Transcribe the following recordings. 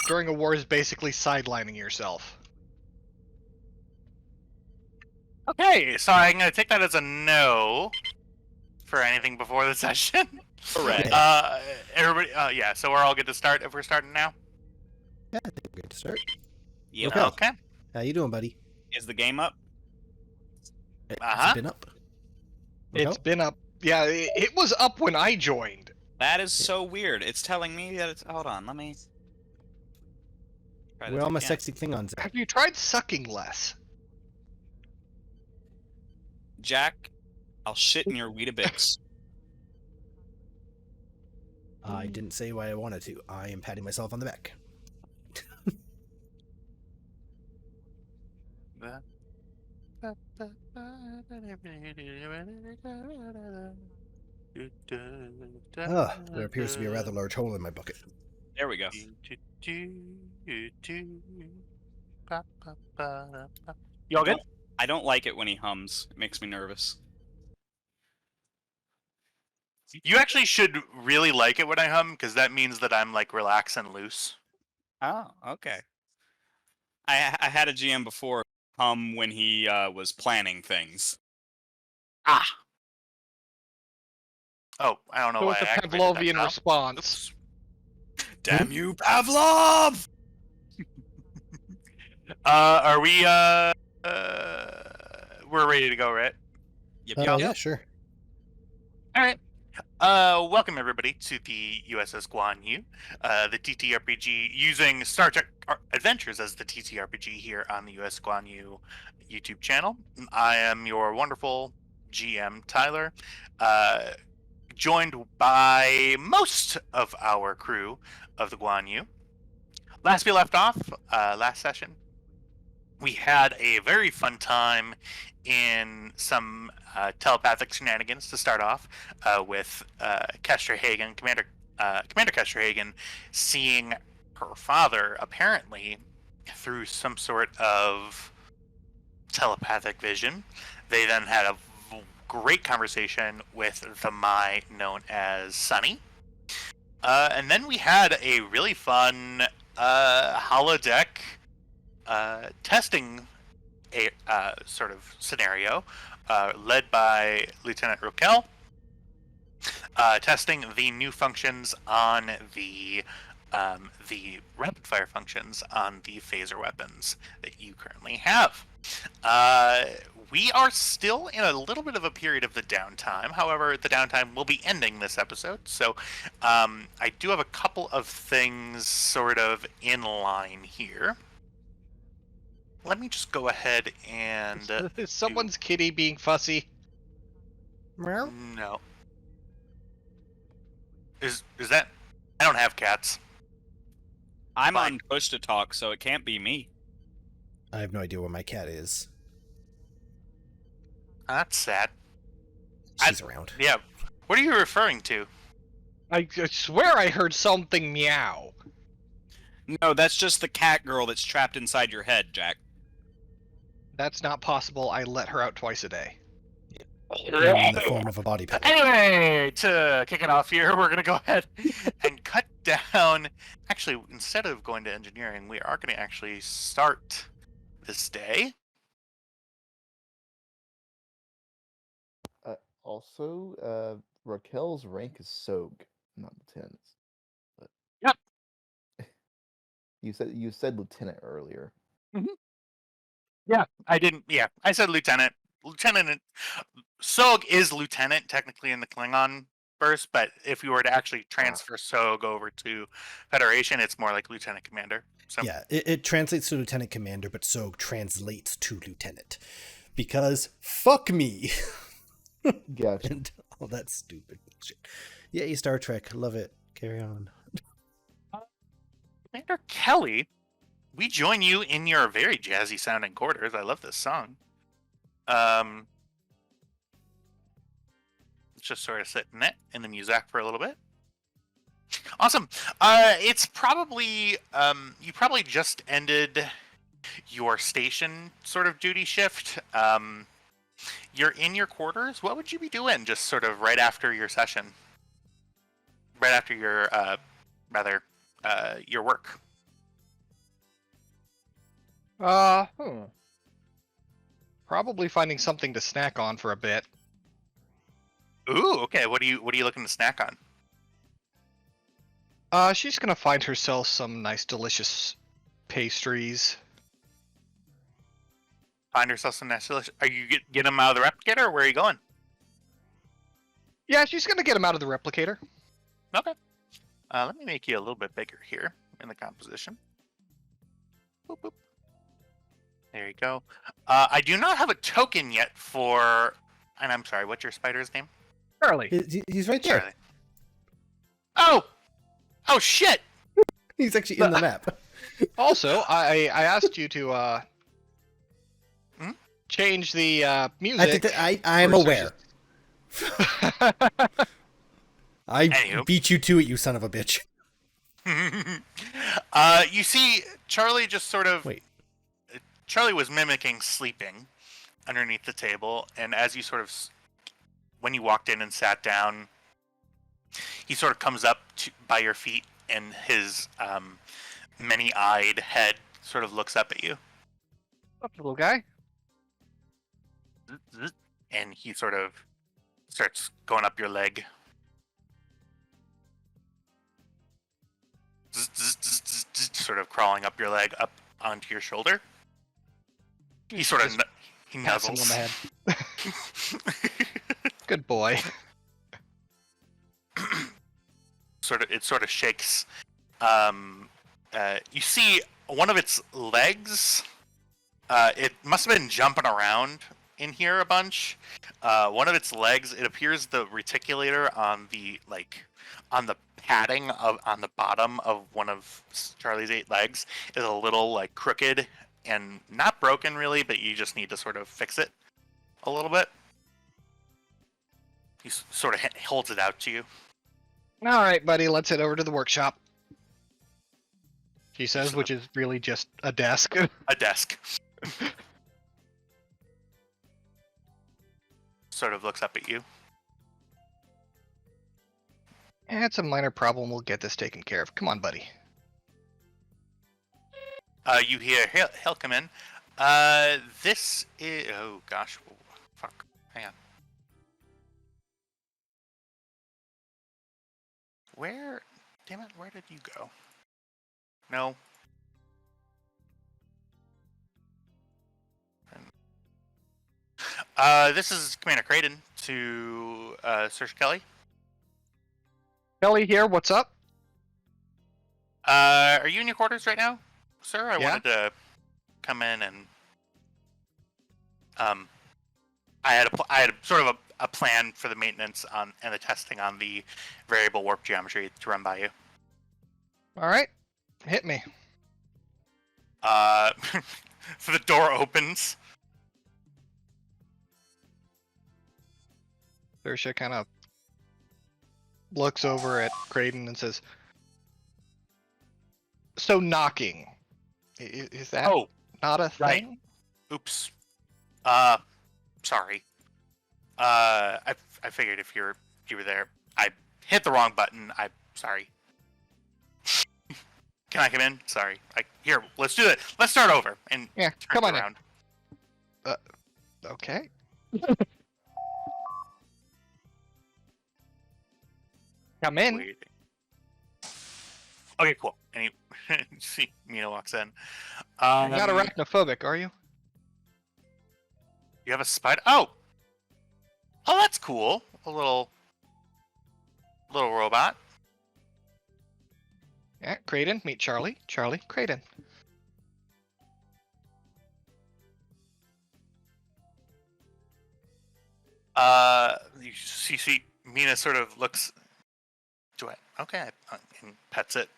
during a war is basically sidelining yourself. Okay, so I'm going to take that as a no for anything before the session. Correct. Everybody, yeah, so we're all good to start if we're starting now? Yeah, I think we're good to start. Yep. Okay. Okay. How you doing, buddy? Is the game up? It's been up. It's been up. Yeah, it was up when I joined. That is so weird. It's telling me that it's... Hold on, let me... try Where this all my again. sexy Klingons at? Have you tried sucking less? Jack, I'll shit in your Weetabix. I didn't say why I wanted to. I am patting myself on the back. There appears to be a rather large hole in my bucket. There we go. You all good? I don't like it when he hums. It makes me nervous. You actually should really like it when I hum, because that means that I'm like relaxed and loose. Oh, okay. I had a GM before hum when he was planning things. Ah. Oh, I don't know So why it's a I activated that Pavlovian now. response. Damn you, Pavlov! Are we we're ready to go, right? Yep. Yeah, sure. All right. Welcome everybody to the USS Guan, the TTRPG, using Star Trek Adventures as the TTRPG here on the US Guan YouTube channel. I am your wonderful GM, Tyler, joined by most of our crew of the Guan Yu. Last we left off, last session, we had a very fun time in some telepathic shenanigans to start off, with Kester Hagen, Commander Kester Hagen, seeing her father apparently through some sort of telepathic vision. They then had a great conversation with the Mai known as Sunny. And then we had a really fun holodeck testing a sort of scenario, led by Lieutenant Rokel, testing the new functions on the rapid fire functions on the phaser weapons that you currently have. We are still in a little bit of a period of the downtime. However, the downtime will be ending this episode, so I do have a couple of things sort of in line here. Let me just go ahead and... Is someone's kitty being fussy? Meow. No. Is that... I don't have cats. I'm Fine. on push to talk, so it can't be me. I have no idea where my cat is. That's sad. She's around. Yeah. What are you referring to? I swear I heard something meow. No, that's just the cat girl that's trapped inside your head, Jack. That's not possible. I let her out twice a day. In the form of a body pillow. Anyway, to kick it off here, we're going to go ahead and cut down... Actually, instead of going to engineering, we are going to actually start this day. Also, Raquel's rank is Soag, not lieutenant. But... Yep. You said lieutenant earlier. Mm-hmm. Yeah, I didn't. Yeah, I said lieutenant. Lieutenant. Soag is lieutenant technically in the Klingon verse, but if you were to actually transfer Soag over to Federation, it's more like lieutenant commander. So Yeah, it translates to lieutenant commander, but Soag translates to lieutenant. Because fuck me. Gotcha. And all that stupid shit. Yay, Star Trek. Love it. Carry on. Commander Kelly, we join you in your very jazzy sounding quarters. I love this song. Let's just sort of sit in the music for a little bit. Awesome. It's probably you probably just ended your station sort of duty shift. You're in your quarters. What would you be doing just sort of right after your session? Right after your your work. Probably finding something to snack on for a bit. Ooh, okay. What are you looking to snack on? She's gonna find herself some nice, delicious pastries. Find yourself some nice delicious. Are you get them out of the replicator, or where are you going? Yeah, she's gonna get him out of the replicator. Okay. Let me make you a little bit bigger here in the composition. Boop, boop. There you go. I do not have a token yet for, and I'm sorry, what's your spider's name? Charlie. He's right there. Charlie. Oh shit! He's actually in the map. Also, I asked you to change the music. I think that I'm aware. I Anywho. beat you to it, you son of a bitch. You see, Charlie just sort of. Wait. Charlie was mimicking sleeping underneath the table, and as you sort of, when you walked in and sat down, he sort of comes up by your feet, and his many-eyed head sort of looks up at you. Up, little guy. And he sort of starts going up your leg. Sort of crawling up your leg, up onto your shoulder. He sort of he Pats him nuzzles. on the head. Good boy. It sort of shakes. You see one of its legs. It must have been jumping around in here a bunch. One of its legs. It appears the reticulator on the padding on the bottom of one of Charlie's 8 legs is a little crooked and not broken really, but you just need to sort of fix it a little bit. He sort of holds it out to you. All right, buddy, let's head over to the workshop. She says, which is really just a desk. A desk. Sort of looks up at you. It's a minor problem. We'll get this taken care of. Come on, buddy. You hear he'll come in. This is oh gosh, fuck. Hang on. Where? Damn it! Where did you go? No. This is Commander Creighton to Search Kelly. Kelly here. What's up? Are you in your quarters right now, sir? I Yeah. wanted to come in and I had sort of a plan for the maintenance on and the testing on the variable warp geometry to run by you. All right. Hit me. So the door opens. Saorise kind of looks over at Creighton and says, "So knocking, is that not a right. thing?" Oops. Sorry. I figured if you were there, I hit the wrong button. I'm sorry. Can I come in? Sorry. Here, let's do it. Let's start over. And Yeah, turn come on around. in. Okay. Come in. Wait. Okay, cool. And he see Mina walks in. You're not arachnophobic, are you? You have a spider. Oh, that's cool. A little robot. Yeah, Creighton, meet Charlie. Charlie, Creighton. You see Mina sort of looks. Okay, and pets it.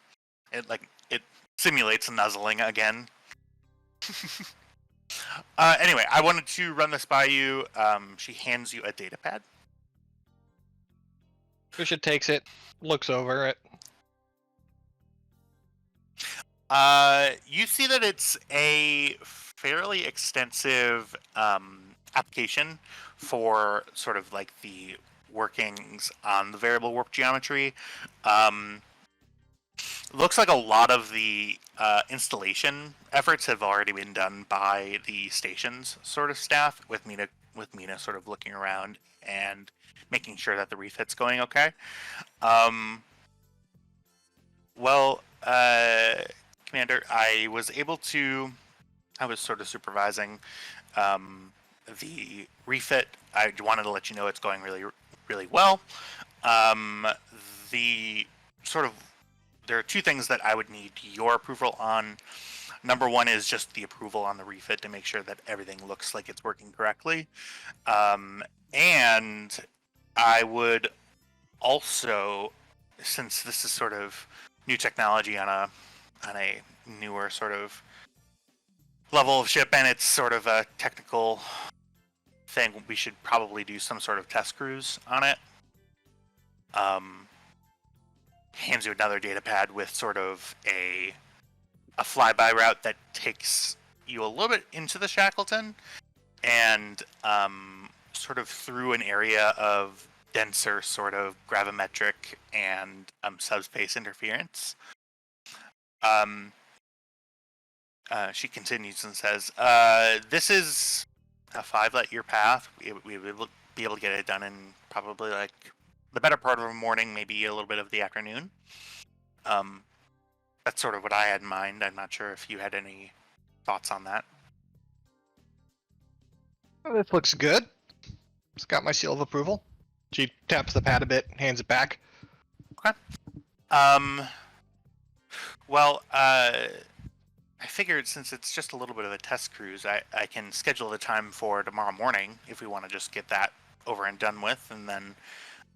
It simulates nuzzling again. Anyway, I wanted to run this by you. She hands you a data pad. Trisha takes it, looks over it. You see that it's a fairly extensive application for sort of like the workings on the variable warp geometry. Looks like a lot of the installation efforts have already been done by the station's sort of staff, with Mina sort of looking around and making sure that the refit's going okay. Well, Commander, I was sort of supervising the refit. I wanted to let you know it's going really, really well. The sort of there are two things that I would need your approval on. Number one is just the approval on the refit to make sure that everything looks like it's working correctly. And I would also, since this is sort of new technology on a newer sort of level of ship, and it's sort of a technical thing, we should probably do some sort of test cruise on it. Hands you another data pad with sort of a flyby route that takes you a little bit into the Shackleton and sort of through an area of denser sort of gravimetric and subspace interference. She continues and says, this is a 5 light year path. We will be able to get it done in probably like the better part of the morning, maybe a little bit of the afternoon. That's sort of what I had in mind. I'm not sure if you had any thoughts on that. Oh, this looks good. It's got my seal of approval. She taps the pad a bit, hands it back. Okay. Well, I figured since it's just a little bit of a test cruise, I can schedule the time for tomorrow morning if we want to just get that over and done with, and then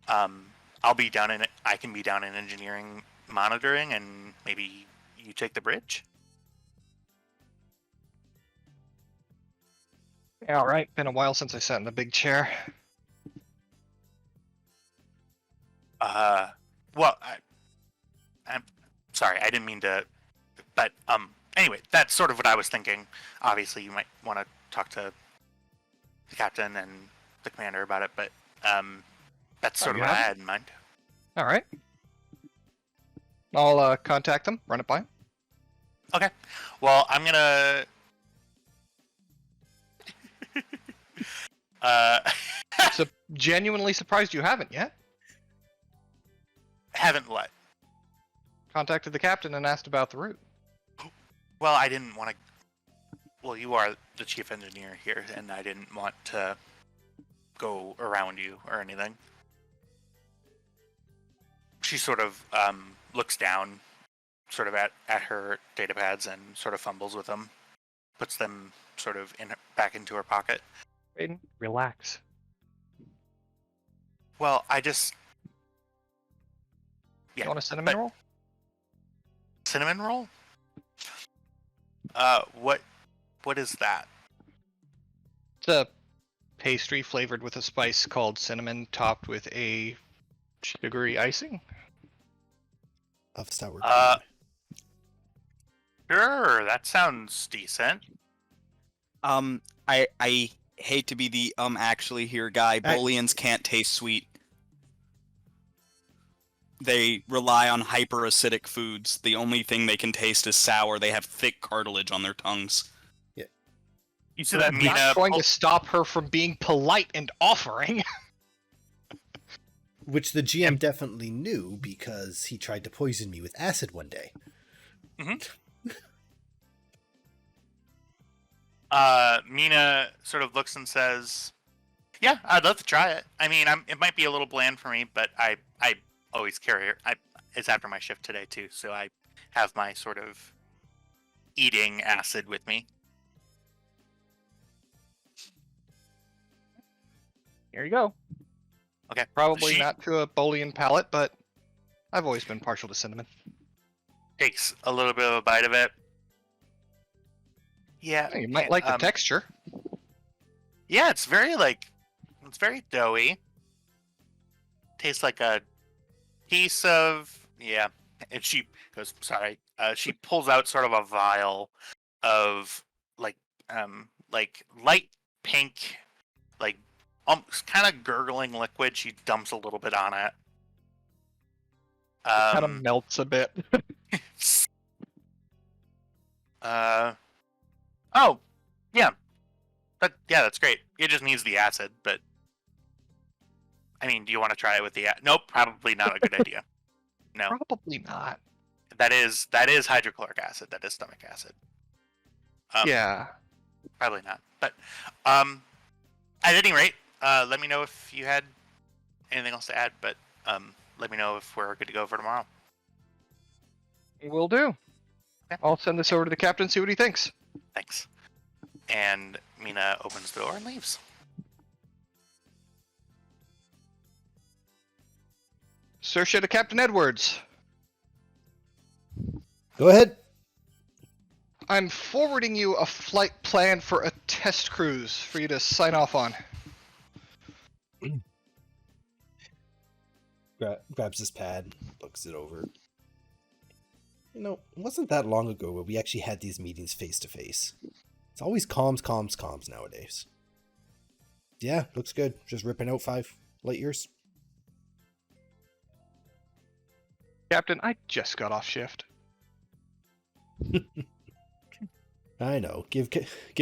I'll be down in it. I can be down in engineering monitoring, and maybe you take the bridge. Yeah, all right. Been a while since I sat in a big chair. Well, I'm sorry, I didn't mean to, but anyway, that's sort of what I was thinking. Obviously, you might want to talk to the captain and the commander about it, but that's sort of what I had in mind. All right. I'll contact them, run it by him. Okay. Well, I'm gonna. So genuinely surprised you haven't yet. Haven't what? Contacted the captain and asked about the route. Well, I didn't want to. Well, you are the chief engineer here, and I didn't want to go around you or anything. She sort of looks down, sort of at her data pads, and sort of fumbles with them, puts them sort of back into her pocket. Aiden, relax. Well, I just. Yeah. You want a cinnamon roll? Cinnamon roll? What is that? It's a pastry flavored with a spice called cinnamon, topped with a sugary icing. Of sour Uh, cream. Sure, that sounds decent. I hate to be the actually here guy. Bolians can't taste sweet. They rely on hyperacidic foods. The only thing they can taste is sour. They have thick cartilage on their tongues. Yeah. You said that I'm Mina not going to stop her from being polite and offering. Which the GM definitely knew because he tried to poison me with acid one day. Mina sort of looks and says, "Yeah, I'd love to try it. I mean, it might be a little bland for me, but I always carry it. It's after my shift today too, so I have my sort of eating acid with me." Here you go. Okay. Probably not to a Bolian palate, but I've always been partial to cinnamon. Takes a little bit of a bite of it. Yeah. You might like the texture. Yeah, it's very doughy. Tastes like a piece of, yeah. And she goes, sorry. She pulls out sort of a vial of like light pink, like kind of gurgling liquid. She dumps a little bit on it. Kind of melts a bit. Oh, yeah. That's great. It just needs the acid, but I mean, do you want to try it with the Nope, probably not a good idea. No. Probably not. That is hydrochloric acid. That is stomach acid. Yeah. Probably not. But at any rate, let me know if you had anything else to add, but let me know if we're good to go for tomorrow. Will do. Yeah. I'll send this over to the captain, see what he thinks. Thanks. And Mina opens the door and leaves. Search to Captain Edwards. Go ahead. I'm forwarding you a flight plan for a test cruise for you to sign off on. Grabs his pad, looks it over. You know, it wasn't that long ago where we actually had these meetings face to face. It's always comms nowadays. Yeah, looks good. Just ripping out 5 light years. Captain, I just got off shift. I know. Give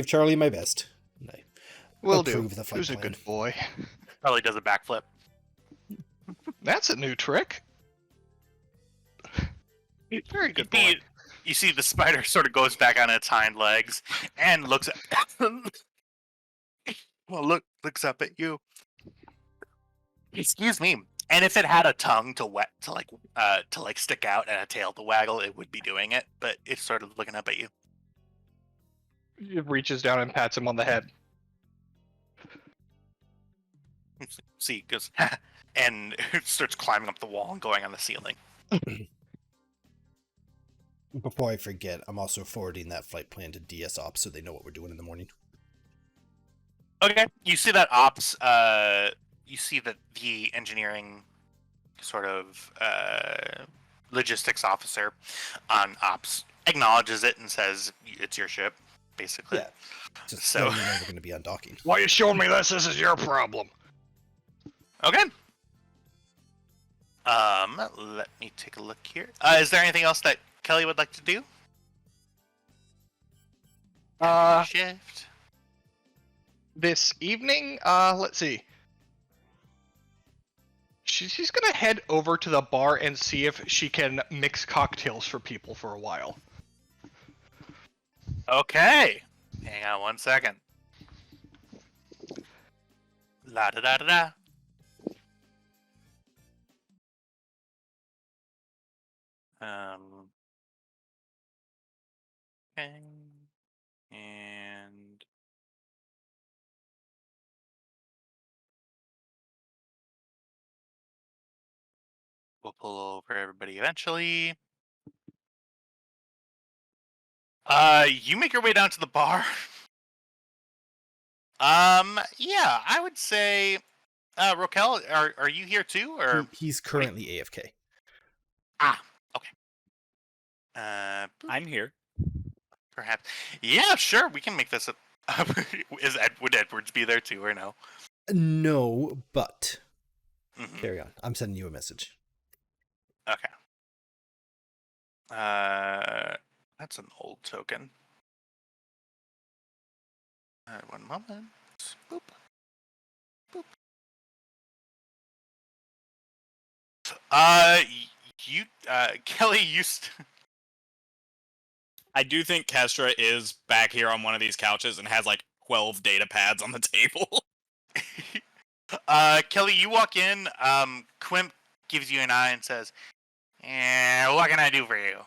Charlie my best. I Will do. approve the flight Who's a plan. good boy? Probably does a backflip. That's a new trick. Very good boy. You see the spider sort of goes back on its hind legs and looks at looks up at you. Excuse me. And if it had a tongue to stick out and a tail to waggle, it would be doing it, but it's sort of looking up at you. It reaches down and pats him on the head. See, it goes and it starts climbing up the wall and going on the ceiling. Before I forget, I'm also forwarding that flight plan to DS Ops so they know what we're doing in the morning. Okay, you see that ops. You see that the engineering sort of logistics officer on ops acknowledges it and says it's your ship, basically. Yeah. Just So- so you know we're going to be undocking. Why are you showing me this? This is your problem. Okay. Let me take a look here. Is there anything else that Kelly would like to do? Shift. This evening, let's see. She's gonna head over to the bar and see if she can mix cocktails for people for a while. Okay. Hang on 1 second. La da da da da. Okay. And we'll pull over everybody eventually. You make your way down to the bar. Yeah, I would say, Raquel, are you here too, or He's currently AFK. okay. I'm here. Perhaps. Yeah, sure. We can make this. Would Edwards be there too, or no? No, but Mhm. carry on. I'm sending you a message. Okay. That's an old token. 1 moment. Boop. Boop. Kelly, I do think Kestra is back here on one of these couches and has like 12 data pads on the table. Kelly, you walk in. Quimp gives you an eye and says, what can I do for you?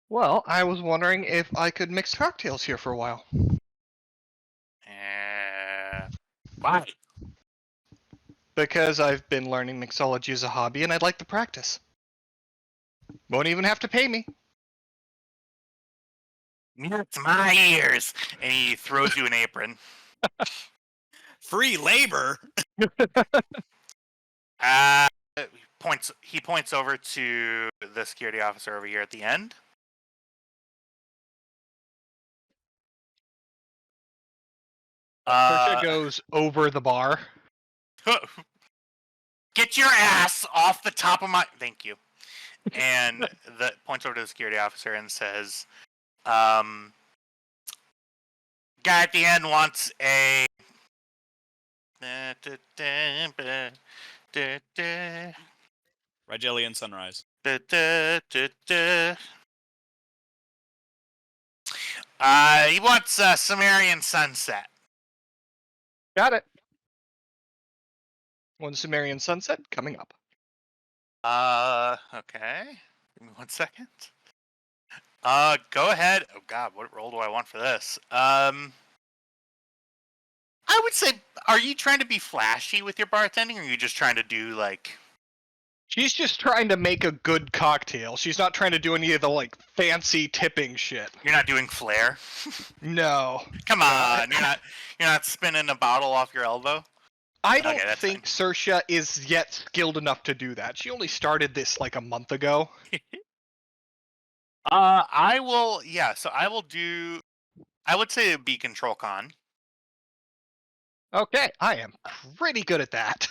Well, I was wondering if I could mix cocktails here for a while. Why? Because I've been learning mixology as a hobby and I'd like to practice. Won't even have to pay me. It's my ears. And he throws you an apron. Free labor. He points over to the security officer over here at the end. Persia goes over the bar. Get your ass off the top of my... Thank you. And points over to the security officer and says, Guy at the end wants a. Rigelian Sunrise. He wants a Sumerian Sunset. Got it. One Sumerian sunset coming up. Okay. Give me 1 second. Go ahead. Oh God, what role do I want for this? I would say, are you trying to be flashy with your bartending, or are you just trying to do like? She's just trying to make a good cocktail. She's not trying to do any of the like fancy tipping shit. You're not doing flair. No. Come on, you're not spinning a bottle off your elbow. I don't that's think Saoirse is yet skilled enough to do that. She only started this like a month ago. I will. Yeah, so I will do. I would say it'd be Control Con. Okay, I am pretty good at that.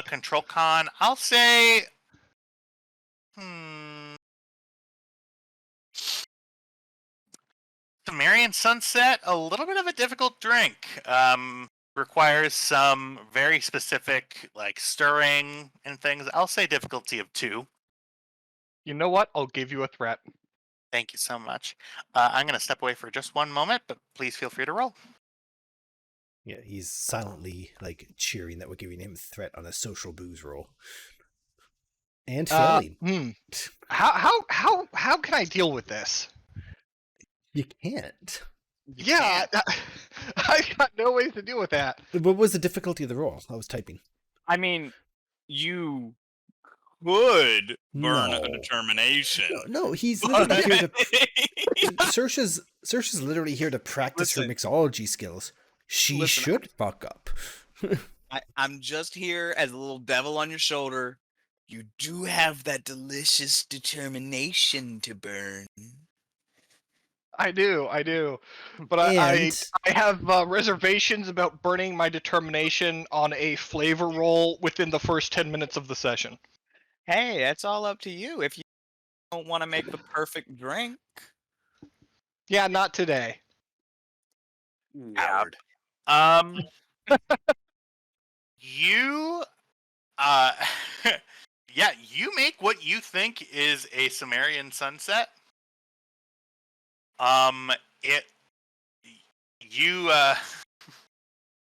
Control Con. I'll say. Sumerian Sunset, a little bit of a difficult drink. Requires some very specific like stirring and things. I'll say difficulty of 2. You know what? I'll give you a threat. Thank you so much. I'm going to step away for just 1 moment, but please feel free to roll. Yeah, he's silently like cheering that we're giving him a threat on a social booze roll. And failing. How can I deal with this? You can't. Yeah, I got no ways to deal with that. What was the difficulty of the roll? I was typing. I mean, you could burn No. a determination. No, he's literally here to. Saoirse's literally here to practice her mixology skills. She should fuck up. I'm just here as a little devil on your shoulder. You do have that delicious determination to burn. I do. But I have reservations about burning my determination on a flavor roll within the first 10 minutes of the session. Hey, that's all up to you. If you don't want to make the perfect drink. Yeah, not today. Howard. You yeah, you make what you think is a Sumerian Sunset.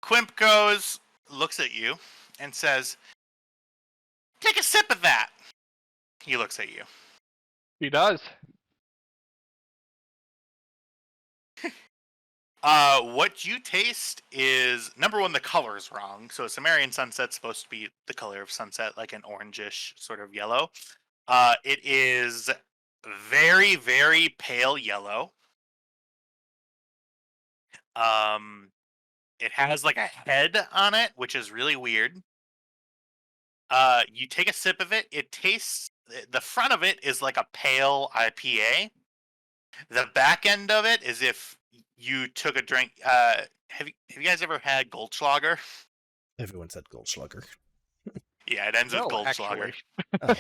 Quimp goes, looks at you, and says, "Take a sip of that." He looks at you. He does. What you taste is, number one, the color is wrong. So a Sumerian Sunset's supposed to be the color of sunset, like an orangish sort of yellow. It is very, very pale yellow. It has like a head on it, which is really weird. You take a sip of it. It tastes. The front of it is like a pale IPA. The back end of it is if you took a drink. Have you guys ever had Goldschlager? Everyone said Goldschlager. Yeah, it ends with Goldschlager. Oh.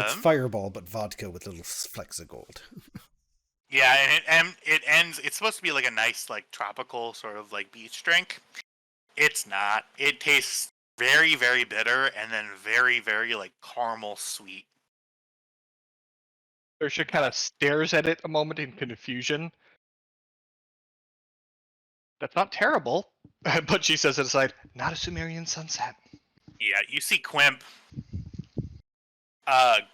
It's Fireball, but vodka with little flecks of gold. Yeah, and it ends. It's supposed to be like a nice, like tropical sort of like beach drink. It's not. It tastes very, very bitter, and then very, very like caramel sweet. Saoirse kind of stares at it a moment in confusion. That's not terrible, but she says it aside. Not a Sumerian Sunset. Yeah, you see Quimp. Should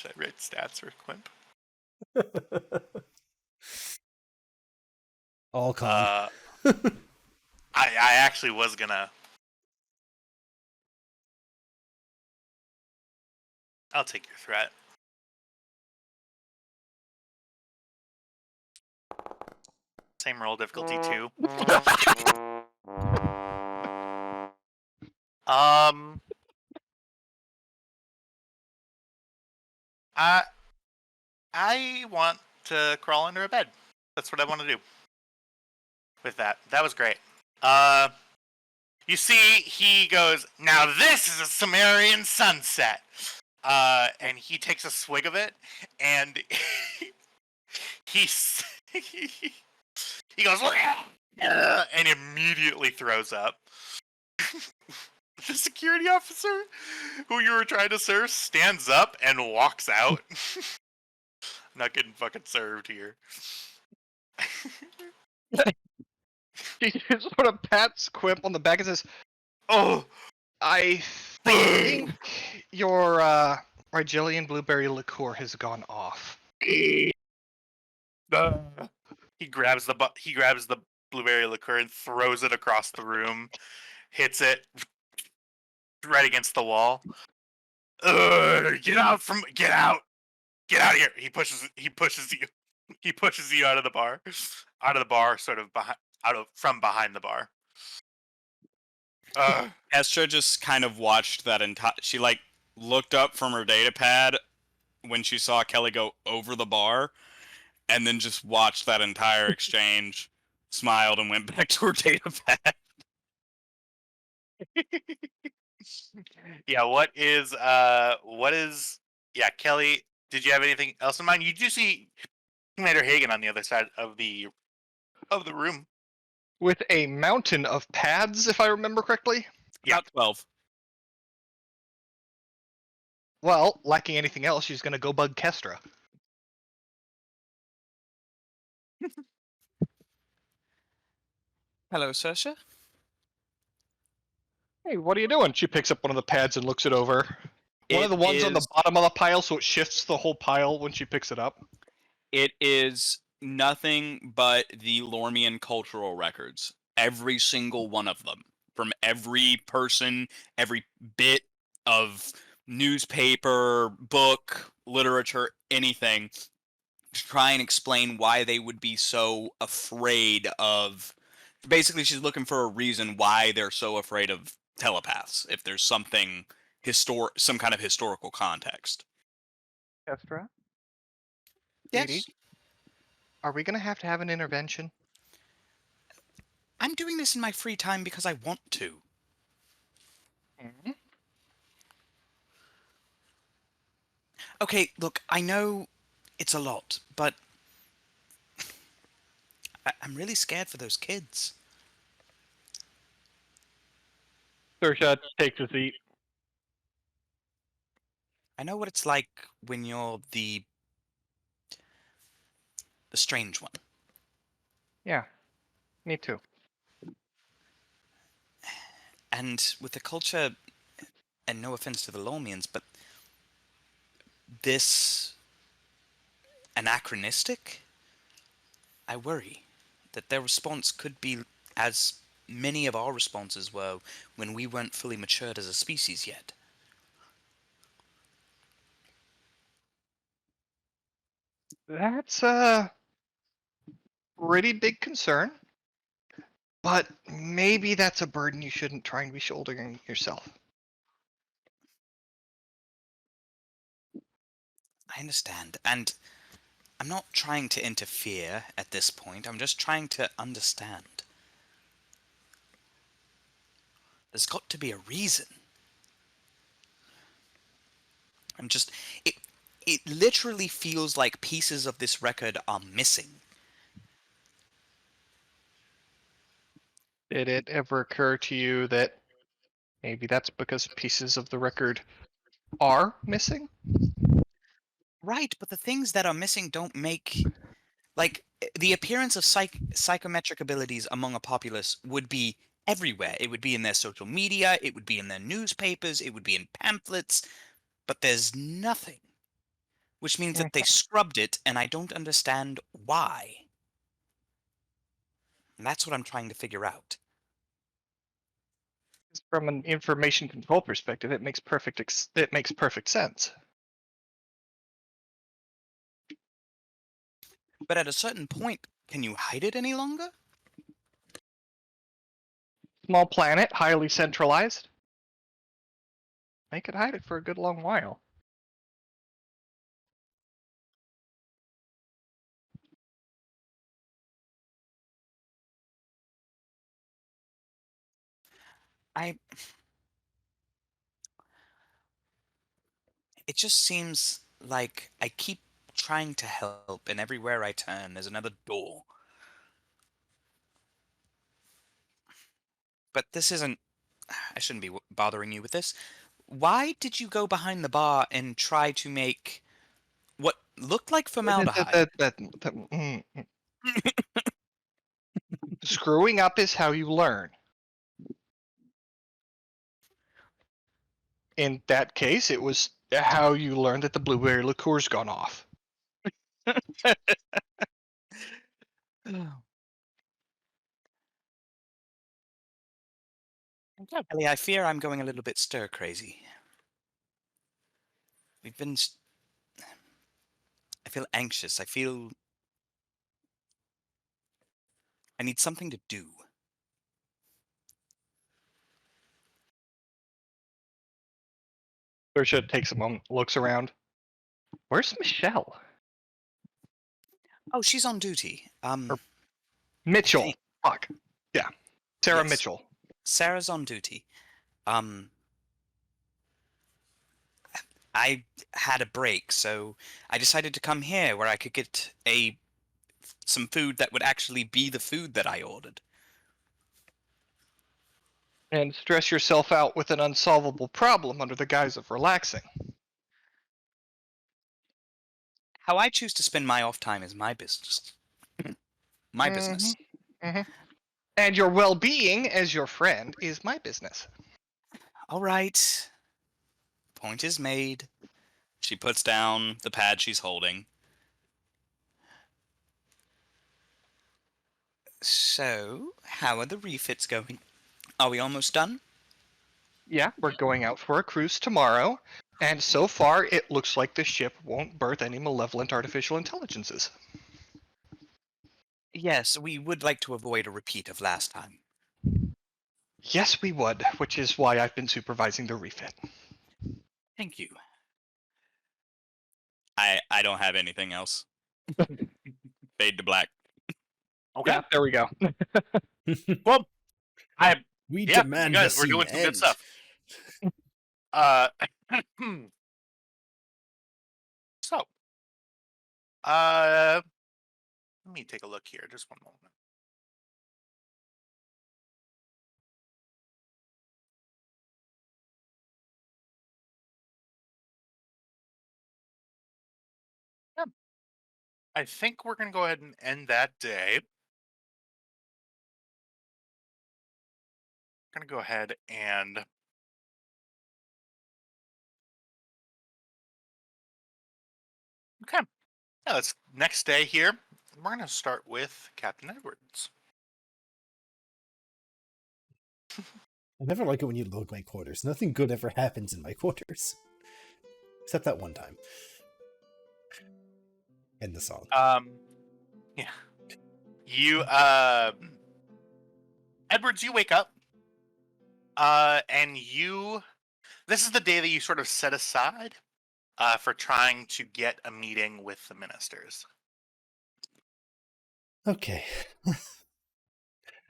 I write stats for Quimp? All calm. I actually was gonna. I'll take your threat. Same roll, difficulty 2. I want to crawl under a bed. That's what I want to do. With that. That was great. You see, he goes, "Now this is a Sumerian Sunset. and he takes a swig of it, and he's he goes and immediately throws up. The security officer who you were trying to serve stands up and walks out. I'm not getting fucking served here. She just sort of pats Quip on the back and says, Oh, I think your Rigelian blueberry liqueur has gone off. he grabs the blueberry liqueur and throws it across the room, hits it right against the wall. Get out of here. He pushes you out of the bar, sort of from behind the bar. Estra just kind of watched that entire. She like looked up from her data pad when she saw Kelly go over the bar, and then just watched that entire exchange, smiled, and went back to her data pad. Yeah, yeah, Kelly, did you have anything else in mind? You do see Commander Hagen on the other side of the room. With a mountain of pads, if I remember correctly. Yeah. About 12. Well, lacking anything else, she's gonna go bug Kestra. Hello, Saoirse. Hey, what are you doing? She picks up one of the pads and looks it over. One of It the ones on the is- bottom of the pile, so it shifts the whole pile when she picks it up. It is nothing but the Lormian cultural records. Every single one of them. From every person, every bit of newspaper, book, literature, anything, to try and explain why they would be so afraid of. Basically, she's looking for a reason why they're so afraid of telepaths, if there's something some kind of historical context. Kestra? Yes. Sweetie? Are we gonna have to have an intervention? I'm doing this in my free time because I want to. Mm-hmm. Okay, look, I know it's a lot, but I'm really scared for those kids. Saoirse takes a seat. I know what it's like when you're the strange one. Yeah, me too. And with the culture, and no offense to the Lormians, but this anachronistic, I worry that their response could be as many of our responses were when we weren't fully matured as a species yet. That's a pretty big concern. But maybe that's a burden you shouldn't try and be shouldering yourself. I understand, and I'm not trying to interfere at this point. I'm just trying to understand. There's got to be a reason. I'm just... It literally feels like pieces of this record are missing. Did it ever occur to you that maybe that's because pieces of the record are missing? Right, but the things that are missing don't make... Like, the appearance of psychometric abilities among a populace would be everywhere. It would be in their social media, it would be in their newspapers, it would be in pamphlets, but there's nothing. Which means that they scrubbed it, and I don't understand why. And that's what I'm trying to figure out. From an information control perspective, it makes perfect sense. But at a certain point, can you hide it any longer? Small planet, highly centralized. They could hide it for a good long while. It just seems like I keep trying to help, and everywhere I turn, there's another door. But this isn't... I shouldn't be bothering you with this. Why did you go behind the bar and try to make what looked like formaldehyde? Screwing up is how you learn. In that case, it was how you learned that the blueberry liqueur's gone off. Ellie, I fear I'm going a little bit stir crazy. We've been... I feel anxious. I feel... I need something to do. Bersha takes a moment, looks around. Where's Michelle? Oh, she's on duty. Mitchell. think- Fuck. Yeah. Sarah Yes. Mitchell. Sarah's on duty. I had a break, so I decided to come here where I could get some food that would actually be the food that I ordered. And stress yourself out with an unsolvable problem under the guise of relaxing. How I choose to spend my off time is my business. My business. And your well-being as your friend is my business. All right. Point is made. She puts down the pad she's holding. So, how are the refits going? Are we almost done? Yeah, we're going out for a cruise tomorrow, and so far it looks like the ship won't birth any malevolent artificial intelligences. Yes, we would like to avoid a repeat of last time. Yes, we would, which is why I've been supervising the refit. Thank you. I don't have anything else. Fade to black. Okay. Yeah, there we go. Well, We yeah, demand you guys the were doing scene some good end. stuff. So, let me take a look here. Just one moment. Yeah. I think we're going to go ahead and end that day. I'm going to go ahead and okay. Yeah, let's next day here. We're going to start with Captain Edwards. I never like it when you load my quarters. Nothing good ever happens in my quarters. Except that one time. End the song. Yeah. You Edwards, you wake up. And this is the day that you sort of set aside for trying to get a meeting with the ministers. Okay.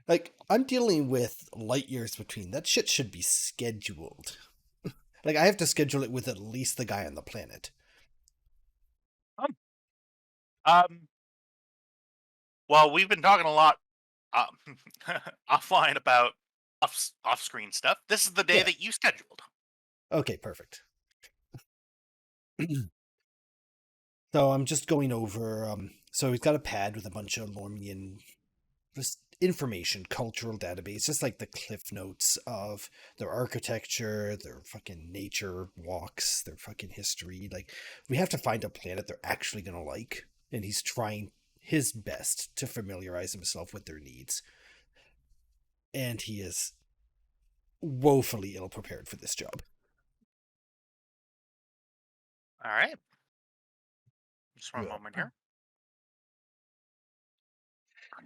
Like, I'm dealing with light years between. That shit should be scheduled. Like, I have to schedule it with at least the guy on the planet. Well, we've been talking a lot offline about off-screen stuff. This is the day Yeah. that you scheduled. Okay, perfect. So I'm just going over, so he's got a pad with a bunch of Lormian just information, cultural database, just like the cliff notes of their architecture, their fucking nature walks, their fucking history. Like, we have to find a planet they're actually gonna like, and he's trying his best to familiarize himself with their needs. And he is woefully ill prepared for this job. All right. Just one moment here.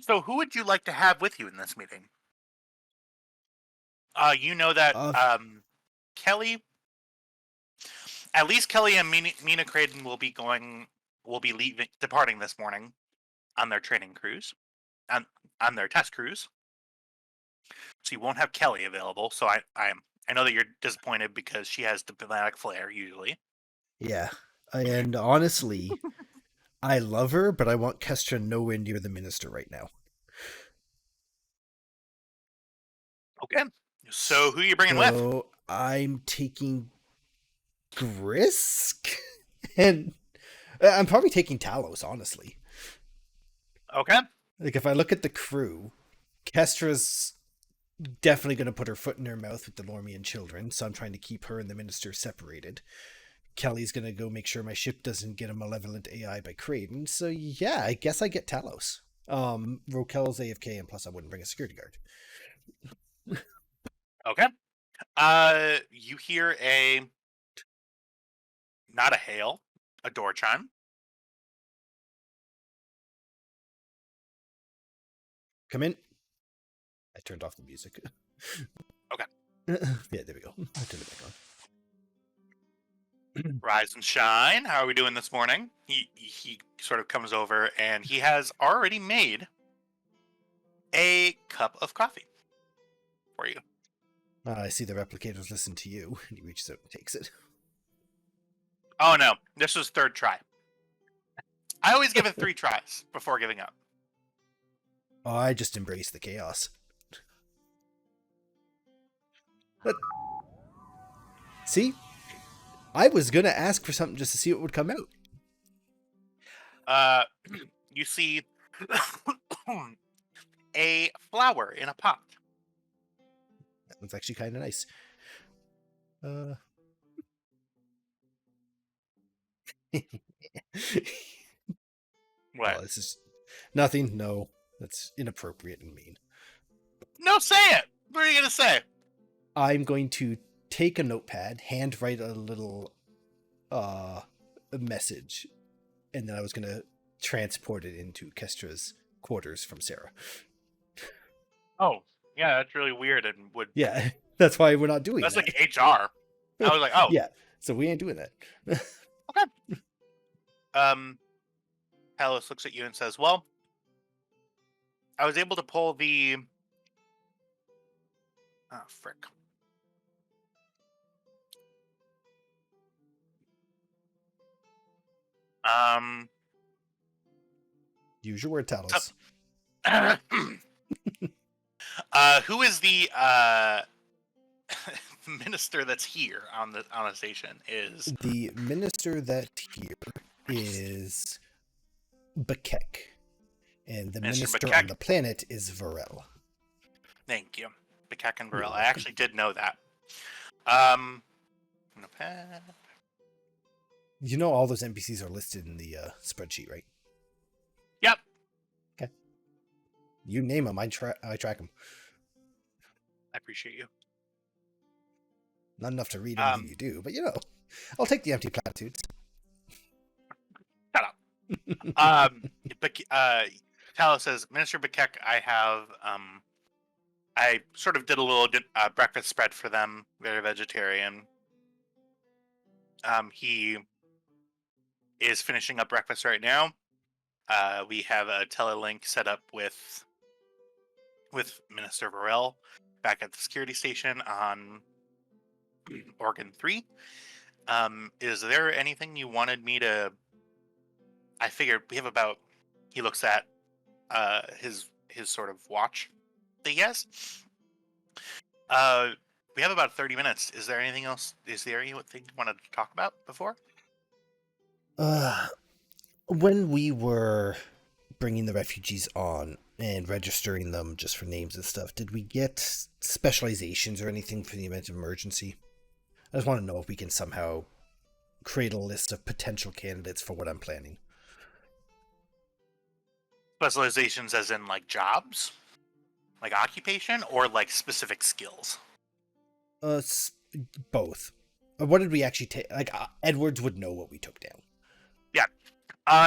So, who would you like to have with you in this meeting? You know that Kelly, at least Kelly and Mina Creighton will be departing this morning on their training cruise, on their test cruise. So you won't have Kelly available. So I know that you're disappointed because she has diplomatic flair usually. Yeah. And honestly, I love her, but I want Kestra nowhere near the minister right now. Okay. So who are you bringing with? So I'm taking Grisk, and I'm probably taking Talos, honestly. Okay. Like, if I look at the crew, Kestra's definitely going to put her foot in her mouth with the Lormian children, so I'm trying to keep her and the minister separated. Kelly's going to go make sure my ship doesn't get a malevolent AI by Kraden, so yeah, I guess I get Talos. Rokel's AFK, and plus I wouldn't bring a security guard. Okay. You hear not a hail, a door chime. Come in. I turned off the music. Okay. Yeah, there we go. I turned it back on. Rise and shine. How are we doing this morning? He sort of comes over and he has already made a cup of coffee for you. I see the replicators listen to you, and he reaches out and takes it. Oh no, this was third try. I always give it 3 tries before giving up. Oh, I just embrace the chaos. But, see? I was gonna ask for something just to see what would come out. You see a flower in a pot. That one's actually kind of nice. What? Oh, this is nothing. No, that's inappropriate and mean. No, say it. What are you gonna say? I'm going to take a notepad, handwrite a little a message, and then I was gonna transport it into Kestra's quarters from Sarah. Oh, yeah, that's really weird and would. Yeah, that's why we're not doing That's that. like HR. I was like, oh, Yeah, so we ain't doing that. okay. Talos looks at you and says, "Well, I was able to pull the. Oh, frick. Use your word, Talos. Who is the minister that's here on the station? Is The minister that here is Bakek, and the Minister minister Bakek. on the planet is Varel. Thank you, Bakek and Varel. You're I actually did know that. I'm gonna pass. You know all those NPCs are listed in the spreadsheet, right? Yep. Okay. You name them, I track them. I appreciate you. Not enough to read anything you do, but you know, I'll take the empty platitudes. Shut up. But Talos says, Minister Bakek, I sort of did a little breakfast spread for them. Very vegetarian. He is finishing up breakfast right now. We have a telelink set up with Minister Varel back at the security station on Organ 3. Is there anything you wanted me to... I figured we have about... He looks at his sort of watch that he has. We have about 30 minutes. Is there anything else? Is there anything you wanted to talk about before? When we were bringing the refugees on and registering them just for names and stuff, did we get specializations or anything for the event of emergency? I just want to know if we can somehow create a list of potential candidates for what I'm planning. Specializations as in like jobs? Like occupation or like specific skills? Both. What did we actually take? Like, Edwards would know what we took down. Yeah.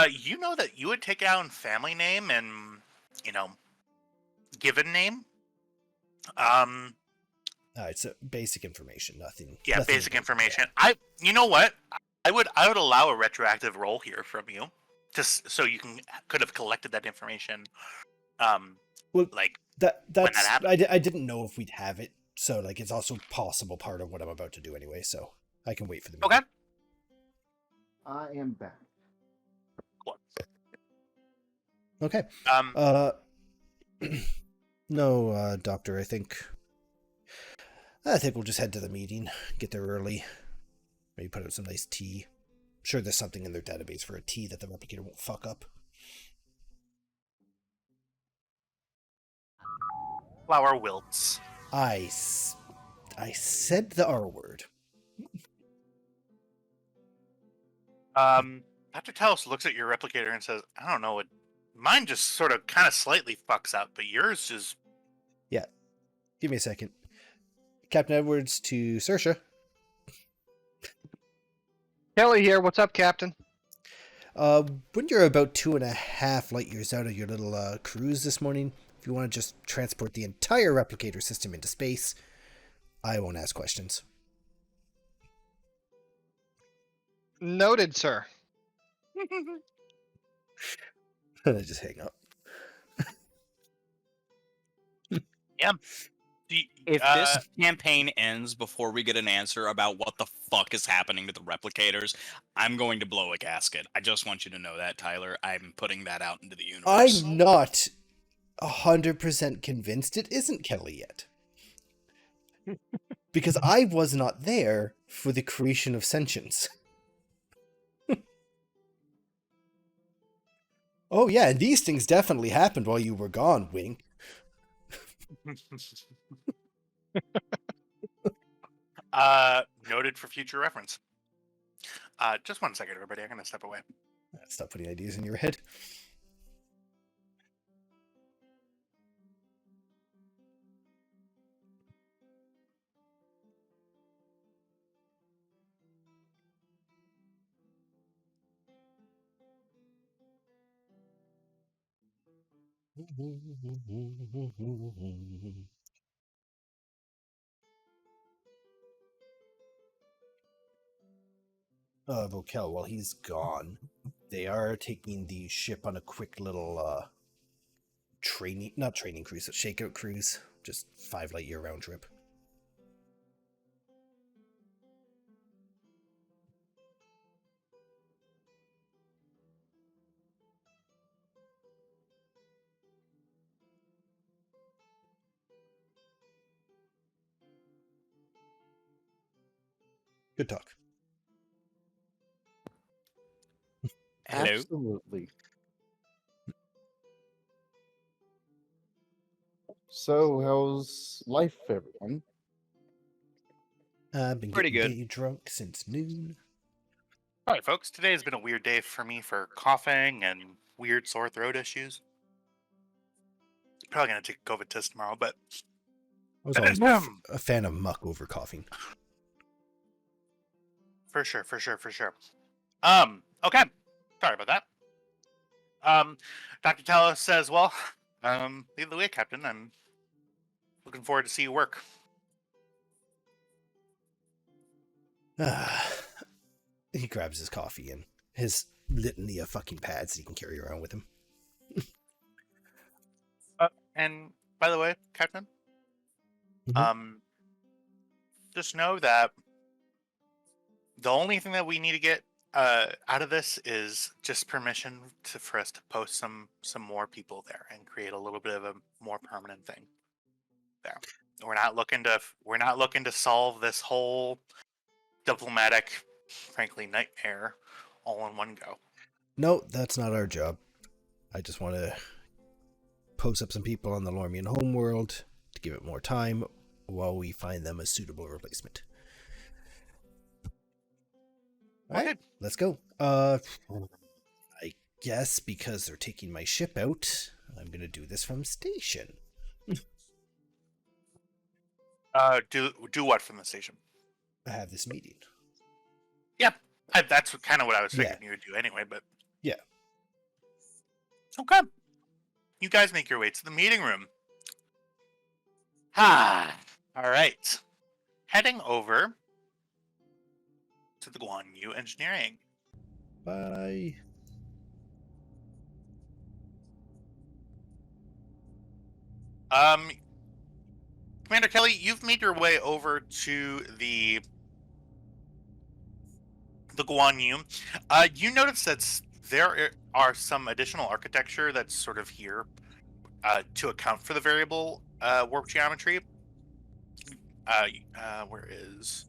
You know that you would take down family name and, given name. It's basic information, nothing. Yeah, nothing basic about- information. yeah. You know what? I would allow a retroactive roll here from you, just so you could have collected that information. Well, like that's that happened. I didn't know if we'd have it, so like it's also possible part of what I'm about to do anyway. So I can wait for the meeting. Okay. I am back. Okay. Um, No, Doctor, I think we'll just head to the meeting. Get there early. Maybe put out some nice tea. I'm sure there's something in their database for a tea that the replicator won't fuck up. flower wilts. I said the R word. Dr. Talos looks at your replicator and says, I don't know, mine just sort of kind of slightly fucks up, but yours just... Yeah. Give me a second. Captain Edwards to Saoirse. Kelly here. What's up, Captain? When you're about 2.5 light years out of your little cruise this morning, if you want to just transport the entire replicator system into space, I won't ask questions. Noted, sir. I just hang up. If this campaign ends before we get an answer about what the fuck is happening to the replicators, I'm going to blow a gasket. I just want you to know that, Tyler. I'm putting that out into the universe. I'm not 100% convinced it isn't Kelly yet. Because I was not there for the creation of sentience. Oh yeah, and these things definitely happened while you were gone, Wing. Noted for future reference. Just 1 second, everybody. I'm going to step away. Stop putting ideas in your head. Vokel, while he's gone, they are taking the ship on a quick little not training cruise, a shakeout cruise. Just 5 light year round trip. Good talk. Hello? Absolutely. So, how's life, everyone? I've been Pretty getting good. day drunk since noon. All right, folks. Today has been a weird day for me for coughing and weird sore throat issues. Probably going to take a COVID test tomorrow, but... I was always a fan of muck over coughing. For sure. Okay. Sorry about that. Dr. Talos says, well, lead the way, Captain. I'm looking forward to see you work. He grabs his coffee and his litany of fucking pads that he can carry around with him. And by the way, Captain, Mhm. just know that the only thing that we need to get out of this is just permission for us to post some more people there and create a little bit of a more permanent thing there. We're not looking to solve this whole diplomatic, frankly, nightmare all in one go. No, that's not our job. I just want to post up some people on the Lormian homeworld to give it more time while we find them a suitable replacement. Alright, let's go. I guess because they're taking my ship out, I'm gonna do this from station. Do what from the station? I have this meeting. Yeah, that's kind of what I was thinking you would do anyway, but... Yeah. Okay. You guys make your way to the meeting room. All right. Heading over to the Guan Yu Engineering. Bye. Commander Kelly, you've made your way over to the the Guan Yu, you notice that there are some additional architecture that's sort of here to account for the variable warp geometry. Where is?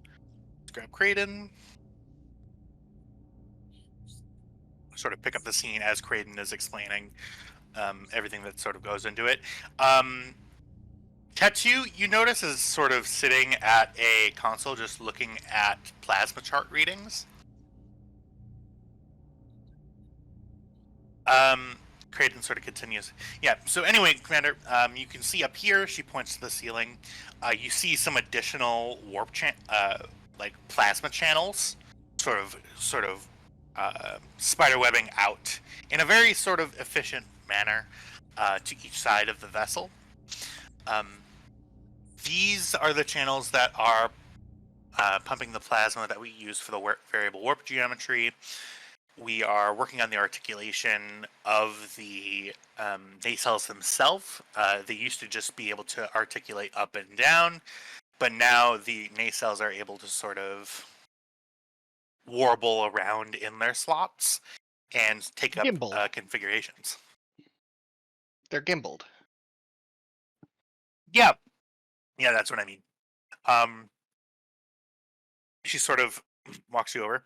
Let's grab Kraden. Sort of pick up the scene as Kraden is explaining everything that sort of goes into it. Tattoo, you notice, is sort of sitting at a console just looking at plasma chart readings. Kraden sort of continues. Yeah, so anyway, Commander, you can see up here, she points to the ceiling. You see some additional warp like plasma channels, sort of spiderwebbing out in a very sort of efficient manner to each side of the vessel. These are the channels that are pumping the plasma that we use for the variable warp geometry. We are working on the articulation of the nacelles themselves. They used to just be able to articulate up and down, but now the nacelles are able to sort of warble around in their slots and take up configurations. They're gimbaled. Yeah, that's what I mean. She sort of walks you over.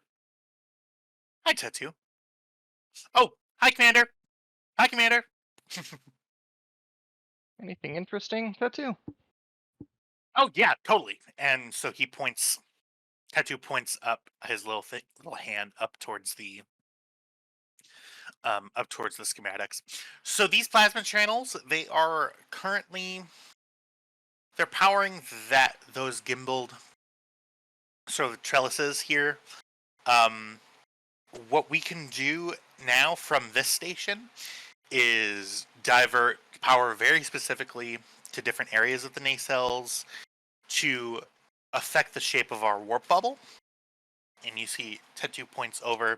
Hi, Tattoo. Oh, hi, Commander. Hi, Commander. Anything interesting, Tattoo? Oh yeah, totally. And so he points. Tattoo points up his little hand up towards the schematics. So these plasma channels, they are currently they're powering those gimbaled sort of trellises here. What we can do now from this station is divert power very specifically to different areas of the nacelles to affect the shape of our warp bubble. And you see Tattoo points over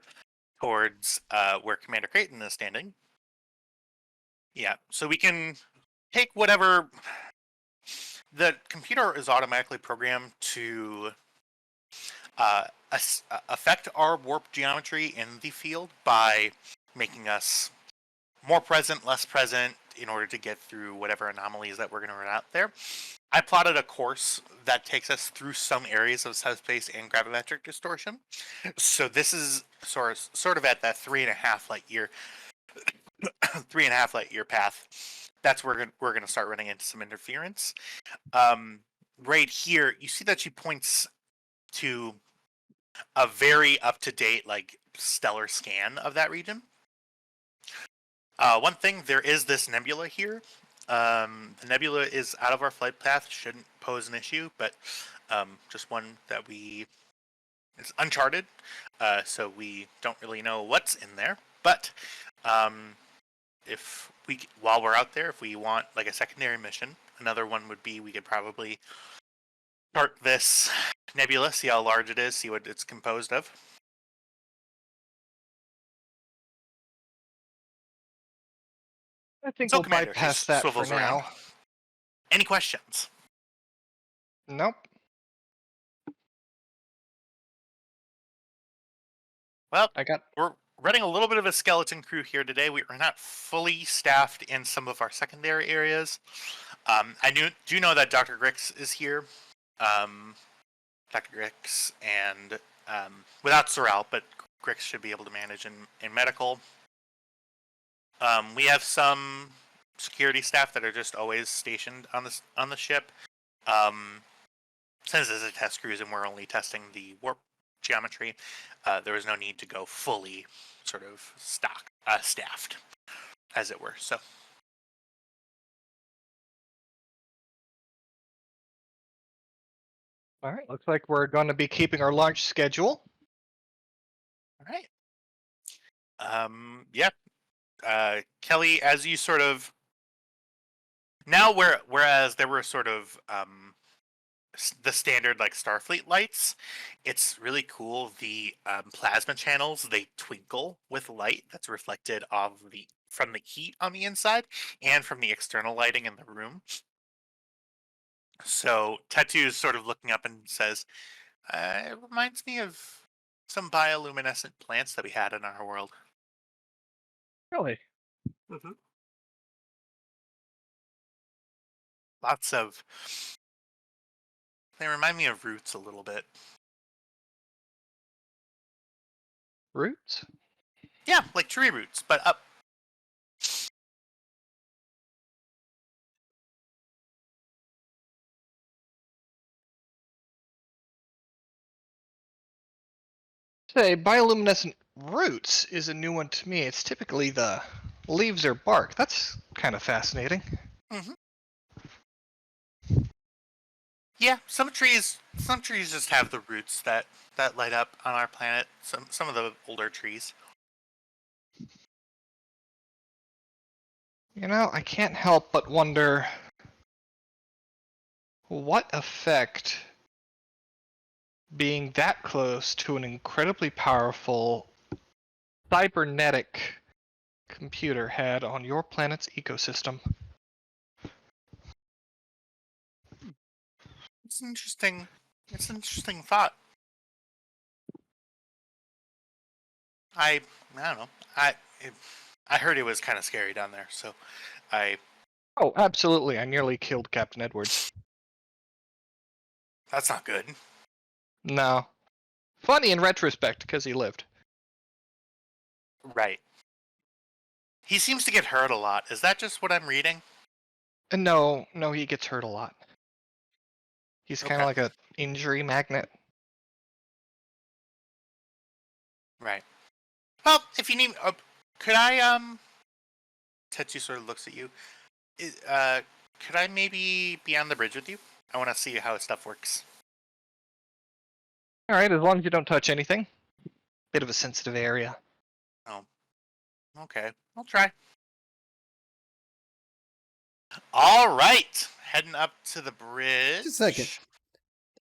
towards where Commander Creighton is standing. Yeah, so we can take whatever... The computer is automatically programmed to affect our warp geometry in the field by making us more present, less present, in order to get through whatever anomalies that we're going to run out there. I plotted a course that takes us through some areas of subspace and gravimetric distortion. So this is sort of at that 3.5 light year, 3.5 light year path. That's where we're going to start running into some interference. Right here, you see that she points to a very up-to-date, like, stellar scan of that region. One thing, there is this nebula here. The nebula is out of our flight path, shouldn't pose an issue, but just one that it's uncharted, so we don't really know what's in there. But while we're out there, if we want like a secondary mission, another one would be we could probably chart this nebula, see how large it is, see what it's composed of. I think So, we'll Commander, bypass she that for swivels around. now. Any questions? Nope. Well, I got we're running a little bit of a skeleton crew here today. We are not fully staffed in some of our secondary areas. I do know that Dr. Grix is here. Dr. Grix and without Sorrel, but Grix should be able to manage in medical. We have some security staff that are just always stationed on the ship. Since it's a test cruise and we're only testing the warp geometry, there was no need to go fully sort of staffed, as it were. So. all right. Looks like we're going to be keeping our launch schedule. All right. Yeah. Kelly, as you sort of now, whereas there were sort of the standard like Starfleet lights, it's really cool. The plasma channels, they twinkle with light that's reflected from the heat on the inside and from the external lighting in the room. So Tattoo is sort of looking up and says, "It reminds me of some bioluminescent plants that we had in our world. Really? Mm-hmm. Lots of. They remind me of roots a little bit. Roots? Yeah, like tree roots, but up. Say, bioluminescent roots is a new one to me. It's typically the leaves or bark. That's kind of fascinating. Mm-hmm. Yeah, some trees just have the roots that light up on our planet. Some of the older trees. You know, I can't help but wonder what effect being that close to an incredibly powerful cybernetic computer had on your planet's ecosystem. It's interesting. It's an interesting thought. I don't know. I heard it was kind of scary down there, so Oh, absolutely. I nearly killed Captain Edwards. that's not good. No. Funny in retrospect, because he lived. Right. He seems to get hurt a lot. Is that just what I'm reading? No, he gets hurt a lot. He's kind of Okay. like a injury magnet. Right. Well, if you need, could I Tetsu sort of looks at you. Could I maybe be on the bridge with you? I want to see how stuff works. Alright, as long as you don't touch anything. Bit of a sensitive area. Oh. Okay. I'll try. All right. Heading up to the bridge. Just a second.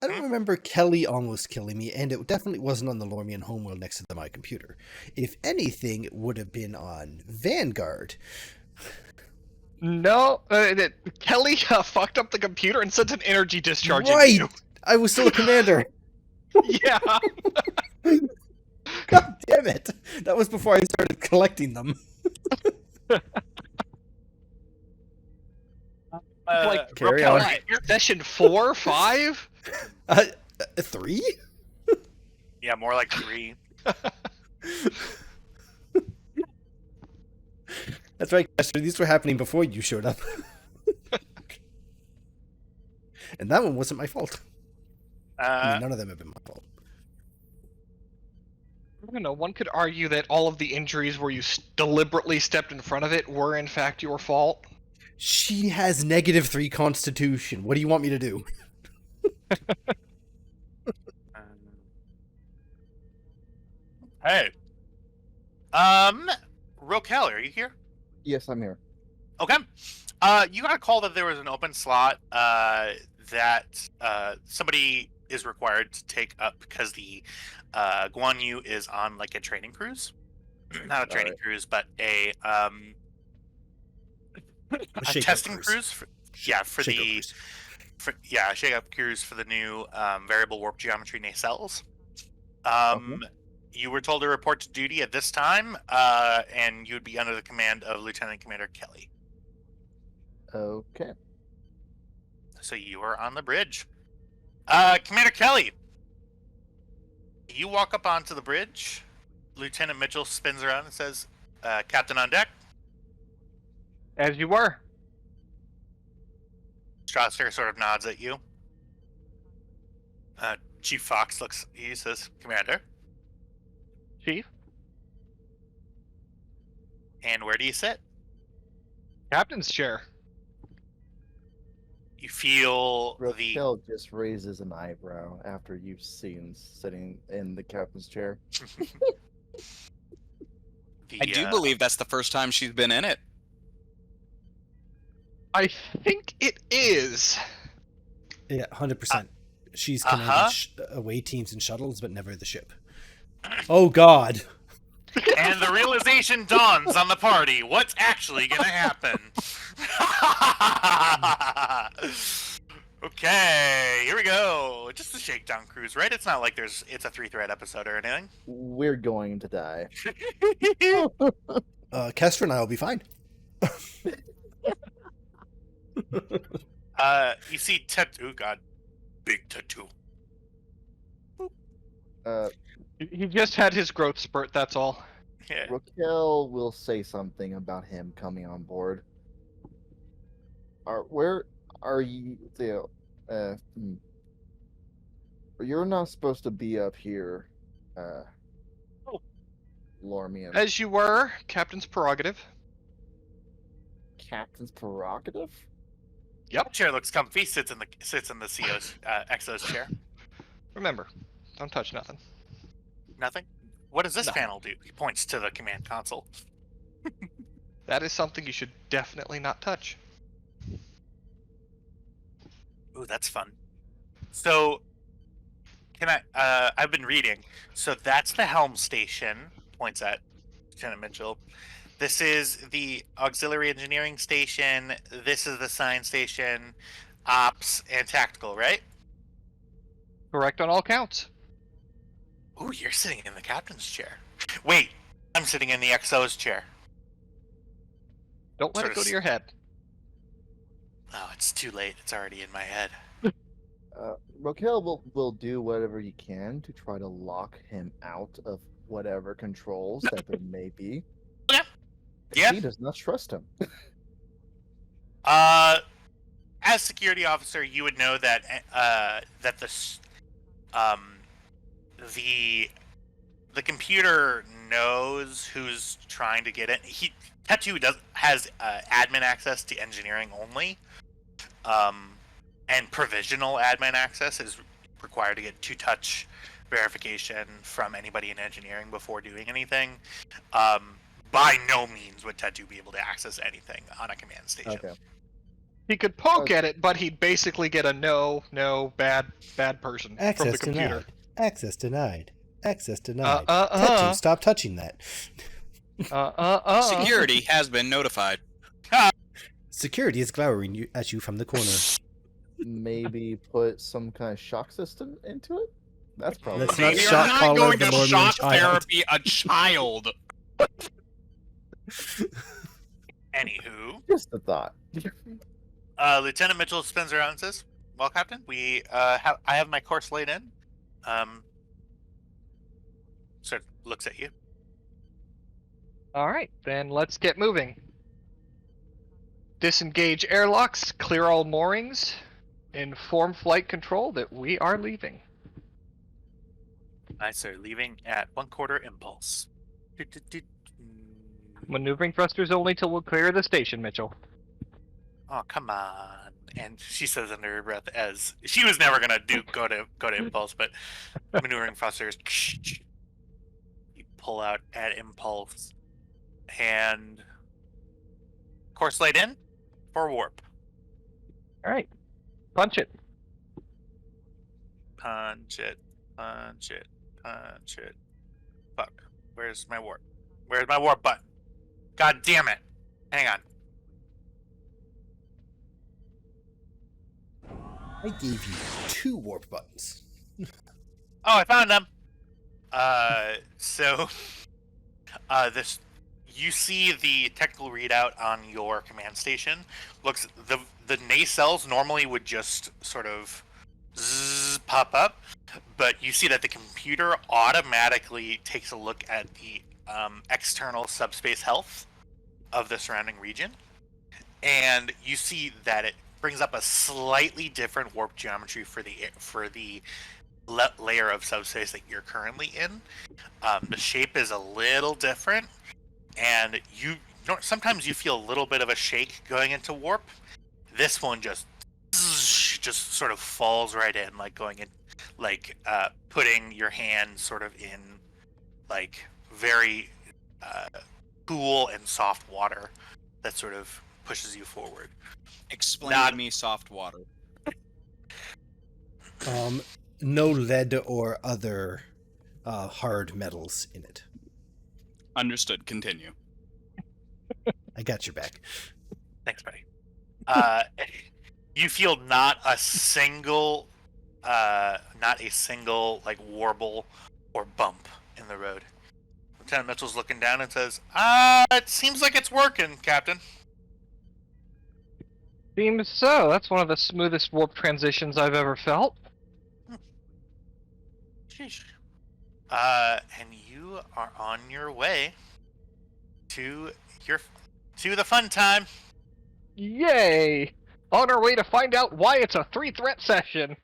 I don't remember Kelly almost killing me, and it definitely wasn't on the Lormian homeworld next to my computer. If anything, it would have been on Vanguard. No, Kelly fucked up the computer and sent an energy discharge Right! into you. I was still a commander. Yeah. God damn it! That was before I started collecting them. Like, carry Raquel, on. Session 4, 5? 3? Yeah, more like 3. That's right, Caster. These were happening before you showed up. And that one wasn't my fault. I mean, none of them have been my fault. I don't know, one could argue that all of the injuries where you deliberately stepped in front of it were in fact your fault. She has -3 constitution. What do you want me to do? Hey. Raquel, are you here? Yes, I'm here. Okay. You got a call that there was an open slot that somebody is required to take up because the Guan Yu is on like a training cruise. Not a training cruise, but a testing cruise. For shake-up cruise for the new variable warp geometry nacelles. You were told to report to duty at this time, and you would be under the command of Lt Cmdr Kelly. Okay. So you are on the bridge. Commander Kelly, you walk up onto the bridge. Lieutenant Mitchell spins around and says, Captain on deck. As you were. Strasser sort of nods at you. Chief Fox looks at you and says, Commander. Chief? And where do you sit? Captain's chair. You feel Raquel just raises an eyebrow after you've seen sitting in the captain's chair. I do believe that's the first time she's been in it. I think it is. Yeah, 100%. She's commanded away teams and shuttles, but never the ship. Oh, God. And the realization dawns on the party. What's actually going to happen? Okay, here we go. Just a shakedown cruise, right? It's not like it's a 3-thread episode or anything. We're going to die. Kester and I will be fine. You see tattoo. God, big tattoo. He just had his growth spurt, that's all. Yeah. Raquel will say something about him coming on board. Where are you, Theo? You're not supposed to be up here, Lormian. As you were, Captain's prerogative. Captain's prerogative? Chair looks comfy. Sits in the CO's Exo's chair. Remember, don't touch nothing. Nothing. What does this No. panel do? He points to the command console. That is something you should definitely not touch. Ooh, that's fun. So, can I? I've been reading. So that's the helm station. Points at Lieutenant Mitchell. This is the auxiliary engineering station. This is the science station, ops, and tactical, right? Correct on all counts. Ooh, you're sitting in the captain's chair. Wait, I'm sitting in the XO's chair. Don't let Sort it go of to your head. Oh, it's too late. It's already in my head. Raquel will do whatever you can to try to lock him out of whatever controls that there may be. Yeah. He does not trust him. As security officer, you would know that the computer knows who's trying to get in. Tattoo has admin access to engineering only, and provisional admin access is required to get two-touch verification from anybody in engineering before doing anything. By no means would Tattoo be able to access anything on a command station. Okay. He could poke at it, but he'd basically get a no, bad person from Access the computer. denied. Access denied. Access denied. Tattoo, stop touching that. Security has been notified. Security is glowering at you from the corner. Maybe put some kind of shock system into it? That's probably Let's We not are shock not collar going the to Lormian shock child. therapy a child. Anywho, just a thought. Lieutenant Mitchell spins around and says, "Well, Captain, I have my course laid in." Sort of looks at you. All right, then let's get moving. Disengage airlocks, clear all moorings, inform flight control that we are leaving. I sir, leaving at 1/4 impulse. Maneuvering thrusters only till we'll clear the station, Mitchell. Oh, come on. And she says under her breath, as she was never gonna go to impulse, but maneuvering thrusters. You pull out at impulse, and course laid in for warp. All right, punch it. Punch it, punch it, punch it. Fuck. Where's my warp? Where's my warp button? God damn it. Hang on. I gave you 2 warp buttons. Oh, I found them. This, you see the technical readout on your command station. Looks, the nacelles normally would just sort of pop up, but you see that the computer automatically takes a look at the external subspace health of the surrounding region, and you see that it brings up a slightly different warp geometry for the layer of subspace that you're currently in. The shape is a little different, and sometimes you feel a little bit of a shake going into warp. This one just sort of falls right in, like going in, like putting your hand sort of in like very cool and soft water that sort of pushes you forward. Explain to me soft water. No lead or other hard metals in it. Understood. Continue. I got your back. Thanks, buddy. You feel not a single like warble or bump in the road. Lieutenant Mitchell's looking down and says, it seems like it's working, Captain. Seems so. That's one of the smoothest warp transitions I've ever felt. Sheesh. And you are on your way to the fun time. Yay! On our way to find out why it's a 3-threat session.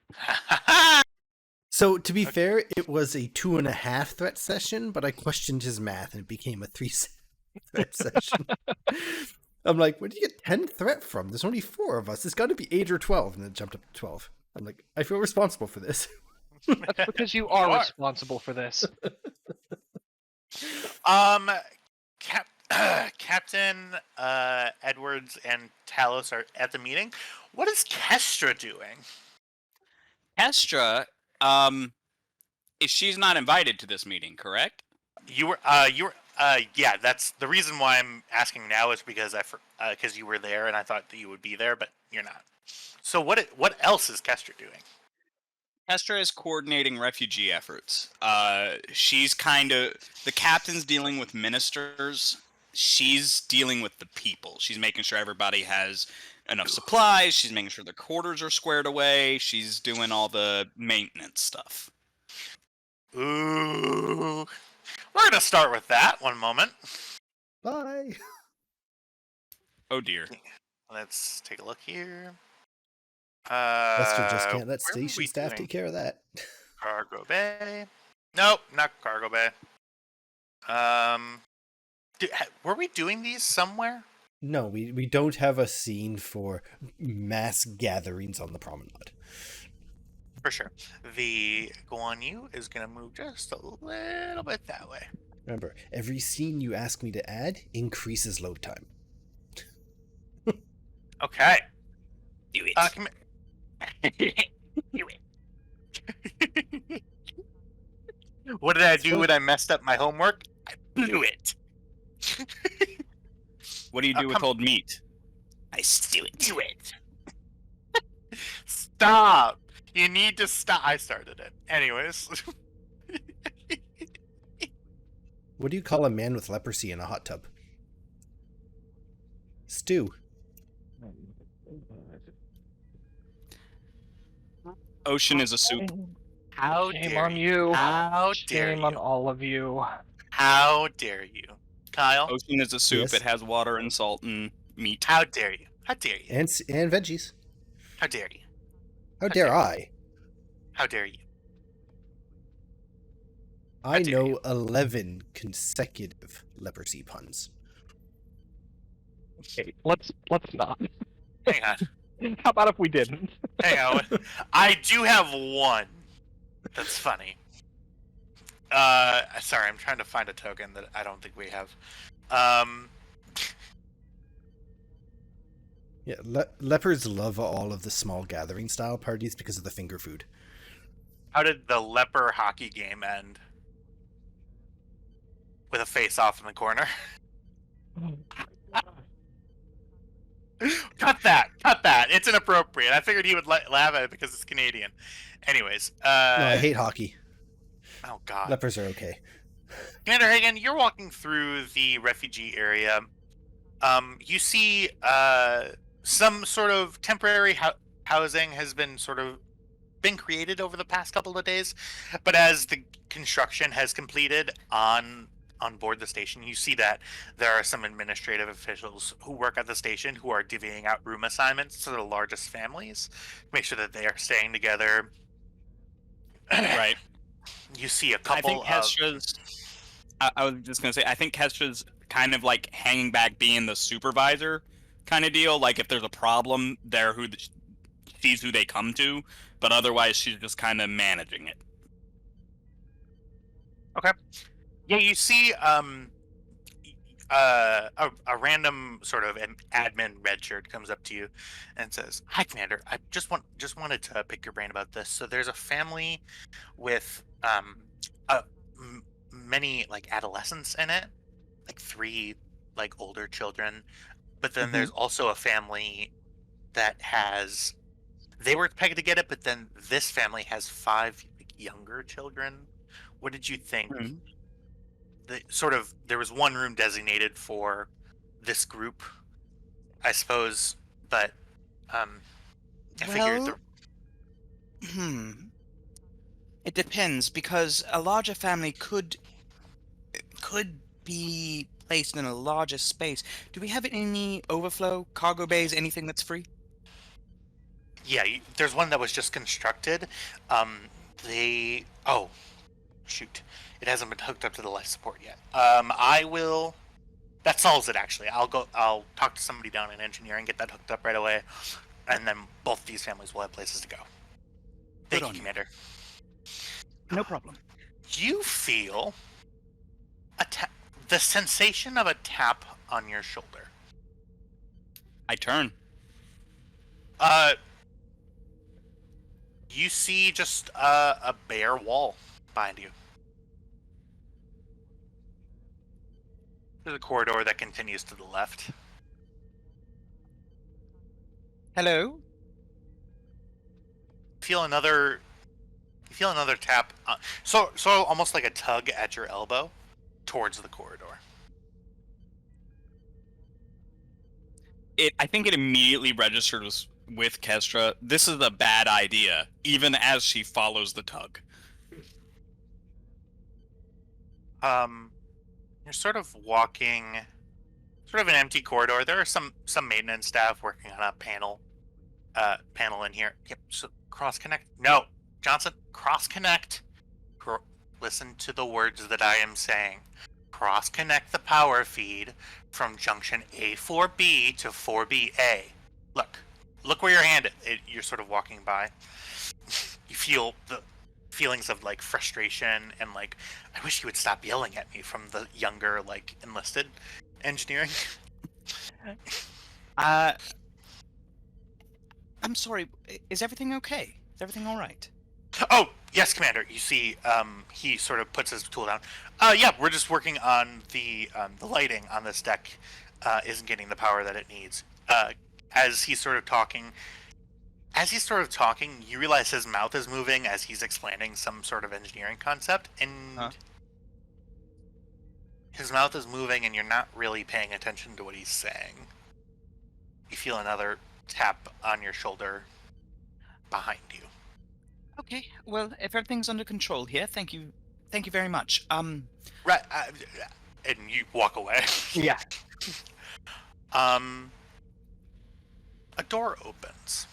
So, to be fair, it was a 2.5 threat session, but I questioned his math and it became a 3 threat session. I'm like, where did you get 10 threat from? There's only 4 of us. It's got to be 8 or 12, and then it jumped up to 12. I'm like, I feel responsible for this. That's because you are responsible for this. Captain Edwards and Talos are at the meeting. What is Kestra doing? Kestra, she's not invited to this meeting, correct? Yeah, that's the reason why I'm asking now is because because you were there and I thought that you would be there, but you're not. So what else is Kestra doing? Kestra is coordinating refugee efforts. She's the captain's dealing with ministers. She's dealing with the people. She's making sure everybody has enough supplies. She's making sure their quarters are squared away. She's doing all the maintenance stuff. Ooh. We're going to start with that. One moment. Bye. Oh dear. Let's take a look here. Lester just can't let where were station we staff doing? take care of that. Cargo bay. Nope, not cargo bay. Were we doing these somewhere? No, we don't have a scene for mass gatherings on the promenade. For sure. The Guan Yu is going to move just a little bit that way. Remember, every scene you ask me to add increases load time. Okay. Do it. Do it. What did I do when I messed up my homework? I blew it. What do you do with old meat? I stew it. Do it. Stop. You need to stop. I started it. Anyways. What do you call a man with leprosy in a hot tub? Stew. Ocean is a soup. How Shame dare on you? you. How dare Shame on you? all of you. How dare you? Kyle? Ocean is a soup. Yes. It has water and salt and meat. How dare you? How dare you? And veggies. How dare you? How dare I? How dare you? I dare know 11 consecutive leprosy puns. Okay, let's not. Hang on. How about if we didn't? Hang on. I do have one. That's funny. Sorry, I'm trying to find a token that I don't think we have. Yeah, lepers love all of the small gathering style parties because of the finger food. How did the leper hockey game end? With a face-off in the corner. Cut that! Cut that! It's inappropriate. I figured he would laugh at it because it's Canadian. Anyways, No, I hate hockey. Oh god. Lepers are okay. Commander Hagen, you're walking through the refugee area. You see some sort of temporary housing has been created over the past couple of days, but as the construction has completed on board the station, you see that there are some administrative officials who work at the station who are divvying out room assignments to the largest families, make sure that they are staying together. Right. You see a couple I think Kestra's. I was just gonna say, I think Kestra's kind of like hanging back, being the supervisor kind of deal. Like if there's a problem, she's who they come to, but otherwise she's just kind of managing it. Okay. Yeah, you see a random sort of an admin red shirt comes up to you and says, "Hi, Commander. I just wanted to pick your brain about this. So there's a family with many like adolescents in it, like 3 like older children, but then there's also a family that has they were pegged to get it, but then this family has 5 younger children. What did you think? Mhm. There was one room designated for this group, I suppose, but I figured Well, it depends because a larger family could be placed in a larger space. Do we have any overflow cargo bays? Anything that's free? yeah, there's one that was just constructed. Oh shoot, it hasn't been hooked up to the life support yet. I will. That solves it actually. I'll talk to somebody down in engineering, get that hooked up right away, and then both these families will have places to go. Thank you, Commander. No problem. You feel the sensation of a tap on your shoulder. I turn. You see just a bare wall behind you. There's a corridor that continues to the left. Hello? You feel another tap. So almost like a tug at your elbow towards the corridor. I think it immediately registers with Kestra. This is a bad idea, even as she follows the tug. You're sort of walking, sort of an empty corridor. There are some maintenance staff working on a panel in here. Yep. So cross connect. No, Johnson, cross connect. Listen to the words that I am saying. Cross connect the power feed from junction A4B to 4BA. Look where you're handed. You're sort of walking by. You feel the feelings of like frustration and like, I wish you would stop yelling at me from the younger like enlisted engineering. I'm sorry. Is everything okay? Is everything all right? Oh, yes, Commander. You see, he sort of puts his tool down. Yeah, we're just working on the lighting on this deck. Isn't getting the power that it needs. As he's sort of talking, you realize his mouth is moving as he's explaining some sort of engineering concept, and his mouth is moving, and you're not really paying attention to what he's saying. You feel another tap on your shoulder behind you. Okay. Well, if everything's under control here, thank you very much. Right, and you walk away. Yeah. A door opens.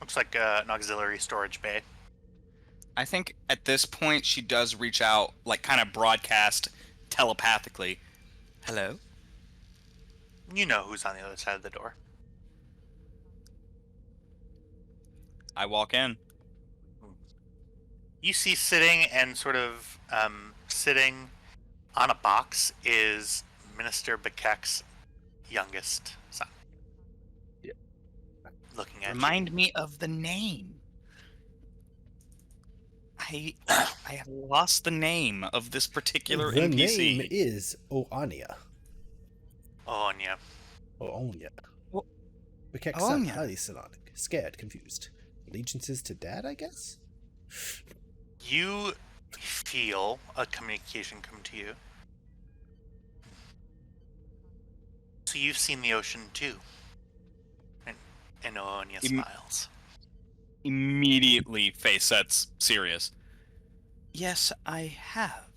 Looks like an auxiliary storage bay. I think at this point she does reach out, like kind of broadcast telepathically. Hello? You know who's on the other side of the door. I walk in. You see sitting on a box is Minister Bekek's youngest son. Yeah. Looking at Remind me of the name. I have lost the name of this particular The NPC. name is Oanya. Onya. Oanya. Well, Bekek's son, Oanya. highly psionic, scared, confused. Allegiances to dad, I guess? You feel a communication come to you. So you've seen the ocean too. And Onya smiles. Immediately face sets serious. Yes, I have.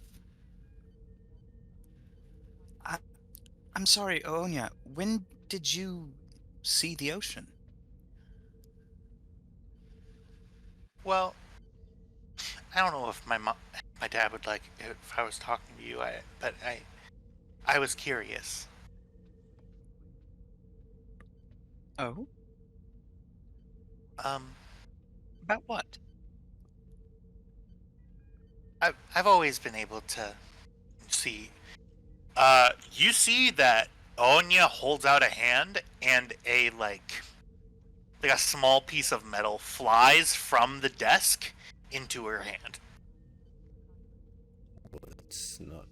I'm sorry, Onya. When did you see the ocean? Well, I don't know if my dad would like if I was talking to you. But I was curious. Oh? About what? I've always been able to see. You see that Onya holds out a hand, and a like a small piece of metal flies from the desk into her hand. Well, it's not.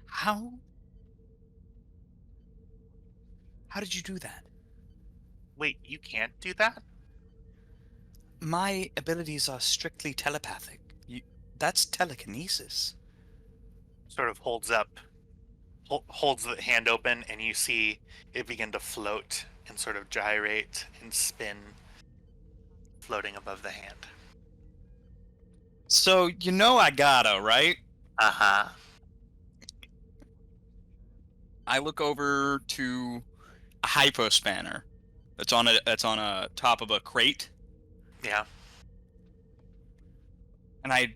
How? How did you do that? Wait, you can't do that? My abilities are strictly telepathic. That's telekinesis. Sort of holds the hand open, and you see it begin to float and sort of gyrate and spin, floating above the hand. So you know I gotta, right? Uh-huh. I look over to a hypospanner that's on a top of a crate, Yeah. and I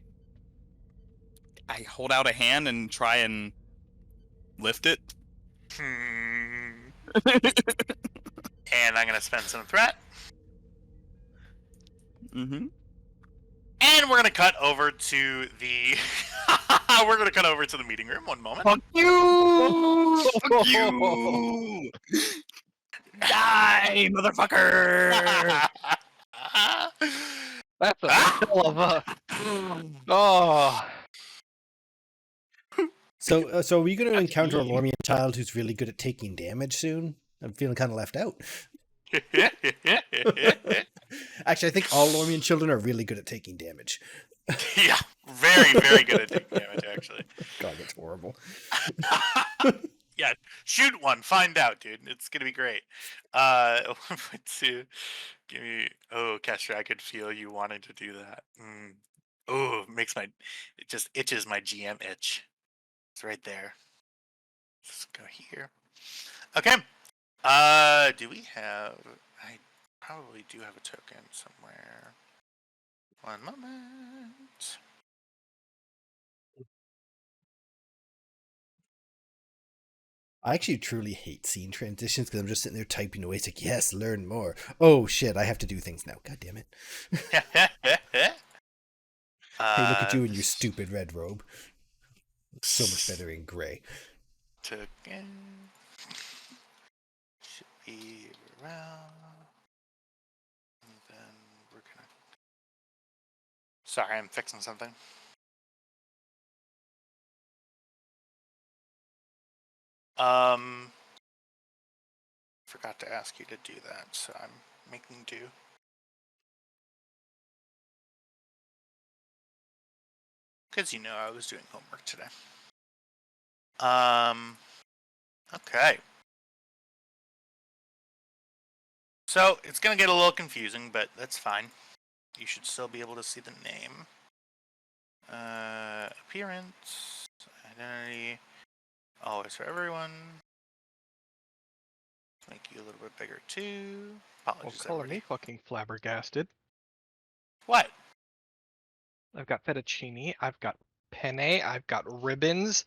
hold out a hand and try and lift it. And I'm gonna spend some threat. Mm-hmm. And we're gonna cut over to the meeting room. One moment. Fuck you! Fuck you! Die, motherfucker! That's a hell of a. Oh. So are we going to encounter a Lormian child who's really good at taking damage soon? I'm feeling kind of left out. Actually, I think all Lormian children are really good at taking damage. Yeah, very, very good at taking damage, actually. God, that's horrible. Yeah, shoot one, find out, dude. It's gonna be great. To give me. Oh, Kester, I could feel you wanting to do that. Oh, it just itches my GM itch. It's right there. Let's go here. Okay. Do we have? I probably do have a token somewhere. One moment. I actually truly hate scene transitions because I'm just sitting there typing away. It's like, yes, learn more. Oh shit, I have to do things now. God damn it. Hey, look at you in your stupid red robe. So much better in gray. Token should be around. And then we're gonna. Sorry, I'm fixing something. Forgot to ask you to do that, so I'm making do. Because you know I was doing homework today. Okay. So it's gonna get a little confusing, but that's fine. You should still be able to see the name. Appearance, identity, always for everyone. Make you a little bit bigger too. Well, Apologies, color everybody. me fucking flabbergasted. What? I've got fettuccine, I've got penne, I've got ribbons.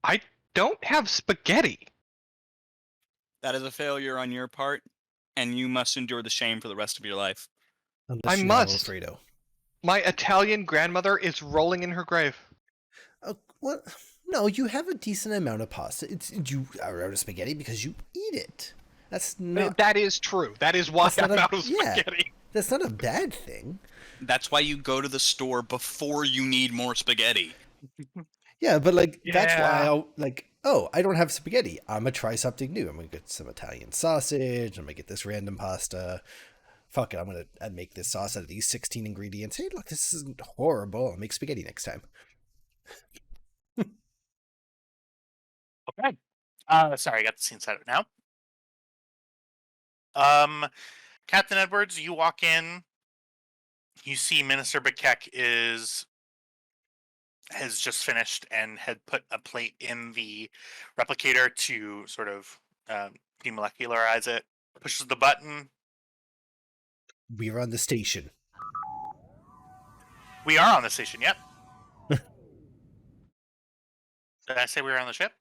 I don't have spaghetti. That is a failure on your part, and you must endure the shame for the rest of your life. Unless I you must. have Alfredo. My Italian grandmother is rolling in her grave. What? No, you have a decent amount of pasta. You are out of spaghetti because you eat it. That's not. That is true. That is why I'm out of spaghetti. That's not a bad thing. That's why you go to the store before you need more spaghetti. Yeah, but like that's why Yeah. I don't have spaghetti. I'm gonna try something new. I'm gonna get some Italian sausage. I'm gonna get this random pasta. Fuck it, I'm gonna make this sauce out of these 16 ingredients. Hey, look, this isn't horrible. I'll make spaghetti next time. Okay. Sorry, I got the scene set up now. Captain Edwards, you walk in. You see Minister Bekek has just finished and had put a plate in the replicator to sort of demolecularize it. Pushes the button. We are on the station. We are on the station, yep. Did I say we were on the ship?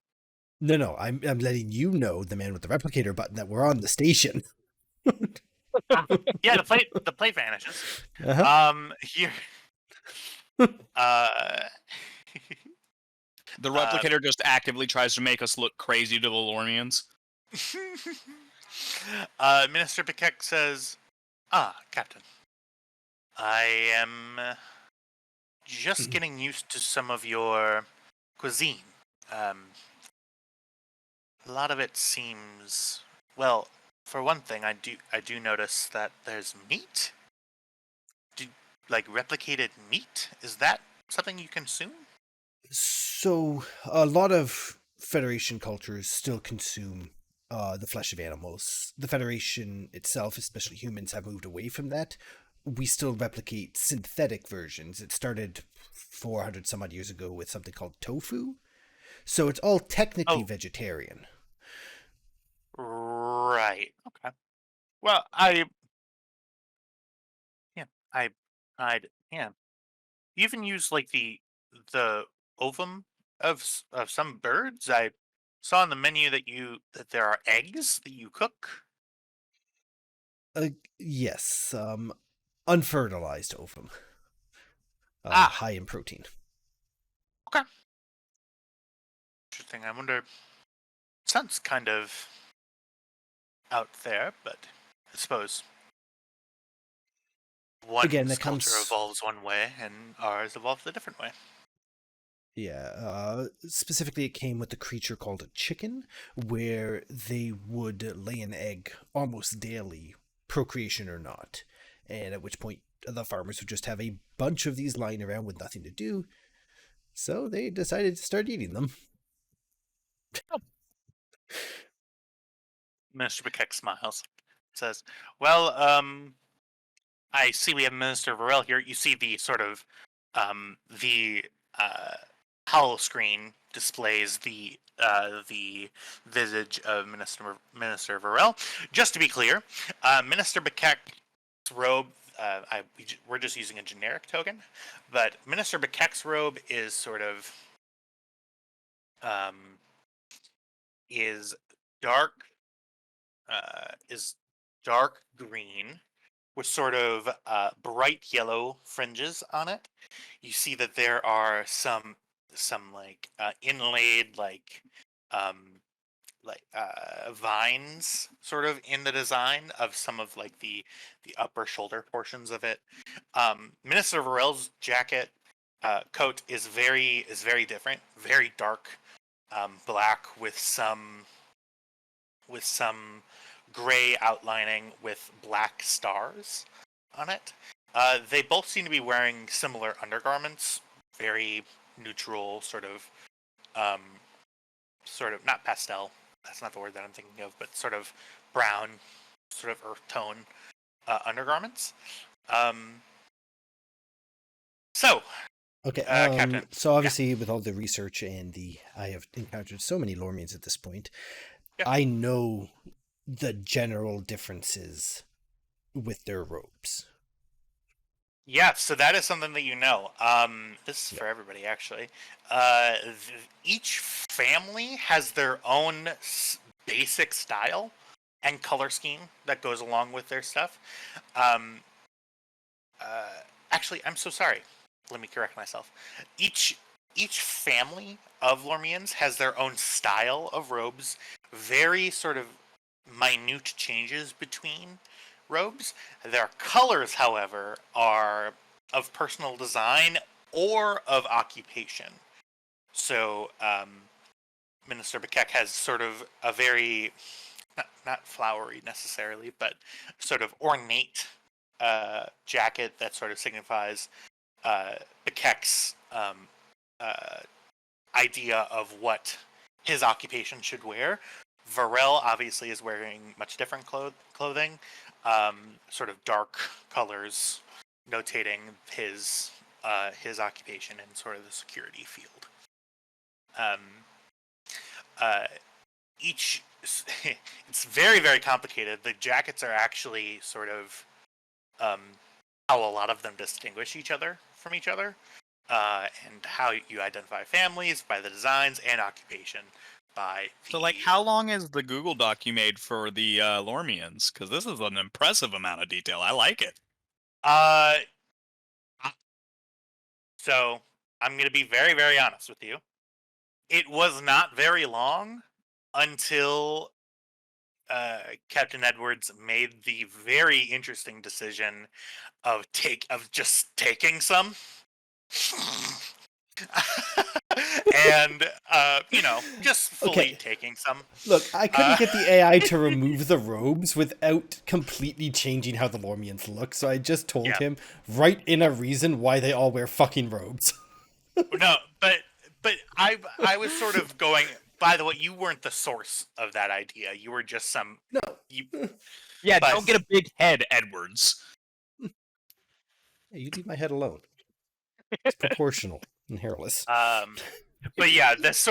No, I'm letting you know, the man with the replicator button, that we're on the station. Yeah, the plate vanishes. Uh-huh. Here. The replicator just actively tries to make us look crazy to the Lormians. Minister Bekek says, Captain, I am just getting used to some of your cuisine. A lot of it seems Well, for one thing, I do notice that there's meat. Like replicated meat? Is that something you consume? So, a lot of Federation cultures still consume the flesh of animals. The Federation itself, especially humans, have moved away from that. We still replicate synthetic versions. It started 400 some odd years ago with something called tofu. So it's all technically Oh. vegetarian. Right. Okay. Well, yeah. You even use like the ovum of some birds. I saw on the menu that there are eggs that you cook. Yes, unfertilized ovum. Ah. High in protein. Okay. Interesting. I wonder. Sounds kind of out there, but I suppose Again, one's that culture comes... evolves one way and ours evolves a different way. Yeah, specifically it came with a creature called a chicken, where they would lay an egg almost daily, procreation or not. And at which point the farmers would just have a bunch of these lying around with nothing to do, so they decided to start eating them. Minister McKeck smiles. Says, well, I see we have Minister Varel here. You see the sort of the hollow screen displays the visage of Minister Varel. Just to be clear, Minister Bekeck's robe. We're just using a generic token, but Minister Bekeck's robe is sort of is dark green with sort of bright yellow fringes on it. You see that there are some like inlaid vines sort of in the design of some of like the upper shoulder portions of it. Minister Varel's jacket coat is very different, very dark black with some gray outlining with black stars on it. They both seem to be wearing similar undergarments, very neutral, sort of not pastel. That's not the word that I'm thinking of, but sort of brown, sort of earth tone undergarments. Okay, Captain. so obviously with all the research and I have encountered so many Lormians at this point, Yeah. I know the general differences with their robes. Yeah, so that is something that you know. This is for everybody, actually. Each family has their own basic style and color scheme that goes along with their stuff. Actually, I'm so sorry. Let me correct myself. Each family of Lormians has their own style of robes. Very sort of minute changes between robes. Their colors, however, are of personal design or of occupation. So, Minister Bekeck has sort of a very, not flowery necessarily, but sort of ornate jacket that sort of signifies Bekeck's idea of what his occupation should wear. Varel obviously is wearing much different clothing, sort of dark colors, notating his occupation in sort of the security field. It's very, very complicated. The jackets are actually sort of how a lot of them distinguish each other from each other, and how you identify families by the designs and occupation. So, like, how long is the Google doc you made for the Lormians? Because this is an impressive amount of detail. I like it. So I'm going to be very, very honest with you. It was not very long until Captain Edwards made the very interesting decision of just taking some. and just fully Okay. taking some. Look, I couldn't get the AI to remove the robes without completely changing how the Lormians look, so I just told Yeah. him, write in a reason why they all wear fucking robes. No, but I was sort of going. By the way, you weren't the source of that idea. You were just some. No. You, Yeah, But- don't get a big head, Edwards. Hey, you leave my head alone. It's proportional and hairless. But yeah, this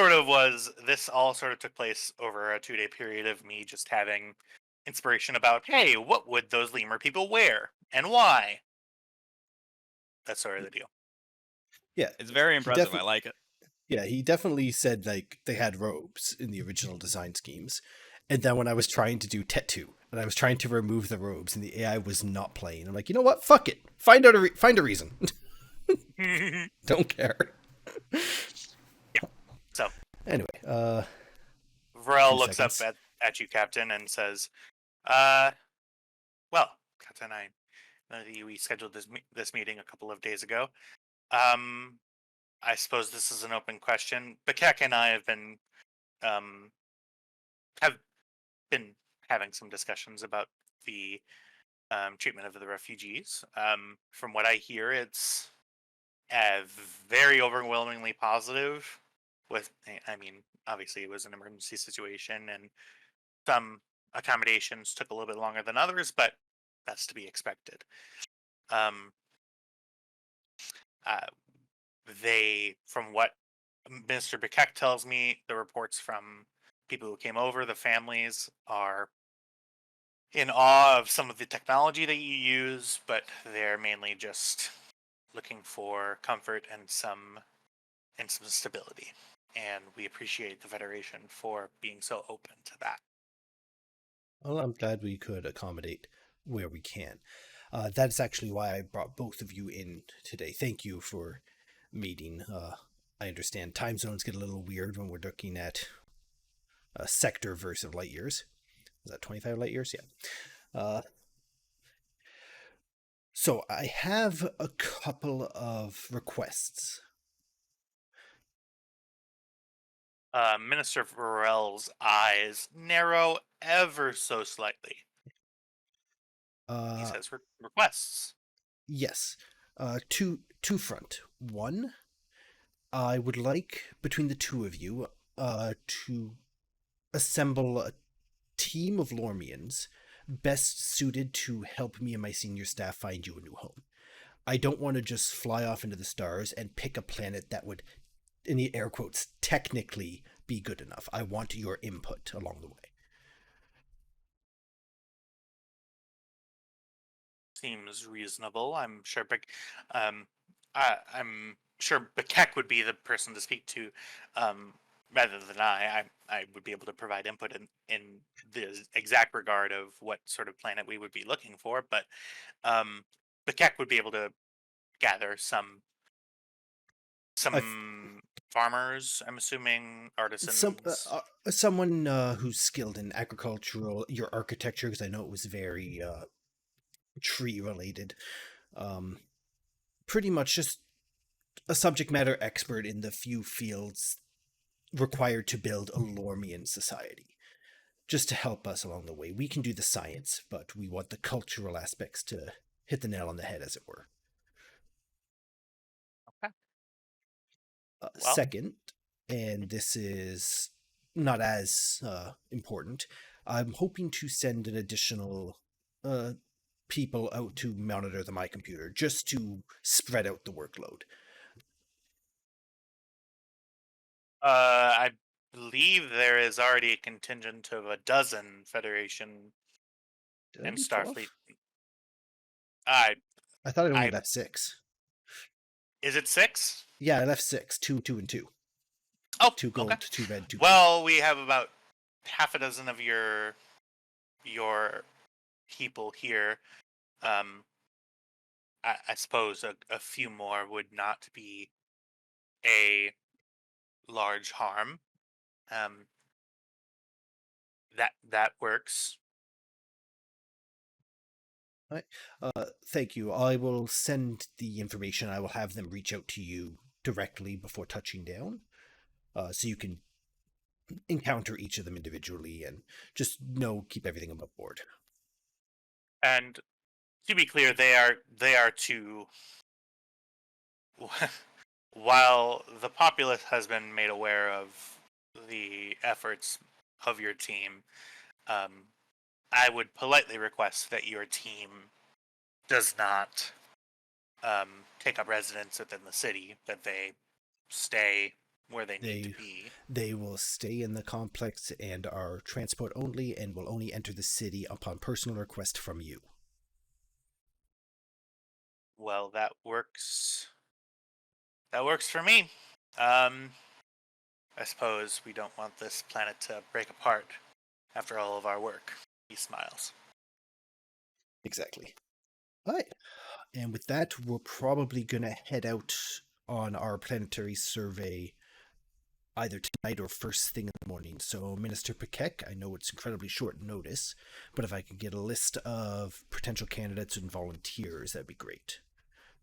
all sort of took place over a 2-day period of me just having inspiration about, hey, what would those lemur people wear and why? That's sort of the deal. Yeah, It's very impressive. defi- I like it. yeah, he definitely said like they had robes in the original design schemes. And then when I was trying to do Tattoo, and I was trying to remove the robes, and the AI was not playing, I'm like, you know what? Fuck it. Find a reason. Don't care. So Anyway, Varel few looks seconds. up at you, Captain, and says, well, Captain, we scheduled this meeting a couple of days ago. I suppose this is an open question. Bakek and I have been having some discussions about the treatment of the refugees. From what I hear, it's very overwhelmingly positive. Obviously, it was an emergency situation, and some accommodations took a little bit longer than others, but that's to be expected. From what Mr. Bakek tells me, the reports from people who came over, the families are in awe of some of the technology that you use, but they're mainly just looking for comfort and some stability. And we appreciate the Federation for being so open to that. well, I'm glad we could accommodate where we can. That's actually why I brought both of you in today. Thank you for meeting. I understand time zones get a little weird when we're looking at a sector versus light years. Is that 25 light years? Yeah. So I have a couple of requests. Minister Varel's eyes narrow ever so slightly. He says requests. Yes. Two front. One, I would like between the two of you to assemble a team of Lormians best suited to help me and my senior staff find you a new home. I don't want to just fly off into the stars and pick a planet that would, in the air quotes, technically be good enough. I want your input along the way. Seems reasonable. I'm sure I'm sure Bakek would be the person to speak to, rather than I. I would be able to provide input in the exact regard of what sort of planet we would be looking for, but Bakek would be able to gather some farmers, I'm assuming, artisans. Someone who's skilled in agricultural, your architecture, because I know it was very tree related. Pretty much just a subject matter expert in the few fields required to build a Lormian society. Just to help us along the way. We can do the science, but we want the cultural aspects to hit the nail on the head, as it were. Okay. Well. Second, and this is not as important, I'm hoping to send an additional people out to monitor the My Computer, just to spread out the workload. I believe there is already a contingent of 12 Federation Did I and do Starfleet. 12? I thought I only I- left 6. Is it 6? Yeah, I left 6. 2, 2, and 2. Oh, 2 gold, okay. 2 red, 2 Well, we have about half a dozen of your people here. I suppose a few more would not be a large harm. That works. Thank you. I will send the information. I will have them reach out to you directly before touching down. so you can encounter each of them individually and just keep everything above board. And to be clear, they are to. While the populace has been made aware of the efforts of your team, I would politely request that your team does not take up residence within the city, that they stay where they need to be. They will stay in the complex and are transport only and will only enter the city upon personal request from you. Well, that works. That works for me. I suppose we don't want this planet to break apart after all of our work. He smiles. Exactly. All right. And with that, we're probably going to head out on our planetary survey either tonight or first thing in the morning. So, Minister Pakek, I know it's incredibly short notice, but if I could get a list of potential candidates and volunteers, that'd be great.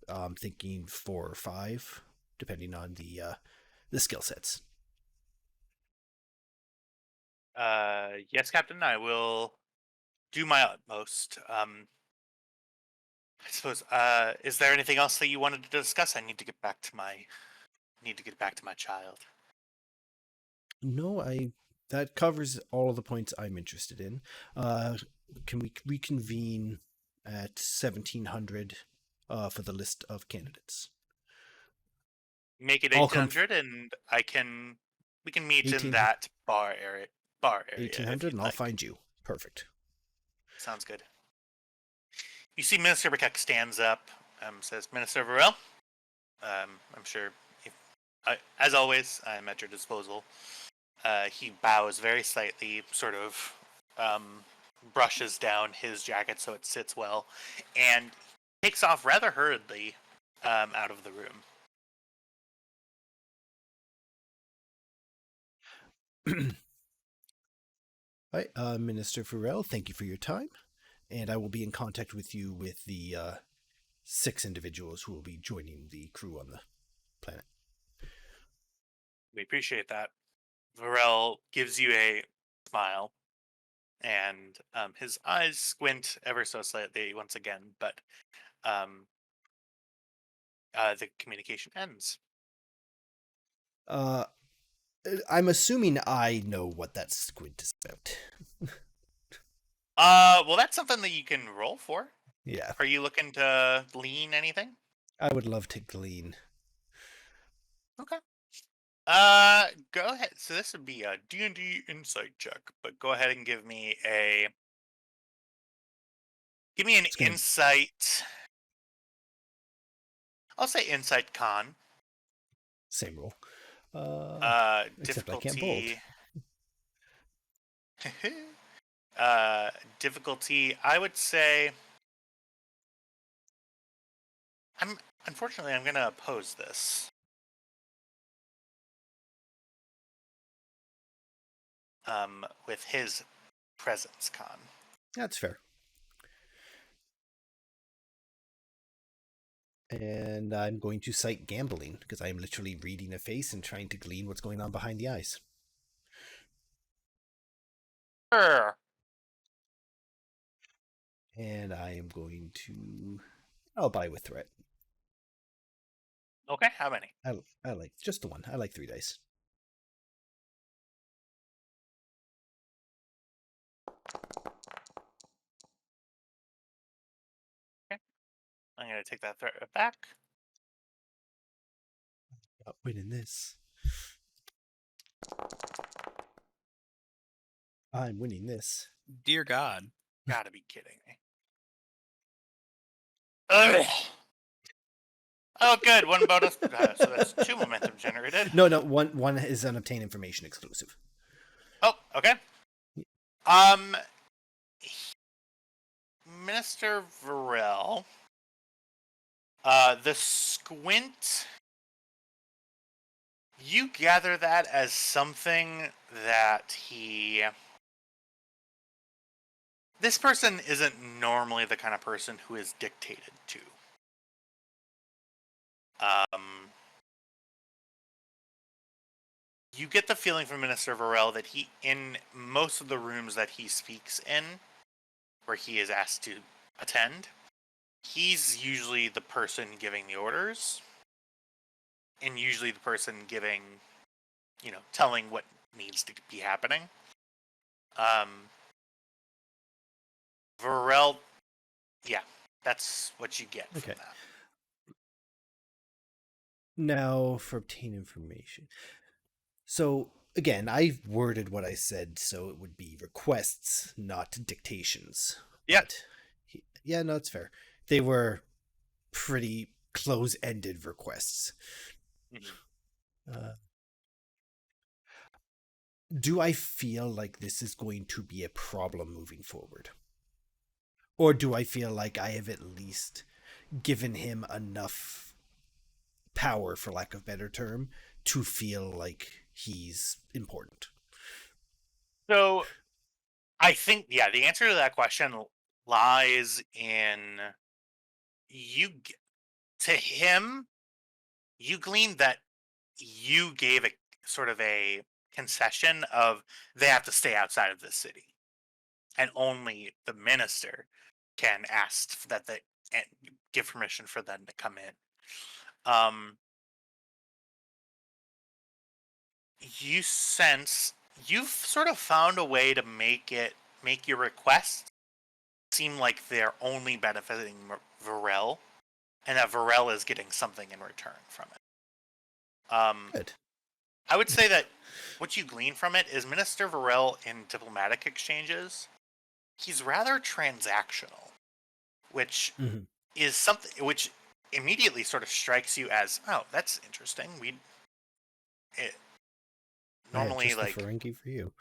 I'm thinking 4 or 5, depending on the skill sets. Yes, Captain. I will do my utmost. I suppose. Is there anything else that you wanted to discuss? I need to get back to my child. No, that covers all of the points I'm interested in. Can we reconvene at 1700 for the list of candidates? Make it I'll 1800, and we can meet in 1800. that bar area. 1800, and I'll find you. Perfect. Sounds good. You see Minister Beckett stands up, says, Minister Varel, I'm sure, as always, I'm at your disposal. He bows very slightly, sort of brushes down his jacket so it sits well, and takes off rather hurriedly out of the room. All right, Minister Farrell, thank you for your time, and I will be in contact with you with the 6 individuals who will be joining the crew on the planet. We appreciate that. Varel gives you a smile, and his eyes squint ever so slightly once again, but the communication ends. I'm assuming I know what that squint is about. Well, that's something that you can roll for. Yeah. Are you looking to glean anything? I would love to glean. Okay. Go ahead. So this would be a D&D insight check, but go ahead and give me an insight. I'll say insight con. Same roll. Except I can't Difficulty. bold. Difficulty. I would say. Unfortunately, I'm going to oppose this. With his presence con. That's fair. And I'm going to cite gambling, because I am literally reading a face and trying to glean what's going on behind the eyes. Sure. And I am going to... I'll buy with threat. Okay, how many? I like just the one. I like 3 dice. Okay. I'm going to take that threat back. Not winning this. I'm winning this. Dear God. Gotta be kidding me. Ugh. Oh, good. 1 bonus. So that's 2 momentum generated. No, one is an obtain information exclusive. Oh, okay. Minister Varel. The squint. You gather that as something that this person isn't normally the kind of person who is dictated to. you get the feeling from Minister Varel that he, in most of the rooms that he speaks in, where he is asked to attend, he's usually the person giving the orders, and usually the person giving, telling what needs to be happening. Varel, yeah, that's what you get from that. Now, for obtain information. So, again, I worded what I said so it would be requests, not dictations. Yeah. Yeah, no, it's fair. They were pretty close-ended requests. Do I feel like this is going to be a problem moving forward? Or do I feel like I have at least given him enough power, for lack of a better term, to feel like he's important? So, I think, the answer to that question lies in to him, you gleaned that you gave a sort of a concession of they have to stay outside of the city, and only the minister can ask that they and give permission for them to come in. You sense you've sort of found a way to make your request seem like they're only benefiting Varel, and that Varel is getting something in return from it. Good. I would say that what you glean from it is Minister Varel in diplomatic exchanges, he's rather transactional, which is something which immediately sort of strikes you as, oh, that's interesting. Normally, just like, the Ferengi for you.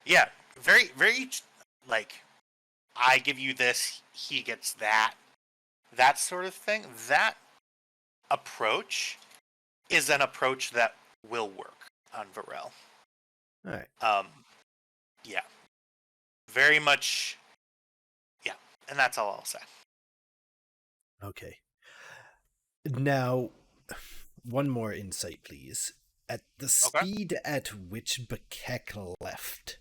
Yeah, very, very, like, I give you this, he gets that sort of thing. That approach is an approach that will work on Varel. All right. Yeah, very much. Yeah, and that's all I'll say. Okay. Now, one more insight, please. At the speed at which Bakek left,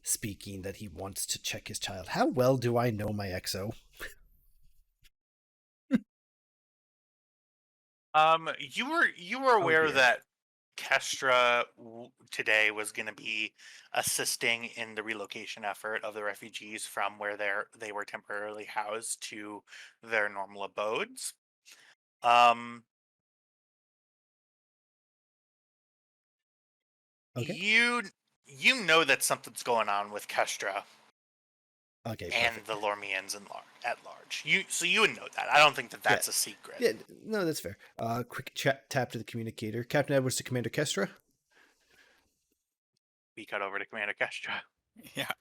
speaking that he wants to check his child, how well do I know my XO? You were aware that Kestra today was going to be assisting in the relocation effort of the refugees from where they were temporarily housed to their normal abodes. You know that something's going on with Kestra. Okay, and perfect. the Lormians at large. You would know that. I don't think that's a secret. Yeah, no, that's fair. Quick tap to the communicator. Captain Edwards to Commander Kestra. We cut over to Commander Kestra. Yeah.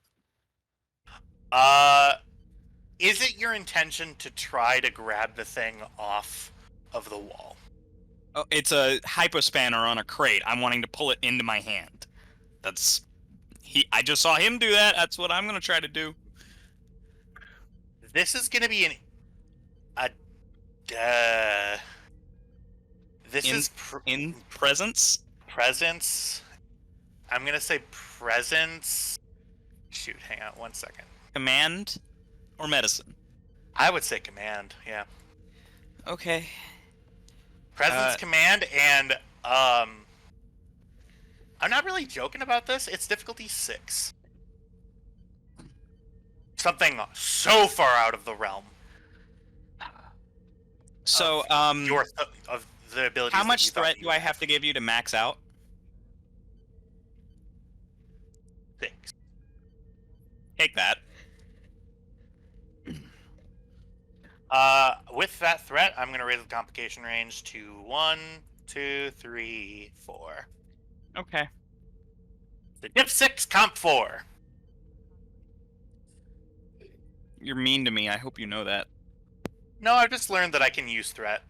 Is it your intention to try to grab the thing off of the wall? Oh, it's a hypospanner on a crate. I'm wanting to pull it into my hand. I just saw him do that. That's what I'm going to try to do. This is going to be in presence? Presence. I'm going to say presence. Shoot, hang on 1 second. Command or medicine? I would say command, yeah. Okay. Presence, command, and I'm not really joking about this. It's difficulty 6. Something so far out of the realm. So, of the abilities. How much threat do I have to give you to max out? 6. Take that. With that threat, I'm going to raise the complication range to 1, 2, 3, 4. Okay. The Dip 6, Comp 4. You're mean to me. I hope you know that. No, I've just learned that I can use threat.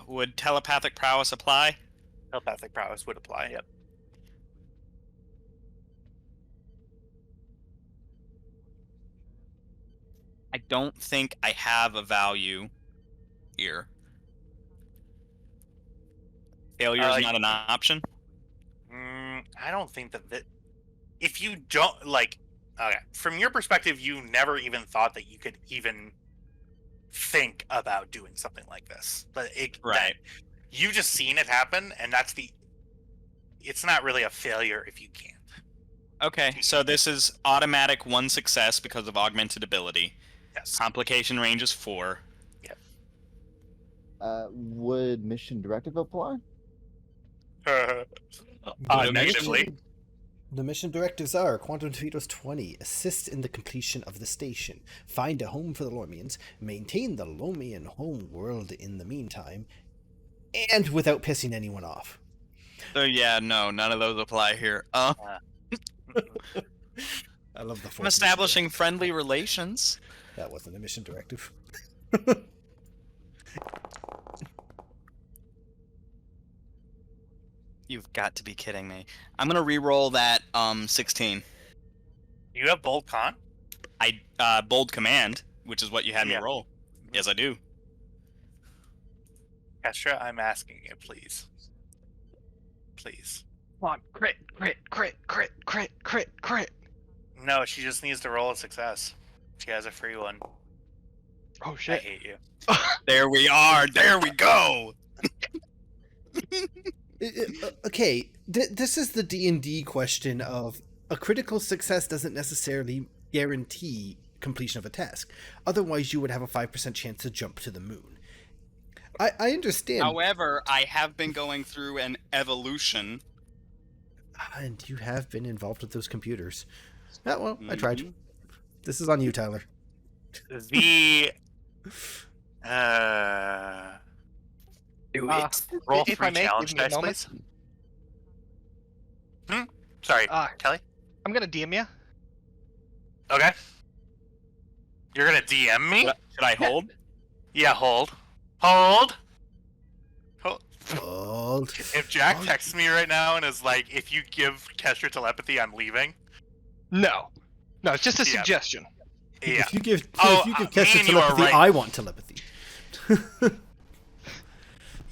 Would telepathic prowess apply? Telepathic prowess would apply, yep. I don't think I have a value here. Failure is not an option. I don't think that if you don't like, okay, from your perspective, you never even thought that you could even think about doing something like this. But Right. You've just seen it happen, and it's not really a failure if you can't. Okay, so this is automatic 1 success because of augmented ability. Yes. Complication range is 4. Would mission directive apply? Negatively. The mission directives are Quantum Torpedoes 20, assist in the completion of the station, find a home for the Lormians, maintain the Lormian home world in the meantime, and without pissing anyone off. So yeah, no, none of those apply here. I love the I'm fourth establishing friendly relations. mission. That wasn't a mission directive. You've got to be kidding me. I'm gonna re-roll that 16. You have bold con? I bold command, which is what you had me Yeah. roll. Yes, I do. Kestra, I'm asking you, please. Please. Come on, crit, crit, crit, crit, crit, crit, crit. No, she just needs to roll a success. She has a free one. Oh I shit. hate you. There we are. There we go. Okay, this is the D&D question of a critical success doesn't necessarily guarantee completion of a task. Otherwise, you would have a 5% chance to jump to the moon. I understand. However, I have been going through an evolution. And you have been involved with those computers. Oh, well, I tried. Mhm. This is on you, Tyler. The Do Uh, roll If 3 I may, give challenge me a dice, moment. please. Sorry, Kelly. I'm gonna DM you. Okay. You're gonna DM me? Should I hold? Yeah, hold. Hold. Old. If Jack texts me right now and is like, if you give Kestra telepathy, I'm leaving. No. No, it's just a Yeah. suggestion. Yeah. If you give Oh, Kestra me and you are telepathy, right. I want telepathy.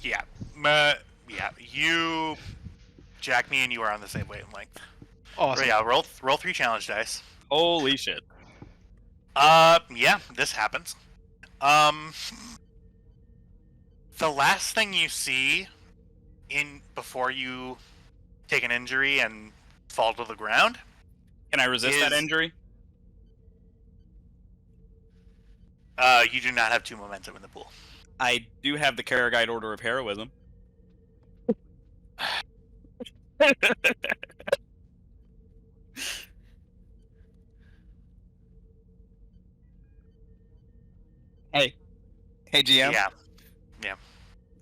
Yeah. Yeah. You, Jack, me, and you are on the same wavelength. Awesome. Yeah. Roll 3 challenge dice. Holy shit. Yeah. This happens. The last thing you see before you take an injury and fall to the ground. Can I resist that injury? You do not have 2 momentum in the pool. I do have the Karagite Order of Heroism. Hey. Hey, GM. Yeah.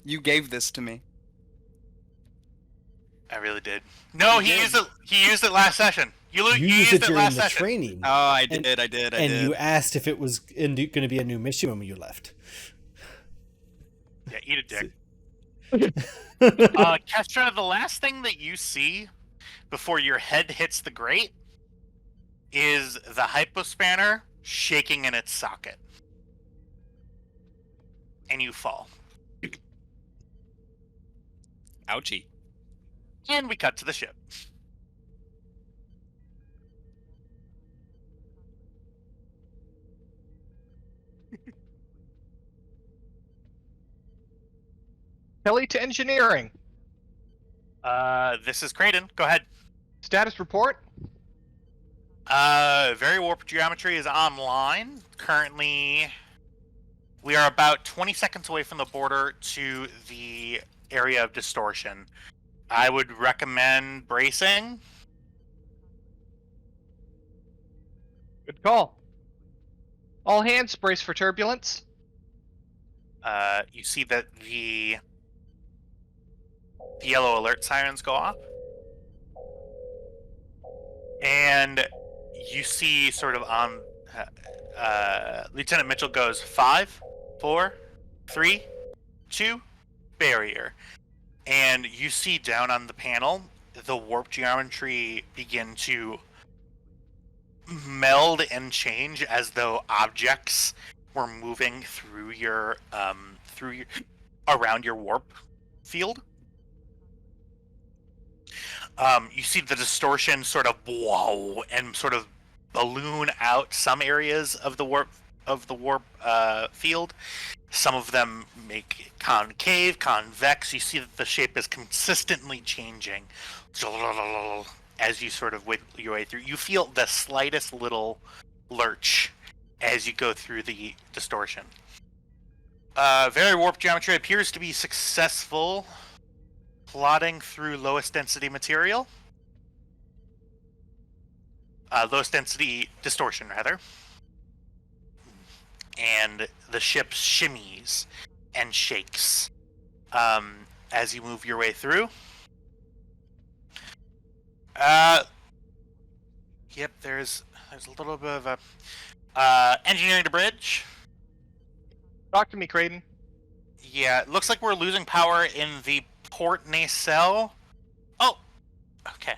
You gave this to me. I really did. No, he used it. He used it last session. You used used it it during last the session. training. Oh, I And- did. I did. and you asked if it was going to be a new mission when you left. Yeah, eat a dick. Kestra, the last thing that you see before your head hits the grate is the hypospanner shaking in its socket, and you fall. Ouchie. And we cut to the ship. Kelly to engineering. This is Creighton. Go ahead. Status report. Very warp geometry is online. Currently, we are about 20 seconds away from the border to the area of distortion. I would recommend bracing. Good call. All hands brace for turbulence. You see that the yellow alert sirens go off. And you see sort of on Lieutenant Mitchell goes 5, 4, 3, 2, barrier. And you see down on the panel the warp geometry begin to meld and change as though objects were moving through around your warp field. You see the distortion sort of and sort of balloon out some areas of the warp field. Some of them make concave, convex. You see that the shape is consistently changing as you sort of wiggle your way through. You feel the slightest little lurch as you go through the distortion. Very warp geometry appears to be successful. Plotting through lowest density material. Lowest density distortion, rather. And the ship shimmies and shakes as you move your way through. Yep, there's a little bit of a engineering to bridge. Talk to me, Creighton. Yeah, it looks like we're losing power in the port nacelle. Oh, okay.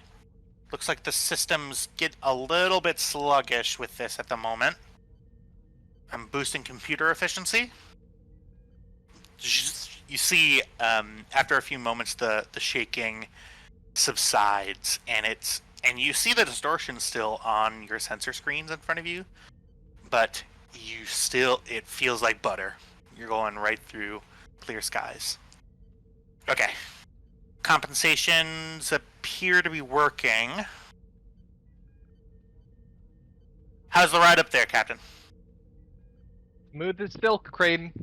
Looks like the systems get a little bit sluggish with this at the moment. I'm boosting computer efficiency. You see, after a few moments, the shaking subsides, and you see the distortion still on your sensor screens in front of you, but it feels like butter. You're going right through clear skies. Okay. Compensations appear to be working. How's the ride up there, Captain? Smooth as silk, Creighton.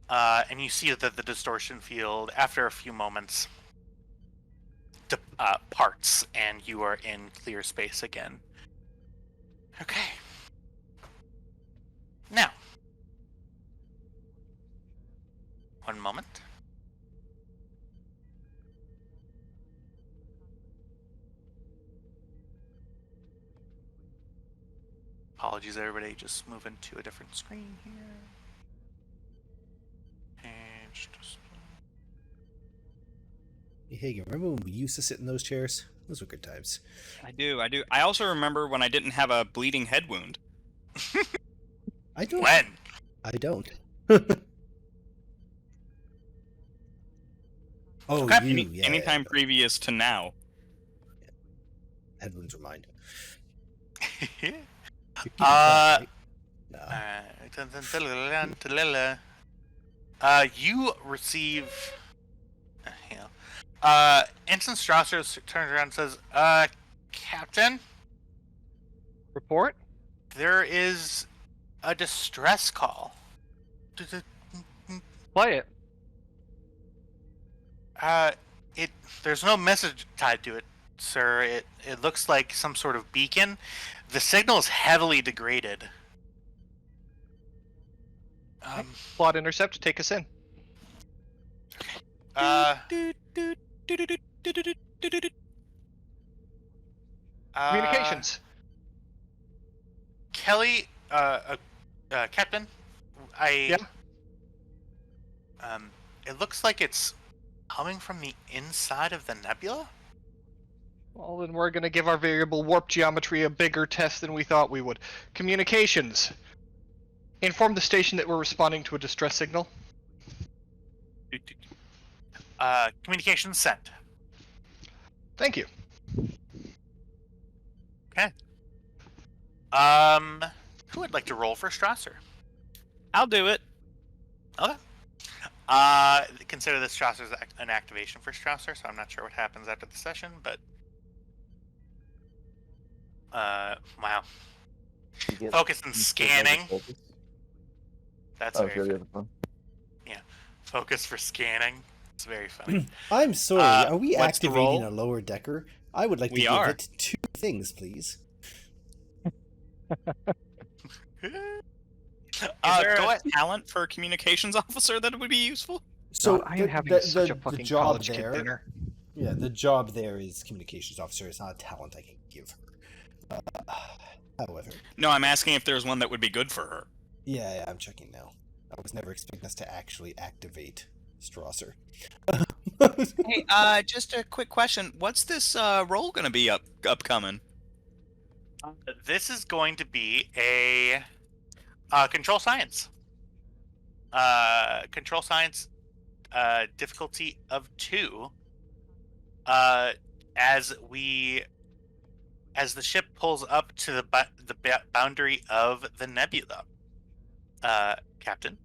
And you see that the distortion field, after a few moments, parts, and you are in clear space again. Okay. Now, one moment. Apologies, everybody. Just moving to a different screen here. Page display. Hey, Hagen, remember when we used to sit in those chairs? Those were good times. I do. I also remember when I didn't have a bleeding head wound. I don't. When? I don't. Oh, Okay. you, Anytime previous to now. Head wounds were mine. No. You receive. Ensign Strasser turns around and says, Captain, Report? there is a distress call. Play it. There's no message tied to it, sir. It looks like some sort of beacon. The signal is heavily degraded. Plot intercept, take us in. Communications. Kelly, Captain, Yeah? it looks like it's coming from the inside of the nebula? Well, then we're gonna give our variable warp geometry a bigger test than we thought we would. Communications. Inform the station that we're responding to a distress signal. Communications sent. Thank you. Okay. Who would like to roll for Strasser? I'll do it. Okay. Consider this Strasser's an activation for Strasser, so I'm not sure what happens after the session, but wow. Focus and scanning. That's very funny. Yeah. Focus for scanning. It's very funny. I'm sorry. Are we what's the activating roll? a lower decker? I would like to We give are. it 2 things, please. Is there Go a ahead. talent for a communications officer that would be useful? So God, I am having such a fucking job college there, kid dinner. yeah, the job there is communications officer. It's not a talent I can give her. However, No, I'm asking if there's one that would be good for her. yeah, I'm checking now. I was never expecting us to actually activate Strasser. Hey, just a quick question. What's this role gonna be upcoming? This is going to be a control science. control science difficulty of 2. As the ship pulls up to the boundary of the nebula, Captain,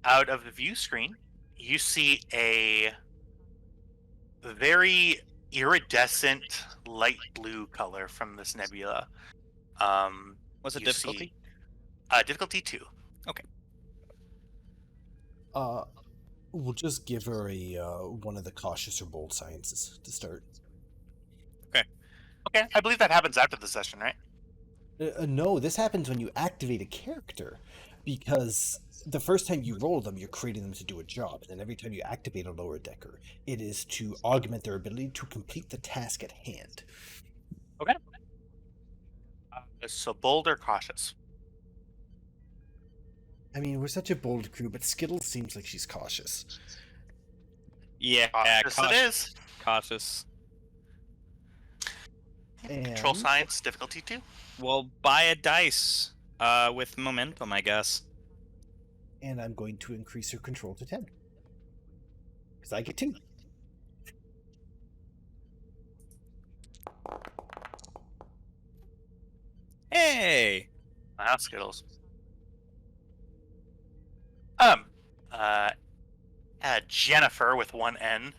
out of the view screen, you see a very iridescent light blue color from this nebula. What's the you difficulty? See, difficulty 2. We'll just give her a one of the cautious or bold sciences to start. Okay, I believe that happens after the session, right? No, this happens when you activate a character, because the first time you roll them, you're creating them to do a job, and then every time you activate a lower decker, it is to augment their ability to complete the task at hand. Okay. So bold or cautious? I mean, we're such a bold crew, but Skittles seems like she's cautious. Yeah, Cautious it cautious. is. Cautious. Control And science difficulty 2. Well, buy a dice with momentum, I guess. And I'm going to increase her control to 10. Because I get 2. Hey! Wow, Skittles. Jennifer with 1 N.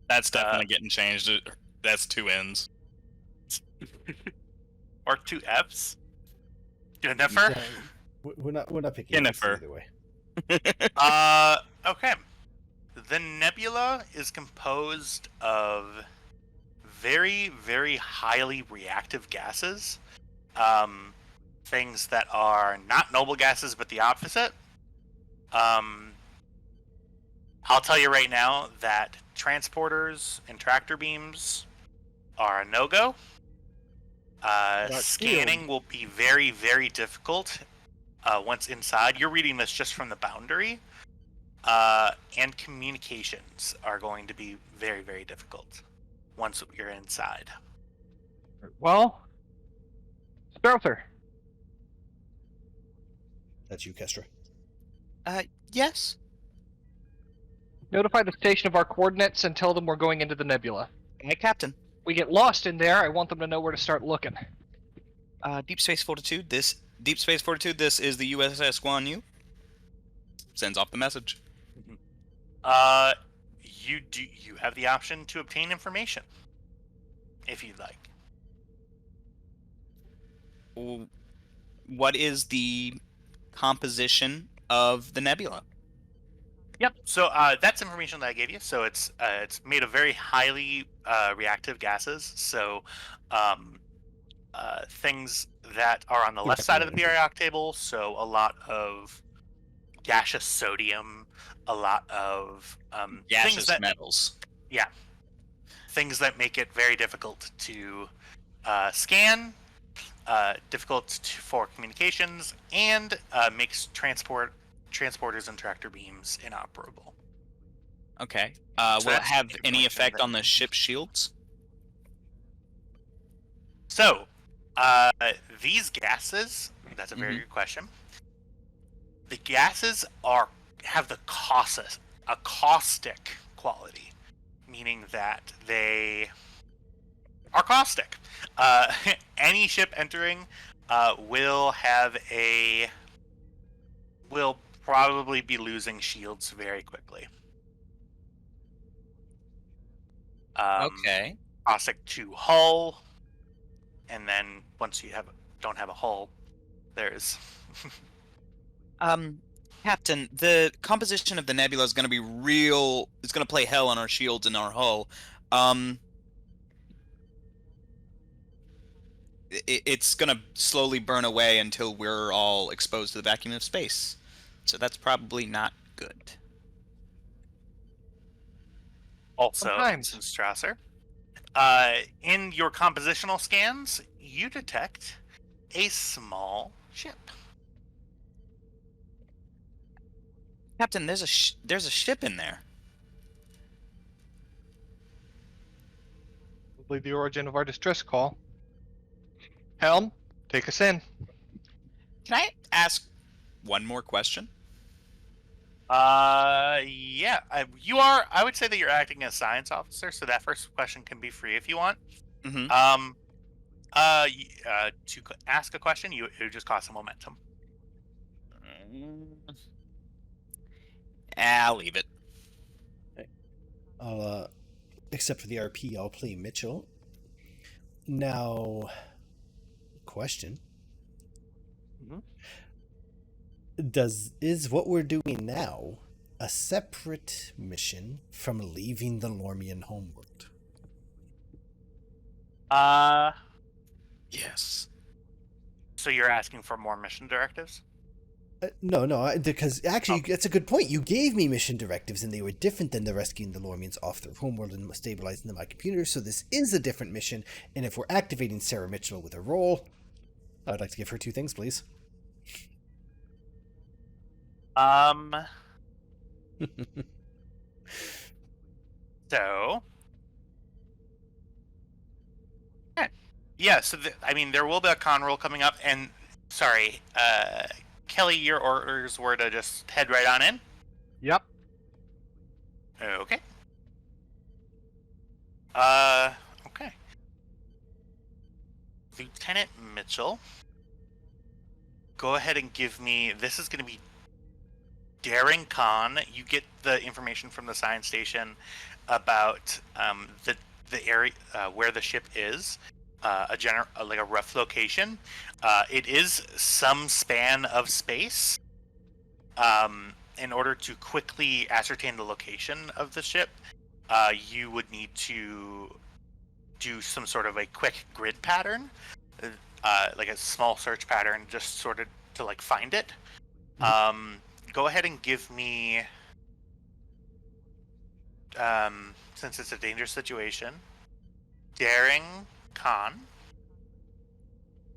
That's definitely getting changed. That's 2 N's. Or 2 F's. Jennifer. We're not picking Jennifer. either way. Okay. The nebula is composed of very, very highly reactive gases. Things that are not noble gases, but the opposite. I'll tell you right now that transporters and tractor beams are a no-go. Scanning will be very, very difficult once inside. You're reading this just from the boundary. And communications are going to be very, very difficult once you're inside. Well, Strother. That's you, Kestra. Yes. Notify the station of our coordinates and tell them we're going into the nebula. Hey, Captain. We get lost in there, I want them to know where to start looking. Deep Space Fortitude, this is the USS Guan Yu. Sends off the message. You have the option to obtain information if you'd like. What is the composition of the nebula? Yep. So that's information that I gave you. So it's made of very highly reactive gases. So things that are on the left side of the periodic table. So a lot of gaseous sodium, a lot of Gaseous metals. Yeah. Things that make it very difficult to scan, difficult for communications, and makes transporters and tractor beams inoperable. Okay. So Will it that's have the any information effect that on the ship's shields? So, these gases, that's a very good question. The gases have the caustic quality, meaning that they are caustic. Any ship entering will probably be losing shields very quickly. Okay. Caustic to hull, and then once you don't have a hull, there's Captain, the composition of the nebula is going to be real. It's going to play hell on our shields and our hull. It's going to slowly burn away until we're all exposed to the vacuum of space. So that's probably not good. also Sometimes. Strasser. In your compositional scans, you detect a small ship. Captain, there's a ship in there. Probably the origin of our distress call. Helm, take us in. Can I ask one more question? Yeah. You are. I would say that you're acting as science officer, so that first question can be free if you want. Mm-hmm. To ask a question, it would just cost some momentum. I'll leave it. I'll, except for the RP, I'll play Mitchell. Now, question. Mhm. Is what we're doing now a separate mission from leaving the Lormian homeworld? Yes. So you're asking for more mission directives? No, because actually, that's a good point. You gave me mission directives, and they were different than the rescuing the Lormians off their homeworld and stabilizing my computer. So this is a different mission. And if we're activating Sarah Mitchell with a role, I'd like to give her 2 things, please. So. Yeah. So I mean, there will be a con roll coming up, and sorry, Kelly, your orders were to just head right on in. Yep. Okay. Okay. Lieutenant Mitchell, go ahead and give me. This is going to be daring con. You get the information from the science station about the area where the ship is. Like a rough location. It is some span of space. In order to quickly ascertain the location of the ship, you would need to do some sort of a quick grid pattern, like a small search pattern, just sort of to like find it. Go ahead and give me, since it's a dangerous situation, daring con.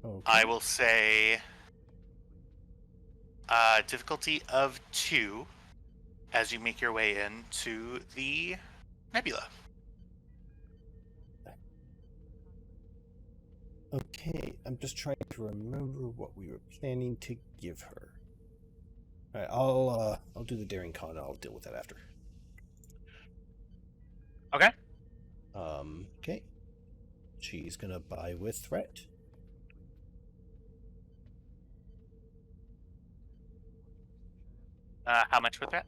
Okay. I will say difficulty of 2 as you make your way into the nebula. Okay, I'm just trying to remember what we were planning to give her. All right, I'll do the daring con. I'll deal with that after. Okay. Okay. She's gonna buy with threat. How much with that?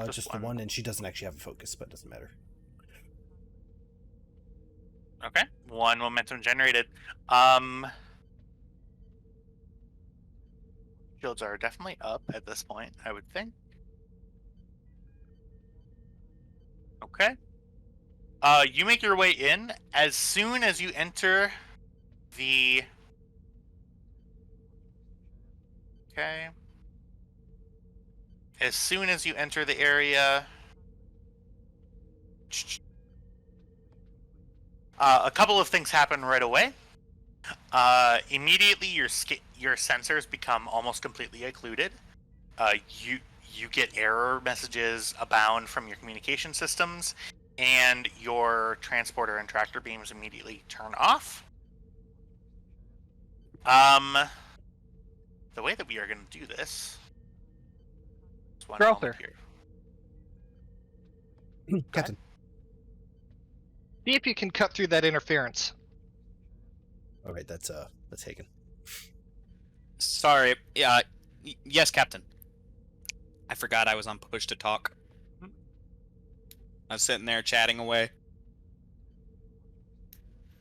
Just the one, and she doesn't actually have a focus, but it doesn't matter. Okay. 1 momentum generated. Shields are definitely up at this point, I would think. Okay. You make your way in. As soon as you enter the... Okay. As soon as you enter the area... a couple of things happen right away. Immediately, your sensors become almost completely occluded. You get error messages abound from your communication systems, and your transporter and tractor beams immediately turn off. The way that we are going to do this. Growther. Captain. See if you can cut through that interference. All right, that's Hagen. Sorry. Yes, Captain. I forgot I was on push to talk. I was sitting there chatting away.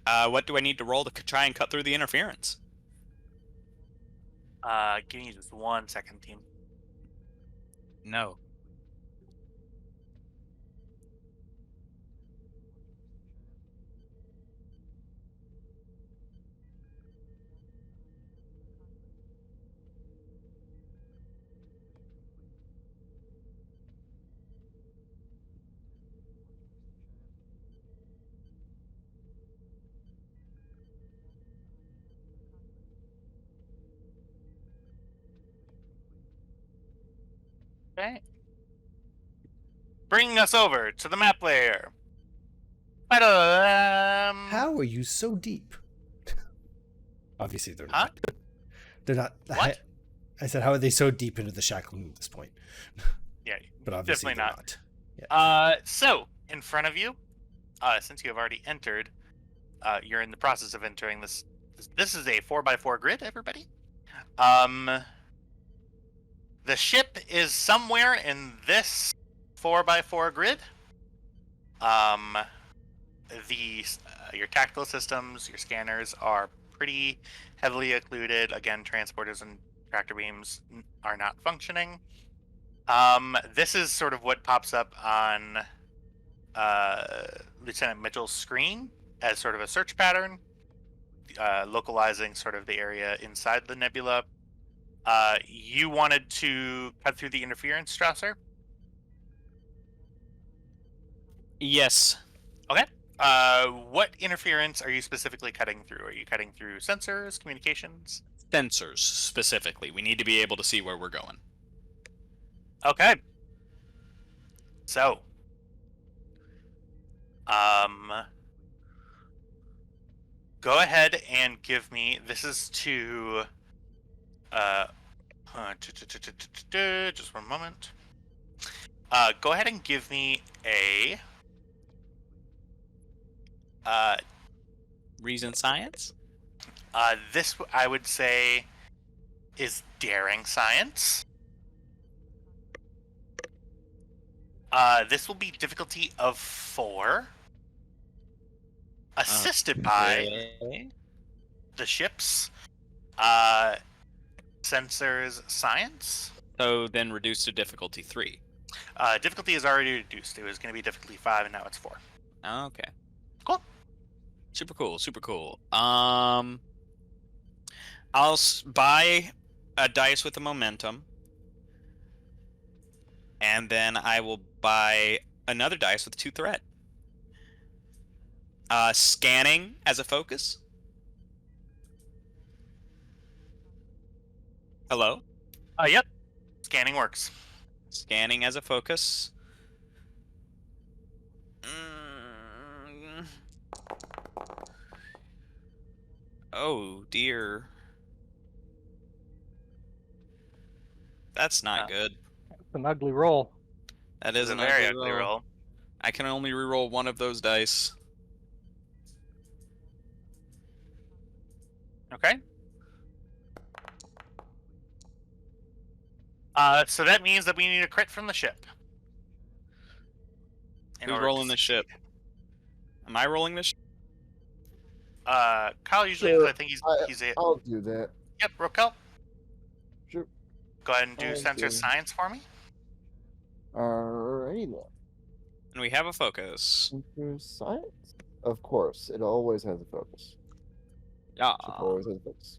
What do I need to roll to try and cut through the interference? Give me just 1 second, team. No. Okay. Bringing us over to the map layer. How are you so deep? Obviously, they're not. They're not. What? I said, how are they so deep into the shackling at this point? Yeah, But obviously definitely they're not. So in front of you, since you have already entered, you're in the process of entering this. This is a 4x4 grid, everybody. The ship is somewhere in this 4x4 grid. Your tactical systems, your scanners are pretty heavily occluded. Again, transporters and tractor beams are not functioning. This is sort of what pops up on Lieutenant Mitchell's screen as sort of a search pattern, localizing sort of the area inside the nebula. You wanted to cut through the interference, Strasser? Yes. Okay. What interference are you specifically cutting through? Are you cutting through sensors, communications? Sensors, specifically. We need to be able to see where we're going. Okay. So, go ahead and give me. This is to. Just one moment. Go ahead and give me a. Reason science? This I would say is daring science. This will be difficulty of 4, assisted by the ship's sensors science. So then reduce to difficulty 3. Difficulty is already reduced. It was going to be difficulty 5, and now it's 4. Okay. Cool. Super cool. Super cool. I'll buy a dice with a momentum, and then I will buy another dice with 2 threat. Scanning as a focus. Hello? Yep. Scanning works. Scanning as a focus. Oh dear. That's not good. It's an ugly roll. That This is a an very ugly roll. I can only reroll one of those dice. Okay. So that means that we need a crit from the ship. In Who's order rolling to the ship? Am I rolling this? Kyle usually, Sure, I think he's it. I'll do that. Yep, Rokel. Sure. Go ahead and do I'll sensor do. science for me. Alrighty then. And we have a focus. Sensor science? Of course, it always has a focus. Yeah. Ship always has a focus.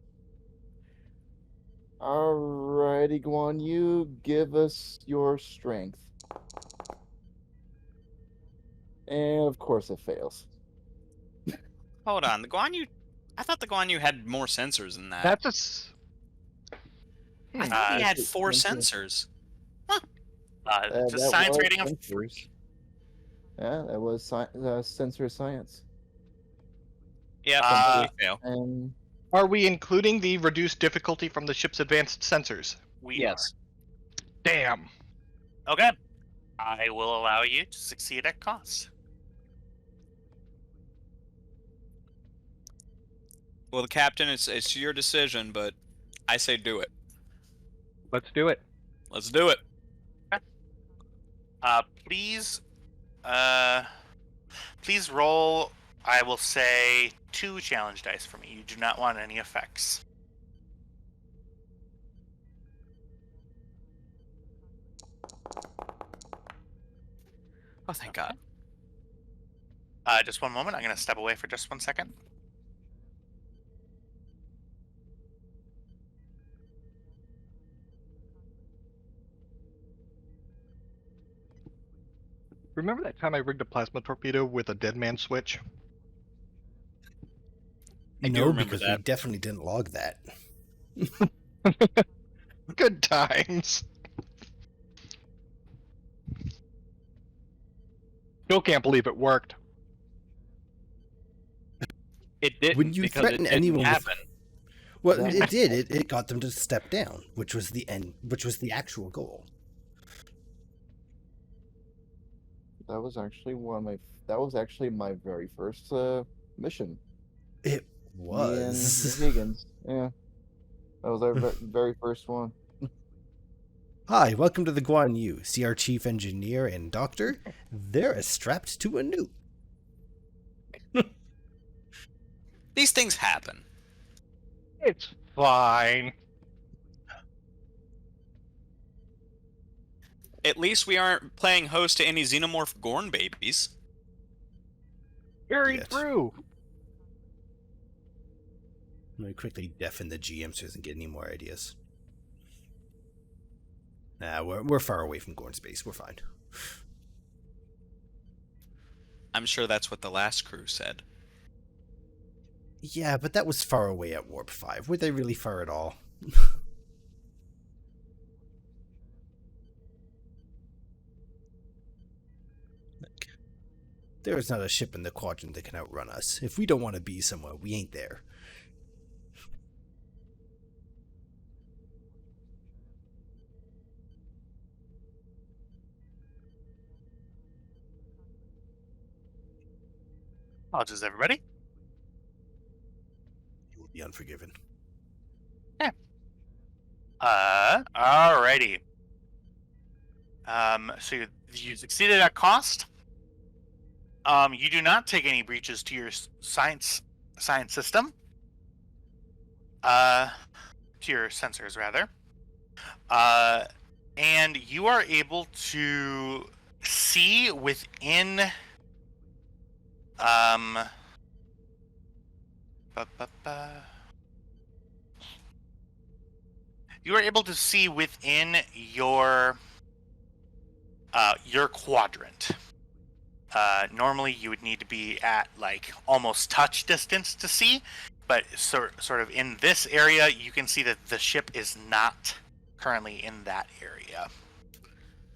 Alrighty, Guan, you give us your strength. And of course it fails. Hold on. The Guan Yu. I thought the Guan Yu had more sensors than that. That's a. s- I thought he had It's 4 sensor. sensors. Just that science was rating of sensors. Yeah, that was sensor science. Yeah, Uh, completely fail. And Are we including the reduced difficulty from the ship's advanced sensors? we Yes. Damn. are. Okay. I will allow you to succeed at cost. Well, the captain, it's your decision, but I say do it. Let's do it. Let's do it. Please, please roll. I will say 2 challenge dice for me. You do not want any effects. Oh, thank God. Just one moment. I'm going to step away for just 1 second. Remember that time I rigged a plasma torpedo with a dead man switch? I do no, remember because that. we definitely didn't log that. Good times. Still can't believe it worked. It didn't When you because threaten it didn't anyone with- happen. Well, That it was- did. It got them to step down, which was the end, which was the actual goal. That was actually my very first mission. It Me and was. Higgins. Yeah, that was our very first one. Hi, welcome to the Guan Yu. See our chief engineer and doctor? They're strapped to a nuke. These things happen. It's fine. At least we aren't playing host to any xenomorph Gorn babies. Very Yet. true. Let me quickly deafen the GM so he doesn't get any more ideas. Nah, we're far away from Gorn space. We're fine. I'm sure that's what the last crew said. Yeah, but that was far away at Warp 5. Were they really far at all? Look, there is not a ship in the quadrant that can outrun us. If we don't want to be somewhere, we ain't there. Apologies, everybody. You will be unforgiven. Alrighty. So you succeeded at cost. You do not take any breaches to your science system. To your sensors, rather. And you are able to see within you are able to see within your quadrant. Normally you would need to be at like almost touch distance to see, but sort of in this area you can see that the ship is not currently in that area.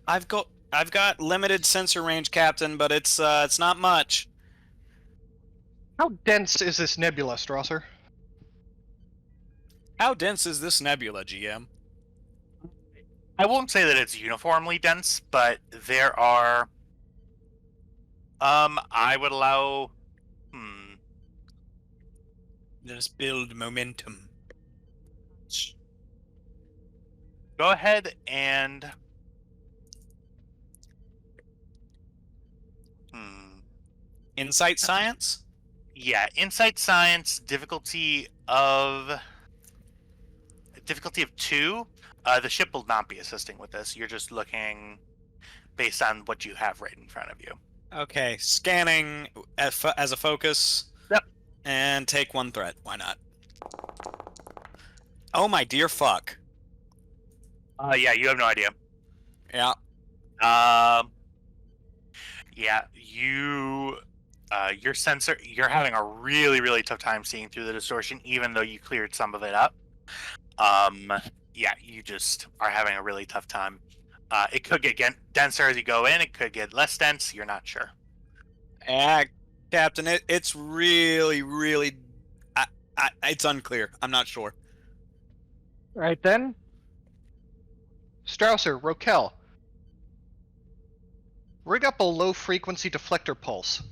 I've got limited sensor range, Captain, but it's not much. How dense is this nebula, Strasser? How dense is this nebula, GM? I won't say that it's uniformly dense, but there are I would allow Just build momentum. go ahead and Insight science? yeah, insight science difficulty of 2. The ship will not be assisting with this. You're just looking based on what you have right in front of you. Okay, scanning as a focus. Yep. And take 1 threat. Why not? Oh my dear fuck. Yeah, you have no idea. Yeah. Yeah, your sensor, you're having a really, really tough time seeing through the distortion, even though you cleared some of it up. Yeah, you just are having a really tough time. It could get denser as you go in. It could get less dense. You're not sure. Captain, it's really, really... it's unclear. I'm not sure. Right then. Strausser, Rokel. Rig up a low-frequency deflector pulse.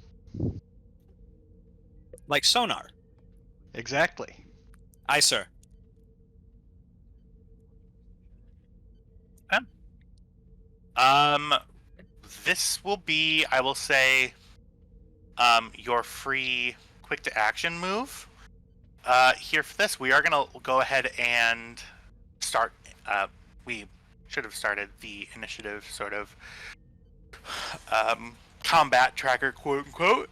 Like sonar. Exactly. Aye, sir. This will be, I will say, your free quick-to-action move. Here for this, we are going to go ahead and start. We should have started the initiative sort of combat tracker, quote unquote.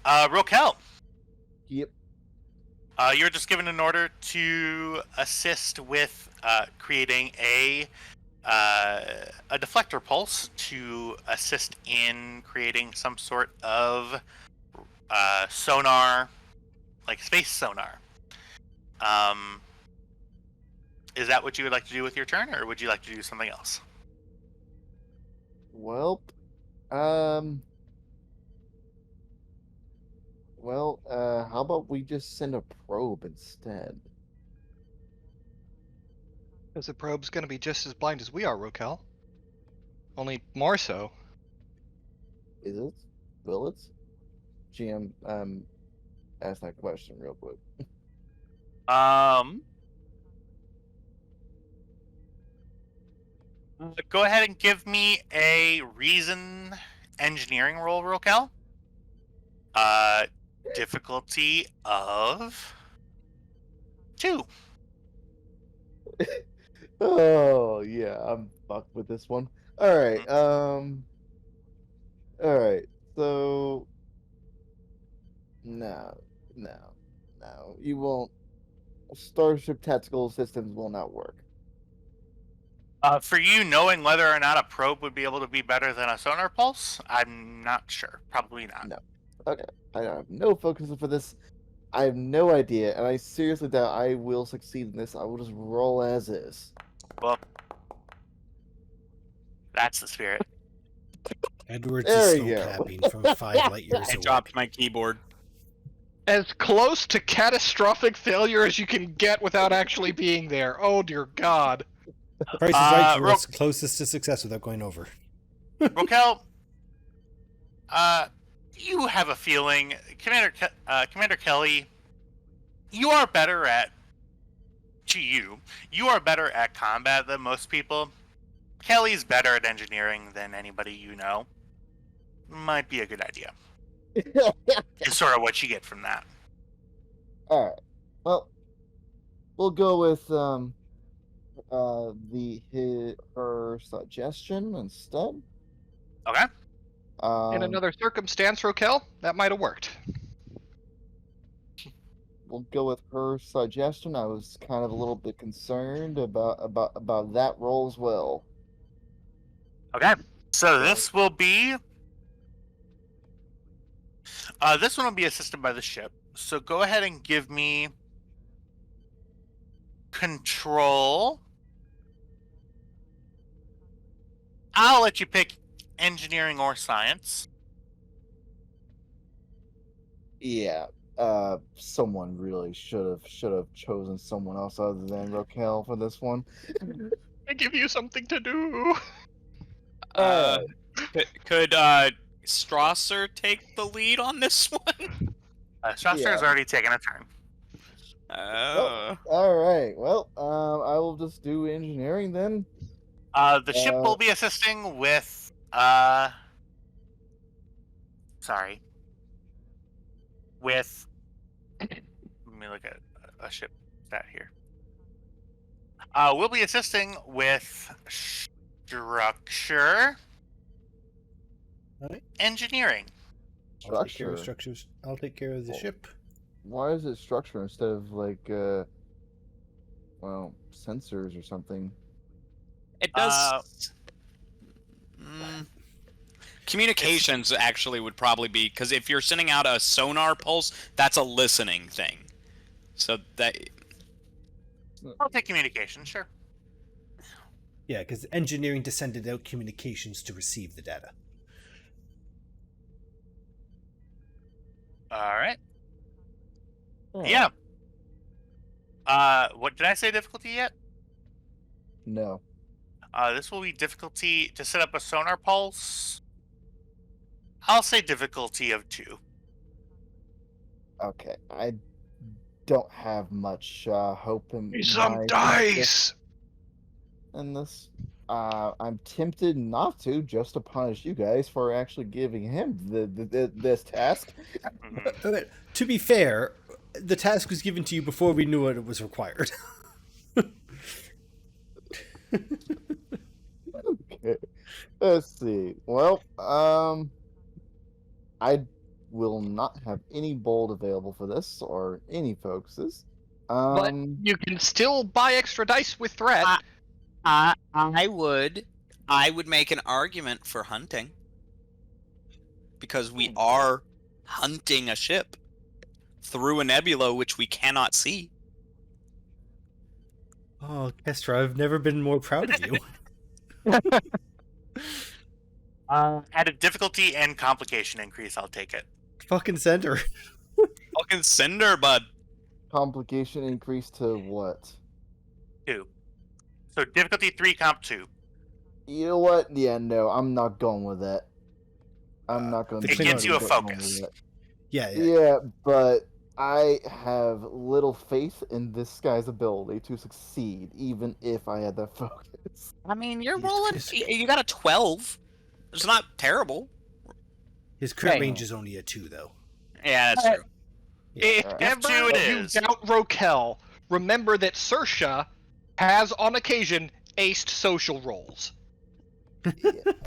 Rokel. Yep. You're just given an order to assist with creating a deflector pulse to assist in creating some sort of sonar, like space sonar. Is that what you would like to do with your turn, or would you like to do something else? Well, Well, how about we just send a probe instead? Because the probe's gonna be just as blind as we are, Rokel. Only more so. Is it? Will it? GM, ask that question real quick. Go ahead and give me a reason engineering roll, Rokel. Difficulty of 2. Oh yeah, I'm fucked with this one. All right. All right. So no, you won't. Starship tactical systems will not work. For you, knowing whether or not a probe would be able to be better than a sonar pulse, I'm not sure. Probably not. No. Okay. I have no focus for this. I have no idea, and I seriously doubt I will succeed in this. I will just roll as is. Well, that's the spirit. Edwards There is you snow go. capping from 5 light years I away. dropped my keyboard. As close to catastrophic failure as you can get without actually being there. Oh dear God. Price is right. Ro- It's closest to success without going over. Rokel, you have a feeling, Commander Kelly, you are better at combat than most people. Kelly's better at engineering than anybody you know. Might be a good idea. Is sort of what you get from that. All right. Well, we'll go with her suggestion instead. Okay. In another circumstance, Rokel, that might have worked. We'll go with her suggestion. I was kind of a little bit concerned about that role as well. Okay. So this will be. This one will be assisted by the ship. So go ahead and give me control. I'll let you pick engineering or science. Yeah. Someone really should have chosen someone else other than Rokel for this one. I give you something to do. Could Strasser take the lead on this one? Strasser has already taken a turn. All right. Well, I will just do engineering then. The ship will be assisting with with let me look at a ship stat here. We'll be assisting with structure, Alright. engineering. I'll take care of Structure. structures. I'll take care of the ship. Why is it structure instead of like sensors or something? It does. Communications actually would probably be, because if you're sending out a sonar pulse, that's a listening thing. So that. I'll take communication, sure. Yeah, because engineering descended out communications to receive the data. All right. Oh, Yeah. What did I say difficulty yet? No. This will be difficulty to set up a sonar pulse. I'll say difficulty of 2. Okay. I don't have much hope in Some dice. in this. I'm tempted not to, just to punish you guys for actually giving him this task. Okay, to be fair, the task was given to you before we knew what it was required. Okay. Let's see. Well, I will not have any bold available for this or any focuses. But you can still buy extra dice with threat. I would make an argument for hunting, because we are hunting a ship through a nebula which we cannot see. Oh, Kestra, I've never been more proud of you. At a difficulty and complication increase, I'll take it. Fucking send her. Fucking cinder, bud. Complication increase to what? 2. So difficulty 3, comp 2. You know what? Yeah, no, I'm not going with that. I'm not going to. It gives you a focus. Yeah. Yeah, but I have little faith in this guy's ability to succeed, even if I had that focus. I mean, you're He's- rolling. he's- You got a 12. It's not terrible. His crit Dang. range is only a 2, though. Yeah, that's true. If Alright. ever F2 it you is. doubt Rokel, remember that Sersha has, on occasion, aced social rolls.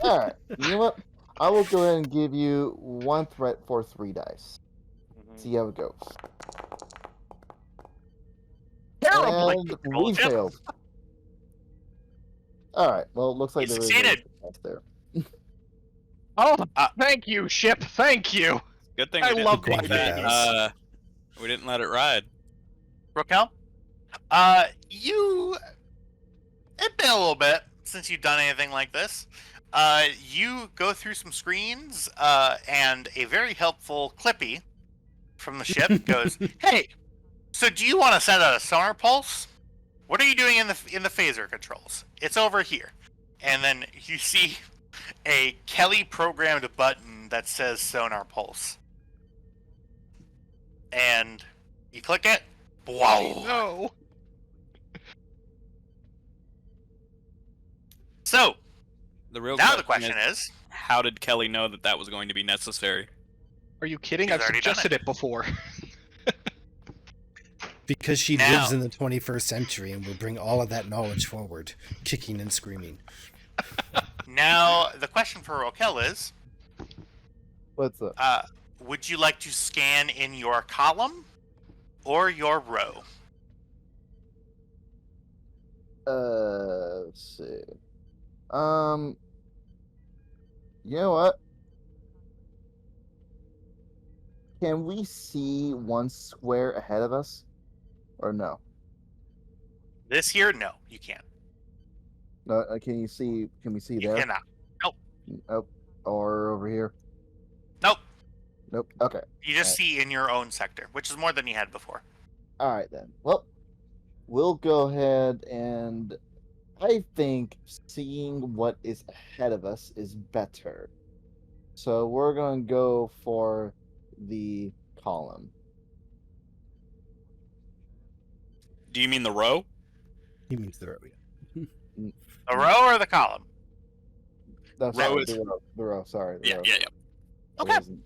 Alright, you know what? I will go ahead and give you 1 threat for 3 dice. See how it goes. Terribly. And Roll we a chip. failed. Alright, well, it looks like You there is succeeded. a success there. Oh, thank you, ship. Thank you. Good thing I we didn't love take my that. dice. We didn't let it ride. Rokel? You... It's been a little bit since you've done anything like this. You go through some screens, and a very helpful Clippy from the ship goes, "Hey, so do you want to set a sonar pulse? What are you doing in the phaser controls? It's over here." And then you see a Kelly programmed button that says sonar pulse, and you click it. Wow. No. So The real now the question is, how did Kelly know that that was going to be necessary? Are you kidding? He's I've already done suggested it before. Because she Now- lives in the 21st century and will bring all of that knowledge forward, kicking and screaming. now the question for Rokel is, What's up? would you like to scan in your column or your row? Let's see. You know what? Can we see one square ahead of us? Or no? This here, no, you can't. No, can we see You there? cannot. Nope. Or over here? Nope. Nope. Okay. You just Alright. see in your own sector, which is more than you had before. Alright then. Well, we'll go ahead and I think seeing what is ahead of us is better. So we're gonna go for the column. Do you mean the row? He means the row. The row or the column? No, Row sorry, is- the row. Sorry, the row. Yeah. I Okay. wasn't-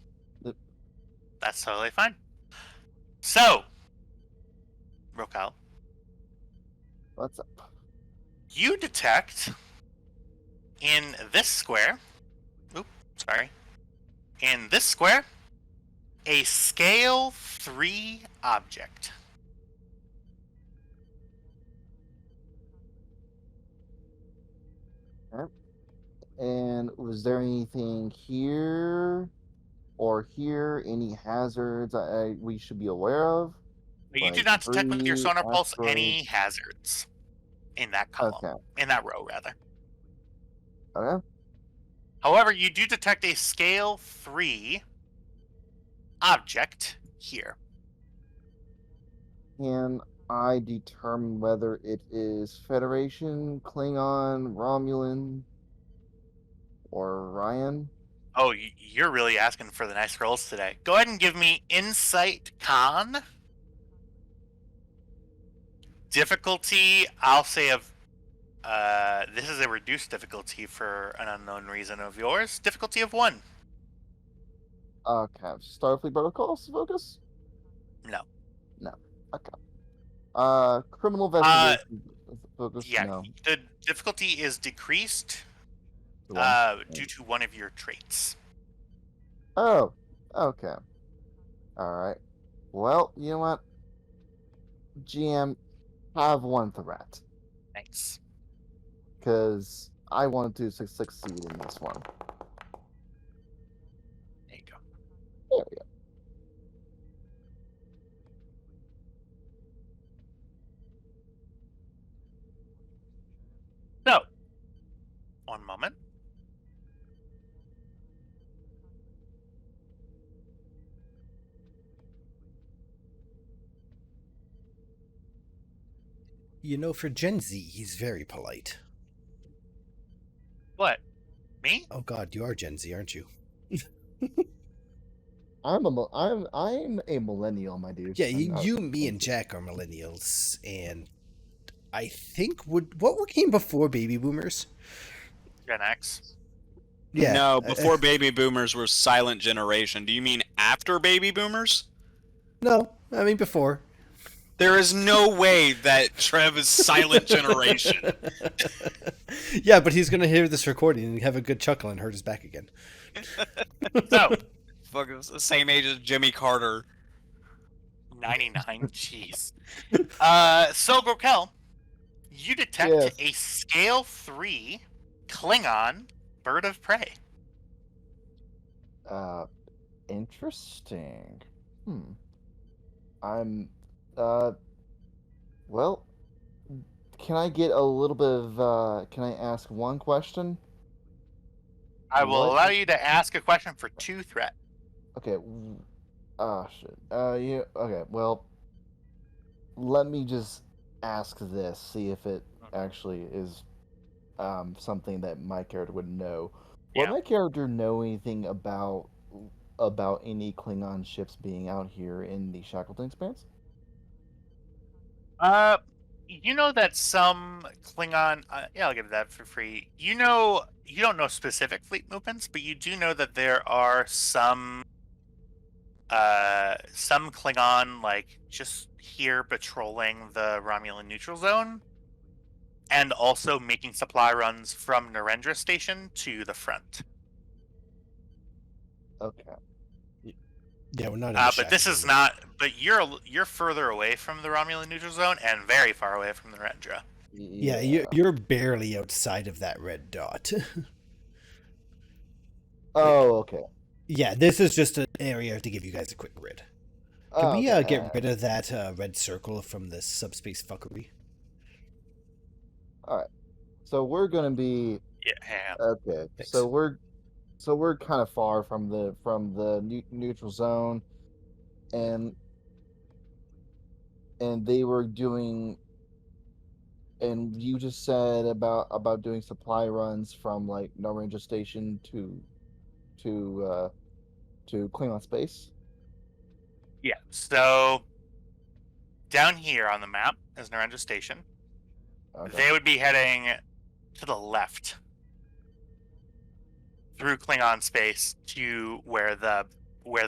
That's totally fine. So, Rokel, What's up? you detect in this square, in this square, a scale 3 object. And was there anything here or here? Any hazards we should be aware of? You do Like not detect with your debris, sonar pulse asteroids? any hazards in that column, Okay. in that row rather. Okay. However, you do detect a scale 3 object here. Can I determine whether it is Federation, Klingon, Romulan, or Ryan? Oh, you're really asking for the nice rolls today. Go ahead and give me Insight Con. Difficulty, I'll say of... this is a reduced difficulty for an unknown reason of yours. Difficulty of 1. Okay. Starfleet Protocols focus? No. Okay. Criminal investigation focus? Yeah, No. the difficulty is decreased The one? due to one of your traits. Oh, okay. Alright. Well, you know what? GM, have one threat. Thanks. Because I wanted to succeed in this one. There you go. There we go. So, one moment. You know, for Gen Z, he's very polite. What? Me? Oh God, you are Gen Z, aren't you? I'm a millennial, my dude. Yeah, I'm not you, me, and Jack are millennials, and I think what came before baby boomers? Gen X. Yeah, No, before baby boomers were silent generation. Do you mean after baby boomers? no, I mean before. There is no way that Trev is silent generation. Yeah, but he's gonna hear this recording and have a good chuckle and hurt his back again. So, Fucking the same age as Jimmy Carter. 99. Jeez. So Grokel, you detect Yes. a scale 3 Klingon bird of prey. Interesting. I'm well, can I get a little bit of can I ask one question? I will What? allow you to ask a question for 2 threat. Okay. Shit. Yeah, okay. Well, let me just ask this, see if it actually is something that my character would know. Yeah. Would my character know anything about any Klingon ships being out here in the Shackleton Expanse? You know that some Klingon, yeah, I'll give that for free. You know, you don't know specific fleet movements, but you do know that there are some Klingon, like, just here patrolling the Romulan neutral zone, and also making supply runs from Narendra Station to the front. Okay. Yeah, we're not. In the But this is Shackleton. not. But you're further away from the Romulan neutral zone and very far away from Narendra. Yeah, you're barely outside of that red dot. Oh, okay. Yeah, this is just an area to give you guys a quick grid. Can we Okay, get rid of that red circle from this subspace fuckery? So we're gonna be Yeah. okay. Thanks. So we're kind of far from the neutral zone, and they were doing, and you just said about doing supply runs from like No Ranger Station to Klingon space. Yeah. So down here on the map is Narendra Station. Okay. They would be heading to the left through Klingon space to where the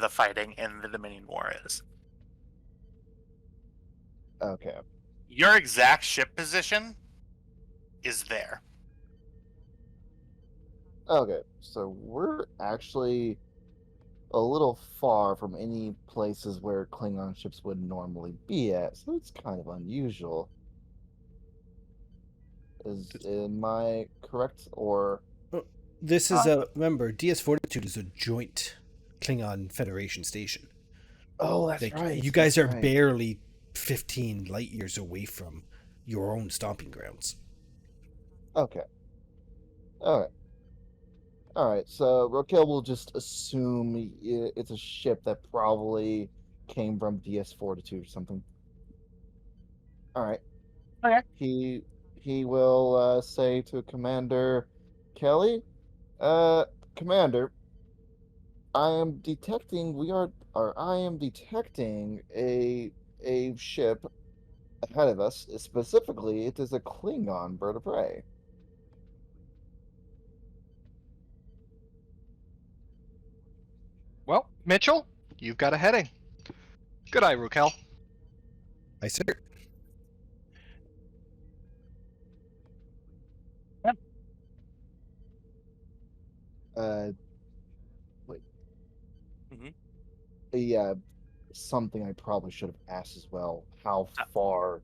fighting in the Dominion War is. Okay. Your exact ship position is there. Okay. So we're actually a little far from any places where Klingon ships would normally be at, so it's kind of unusual. Am I correct, or This is a remember DS Fortitude is a joint Klingon Federation station. oh, that's Like, right. you guys that's are right. barely 15 light years away from your own stomping grounds. Okay. All right. So Raquel will just assume it's a ship that probably came from DS Fortitude or something. All right. Okay. He will say to Commander Kelly, Commander, I am detecting a ship ahead of us. Specifically, it is a Klingon bird of prey. Well, Mitchell, you've got a heading. Good eye, Rukel. I sir. Wait. Mhm. Yeah, something I probably should have asked as well. How far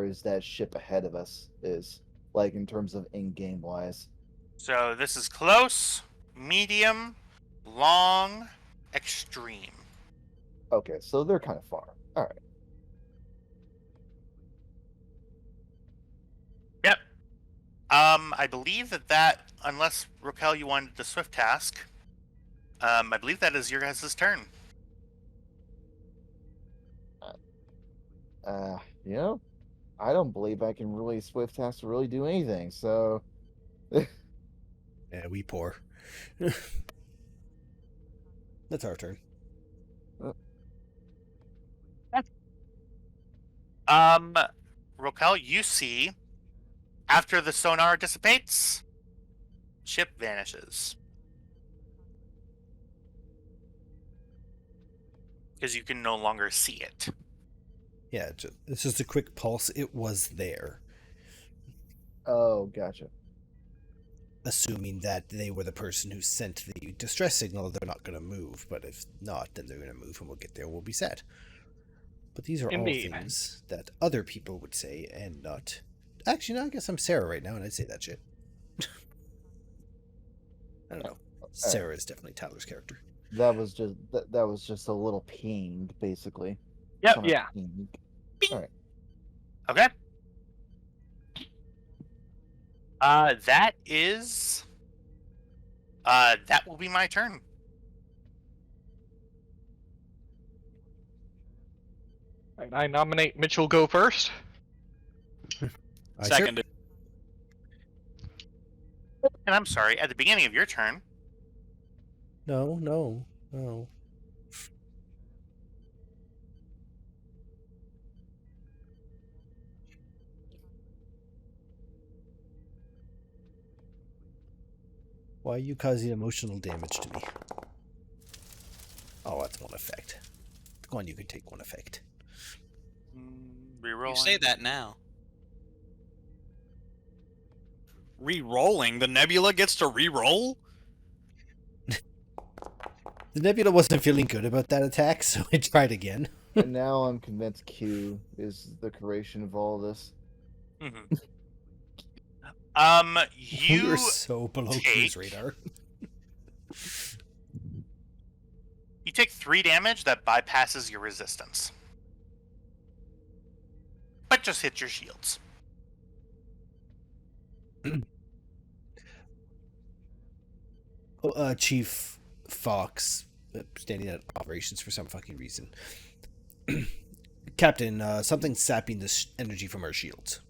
is that ship ahead of us? Is like in terms of in-game wise? So this is close, medium, long, extreme. Okay, so they're kind of far. All right. Yep. I believe that unless Raquel, you wanted the swift task, I believe that is your guys' turn. You know, I don't believe I can really Swift has to really do anything. So Yeah, we poor. That's our turn. Rokel, you see, after the sonar dissipates, ship vanishes. Because you can no longer see it. Yeah, it's just a quick pulse. It was there. oh, gotcha. Assuming that they were the person who sent the distress signal, they're not going to move. But if not, then they're going to move and we'll get there. We'll be sad. But these are Indeed. all things that other people would say and not... Actually, no, I guess I'm Sarah right now and I'd say that shit. I don't know. Sarah is definitely Tyler's character. That was just that was just a little ping, basically. Yep. Sonic Yeah. ping. All right. Okay. That is... that will be my turn. I nominate Mitchell go first. Seconded. And I'm sorry, at the beginning of your turn, No. Why are you causing emotional damage to me? Oh, that's one effect. Guan, you can take one effect. reroll. You say that now. Re-rolling? The Nebula gets to re-roll? The Nebula wasn't feeling good about that attack, so I tried again. And now I'm convinced Q is the creation of all this. Mm-hmm. We You were so below cruise radar. you take 3 damage that bypasses your resistance, but just hit your shields. Chief Fox, standing at operations for some fucking reason. Captain, something's sapping this energy from our shields.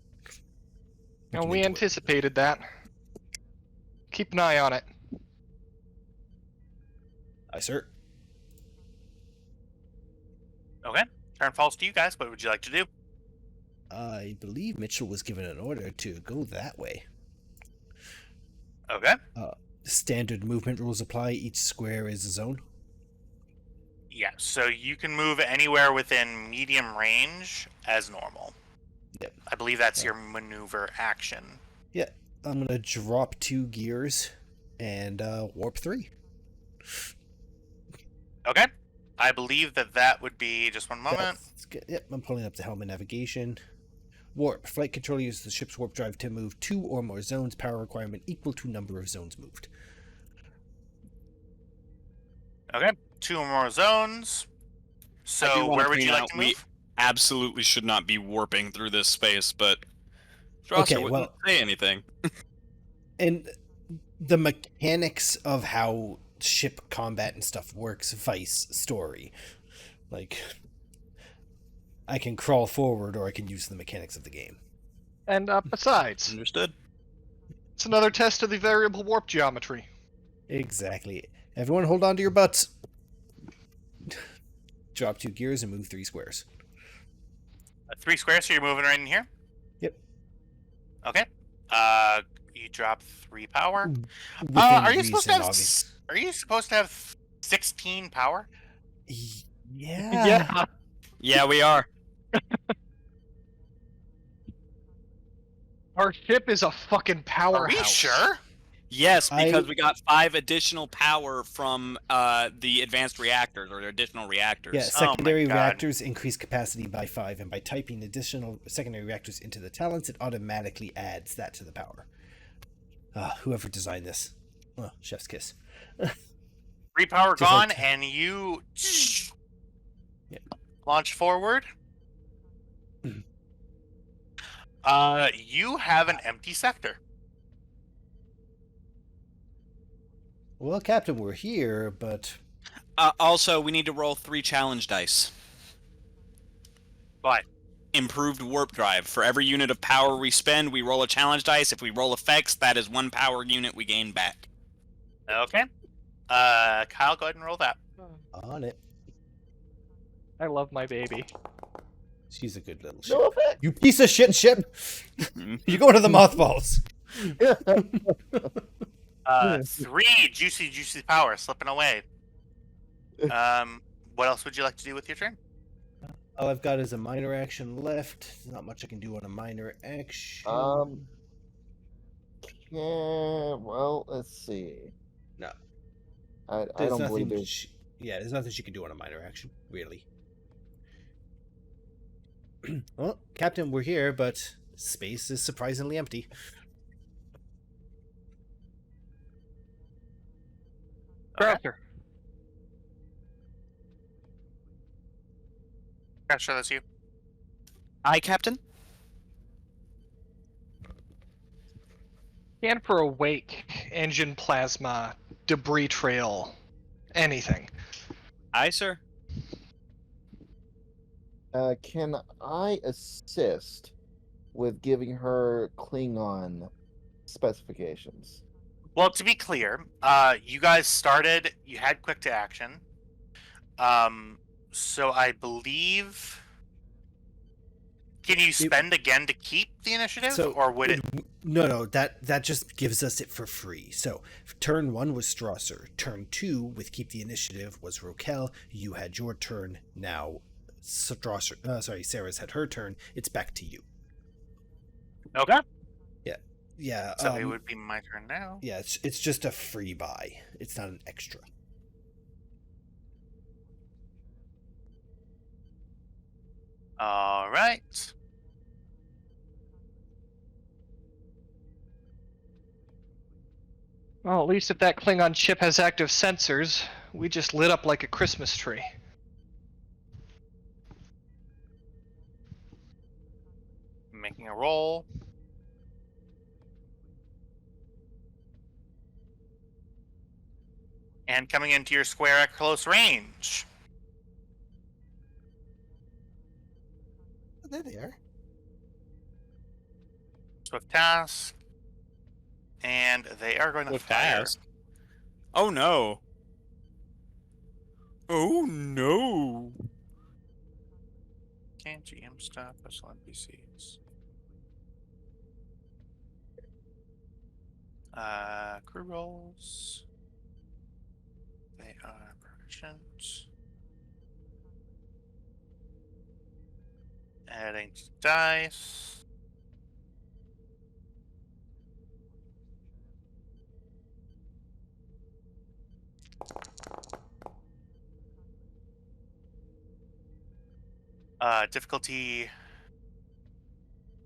And Looking we into it. anticipated that. Keep an eye on it. Aye, sir. Okay. Turn falls to you guys. What would you like to do? I believe Mitchell was given an order to go that way. Okay. Standard movement rules apply. Each square is a zone. Yeah, so you can move anywhere within medium range as normal. Yep. I believe that's your maneuver action. Yeah, I'm gonna drop 2 gears and warp 3. Okay. I believe that would be... Just one moment. That's good. Yep, I'm pulling up the helmet navigation. Warp. Flight controller uses the ship's warp drive to move 2 or more zones. Power requirement equal to number of zones moved. Okay. 2 or more zones. I do So wanna where would point you like out to we move? absolutely should not be warping through this space, but Strasser Okay, wouldn't well- say anything. And the mechanics of how ship combat and stuff works, vice story. Like, I can crawl forward or I can use the mechanics of the game. And besides, Understood. it's another test of the variable warp geometry. Exactly. Everyone hold on to your butts. Drop 2 gears and move 3 squares. 3 squares, so you're moving right in here? Yep. Okay. You drop 3 power. Within Are you supposed to reason, have... obviously. Are you supposed to have 16 power? Yeah. Yeah, we are. Our ship is a fucking powerhouse. Are we sure? Yes, because I- we got 5 additional power from the advanced reactors or the additional reactors. Yeah, Oh my secondary God. reactors increase capacity by 5, and by typing additional secondary reactors into the talents, it automatically adds that to the power. Whoever designed this. Oh, chef's kiss. 3 power Just like- gone, and you Yeah. launch forward. Mhm. You have an empty sector. Well, Captain, we're here, but Also, we need to roll 3 challenge dice. But improved warp drive. For every unit of power we spend, we roll a challenge dice. If we roll effects, that is 1 power unit we gain back. Okay. Kyle, go ahead and roll that. On it. I love my baby. She's a good little ship. No effect. You piece of shit ship! You go to the mothballs. 3 juicy power slipping away. What else would you like to do with your turn? All I've got is a minor action left. There's not much I can do on a minor action. Yeah, well, let's see. No. I There's don't nothing believe there's... there's nothing she can do on a minor action, really. Well, Captain, we're here, but space is surprisingly empty. Crafter. Crasher, that's you. Aye, Captain? Scan for awake, engine plasma, debris trail, anything. Aye, sir. Can I assist with giving her Klingon specifications? Well, to be clear, you guys started. You had quick to action. So I believe. Can you spend again to keep the initiative, or would it? No, that just gives us it for free. So turn 1 was Strasser. Turn 2 with keep the initiative was Rokel. You had your turn. Now Strasser, Sarah's had her turn. It's back to you. Okay. Yeah. So it would be my turn now. Yeah, it's just a free buy. It's not an extra. All right. Well, at least if that Klingon ship has active sensors, we just lit up like a Christmas tree. Making a roll. And coming into your square at close range. Oh, there they are. Swift task. And they are going to Swift fire. task? Oh no. Oh no. Can't GM stuff, special NPCs. Crew rolls. They are proficient. Adding to dice. Difficulty.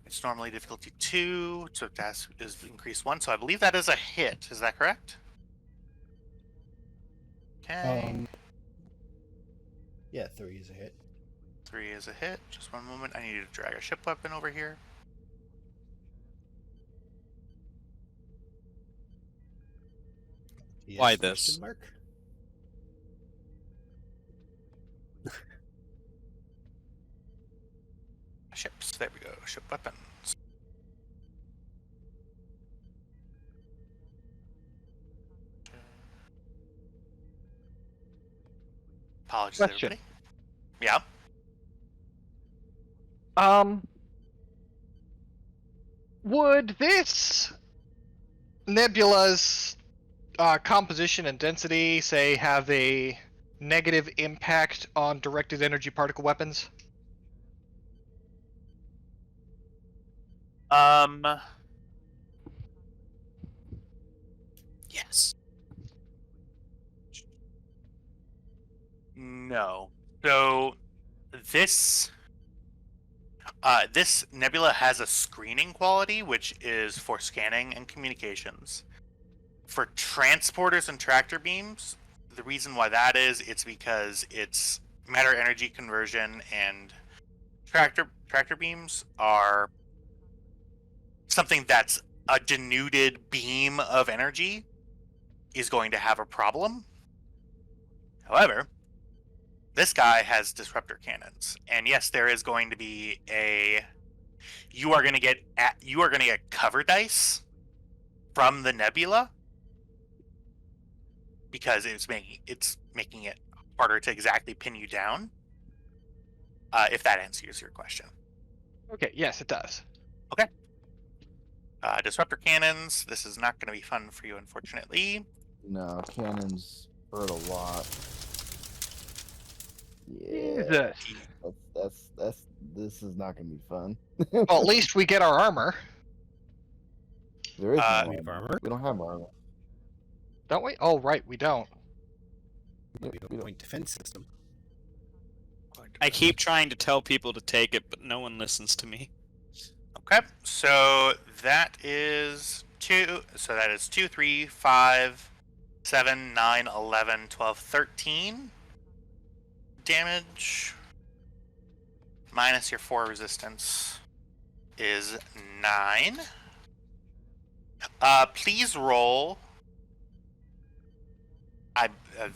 It's normally difficulty 2, so that is increased 1. So I believe that is a hit. Is that correct? Okay. Yeah, 3 is a hit. 3 is a hit. Just one moment. I need to drag a ship weapon over here. Yes, Why question this? mark? Ships. There we go. Ship weapons. Apologies, Question. everybody. Yeah. Would this nebula's composition and density, say, have a negative impact on directed energy particle weapons? Yes. No. So this this nebula has a screening quality, which is for scanning and communications. For transporters and tractor beams, the reason why that is, it's because it's matter energy conversion, and tractor beams are something that's a denuded beam of energy is going to have a problem. However, This guy has disruptor cannons, and yes, there is going to be a. You are going to get cover dice from the nebula because it's making it harder to exactly pin you down. If that answers your question. Okay, yes, it does. Disruptor cannons. This is not going to be fun for you, unfortunately. No, cannons hurt a lot. Yeah, Jesus. that's this is not gonna be fun. Well, at least we get our armor, There is no We have armor. armor. We don't have armor. don't we? Oh, right, we don't. We have a point defense system. I keep trying to tell people to take it, but no one listens to me. Okay, so that is 2. So that is 2, 3, 5, 7, 9, 11, 12, 13 damage. Minus your 4 resistance is 9. Please roll.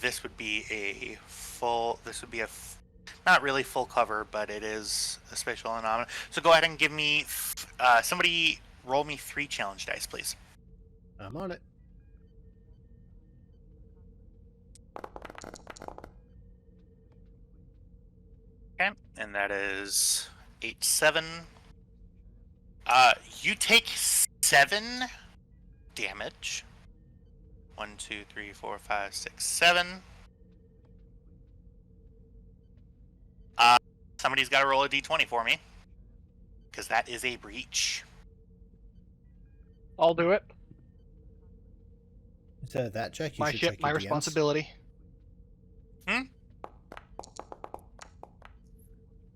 This would be a full. This would be not really full cover, but it is a special anomaly. So go ahead and give me. Somebody roll me 3 challenge dice, please. I'm on it. Okay, and that is 8, 7. You take 7 damage. 1, 2, 3, 4, 5, 6, 7. Somebody's got to roll a d20 for me, because that is a breach. I'll do it. Instead of that, Jack, you My should ship, check my your DMs. responsibility.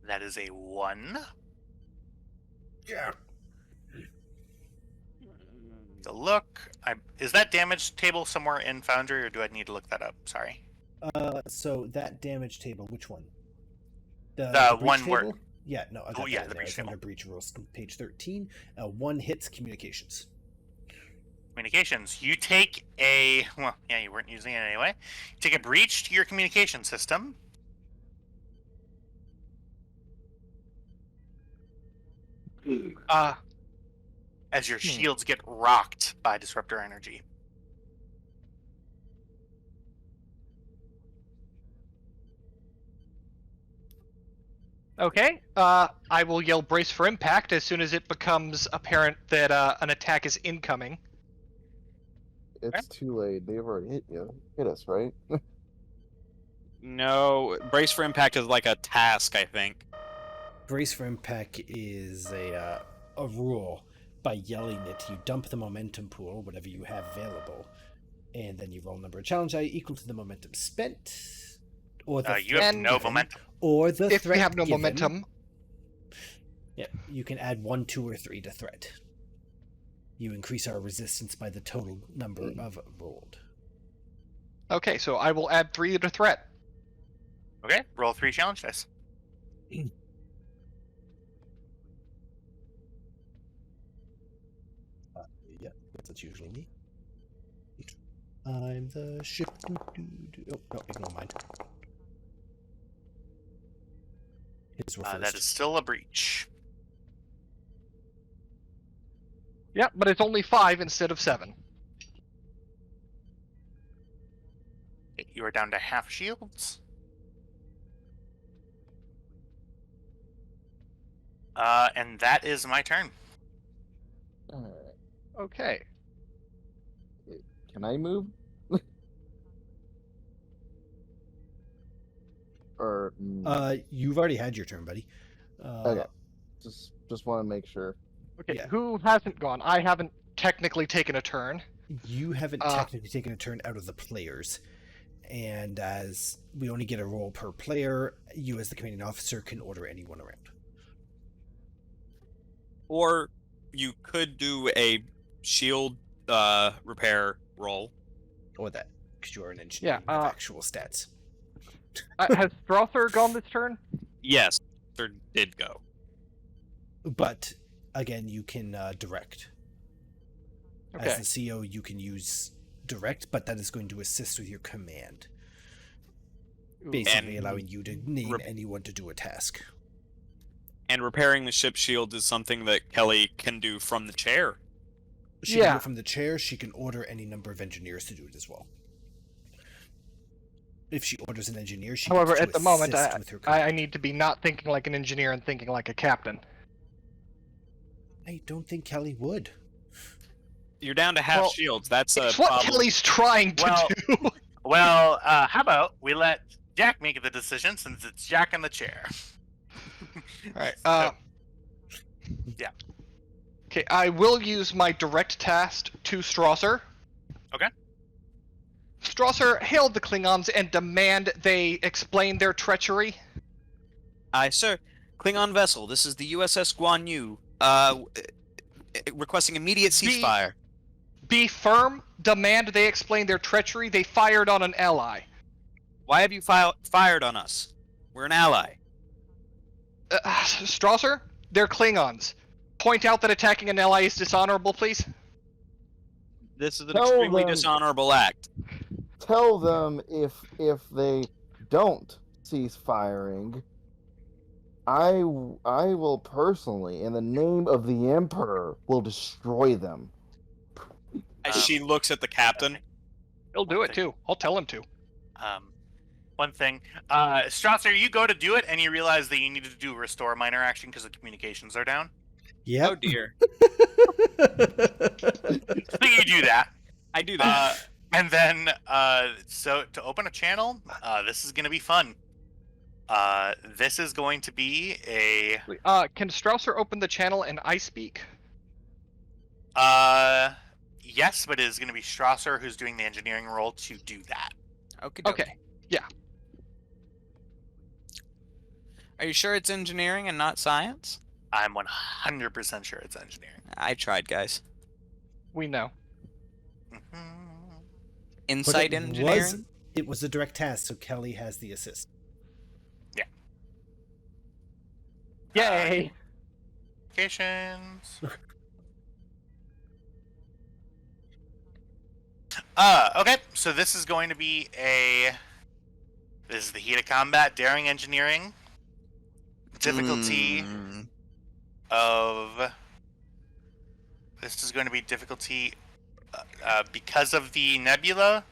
That is a 1. Yeah. The look. Is that damage table somewhere in Foundry, or do I need to look that up? Sorry. So that damage table, which one? The breach one table? where- Yeah, no, I got Oh, yeah, that in the there. breach It's under table. breach rules, page 13. 1 hits communications. Communications. You take a. Well, yeah, you weren't using it anyway. Take a breach to your communication system. As your shields get rocked by disruptor energy. Okay. I will yell brace for impact as soon as it becomes apparent that an attack is incoming. It's too late. They've already hit you. Hit us, right? No, brace for impact is like a task, I think. Brace for impact is a rule. By yelling it, you dump the momentum pool, whatever you have available, and then you roll a number of challenge die equal to the momentum spent, or the You have threat no given, momentum. or the If threat we have no given. momentum, Yeah, you can add 1, 2, or 3 to threat. You increase our resistance by the total number of rolled. okay, so I will add 3 to threat. Okay, roll 3 challenge dice. Yeah, that's usually me. I'm the ship. Oh, no, ignore mine. His were first. That is still a breach. Yep, but it's only 5 instead of 7. You are down to half shields. And that is my turn. Alright. Okay. Can I move? Or You've already had your turn, buddy. okay. Just want to make sure. Okay, Yeah. who hasn't gone? I haven't technically taken a turn. You haven't technically taken a turn out of the players, and as we only get a roll per player, you as the commanding officer can order anyone around. Or you could do a shield repair roll. Or that, because you are an engineer. Yeah, You have actual stats. Has Strother gone this turn? Yes, there did go. But again, you can direct. Okay. As the CO, you can use direct, but that is going to assist with your command. basically And allowing you to name rep- anyone to do a task. And repairing the ship shield is something that Kelly can do from the chair. She can do Yeah. it from the chair. She can order any number of engineers to do it as well. If she orders an engineer, she However, gets to at the moment, assist with her I command. need to be not thinking like an engineer and thinking like a captain. I don't think Kelly would. You're down to half Well, shields. That's a It's what problem. Kelly's trying to Well- do. Well, how about we let Jack make the decision since it's Jack in the chair. Alright, Yeah. Okay, I will use my direct task to Strasser. Okay. Strasser, hail the Klingons and demand they explain their treachery. Aye, sir. Klingon vessel. This is the USS Guan Yu. Requesting immediate ceasefire. Be firm, demand they explain their treachery. They fired on an ally. Why have you fired on us? We're an ally. Strasser, they're Klingons. Point out that attacking an ally is dishonorable, please. This is an Tell extremely them- dishonorable act. Tell them if they don't cease firing, I will personally, in the name of the Emperor, will destroy them. As she looks at the captain. He'll do it too. I'll tell him to. One thing, Strasser, you go to do it and you realize that you need to do restore minor action because the communications are down. Yep. Oh dear. So you do that. I do that. And then, so to open a channel, this is going to be fun. This is going to be a, Can Strausser open the channel and I speak? yes, but it is going to be Strasser who's doing the engineering role to do that. Okay. Are you sure it's engineering and not science? I'm 100% sure it's engineering. I tried, guys. We know. Mhm. Insight engineering? It was a direct task, so Kelly has the assist. Yay! Communications. Okay, so this is going to be this is the heat of combat, daring engineering, difficulty of, this is going to be difficulty, because of the nebula,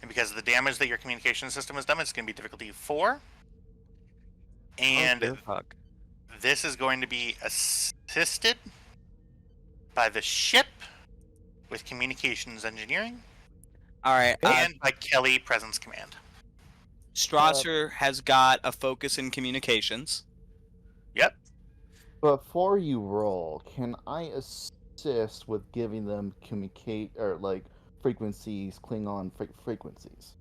and because of the damage that your communication system has done, it's going to be difficulty 4, and fuck. this is going to be assisted by the ship with communications engineering, Alright, and by Kelly Presence Command. Strasser has got a focus in communications. Yep. Before you roll, can I assist with giving them frequencies, Klingon frequencies?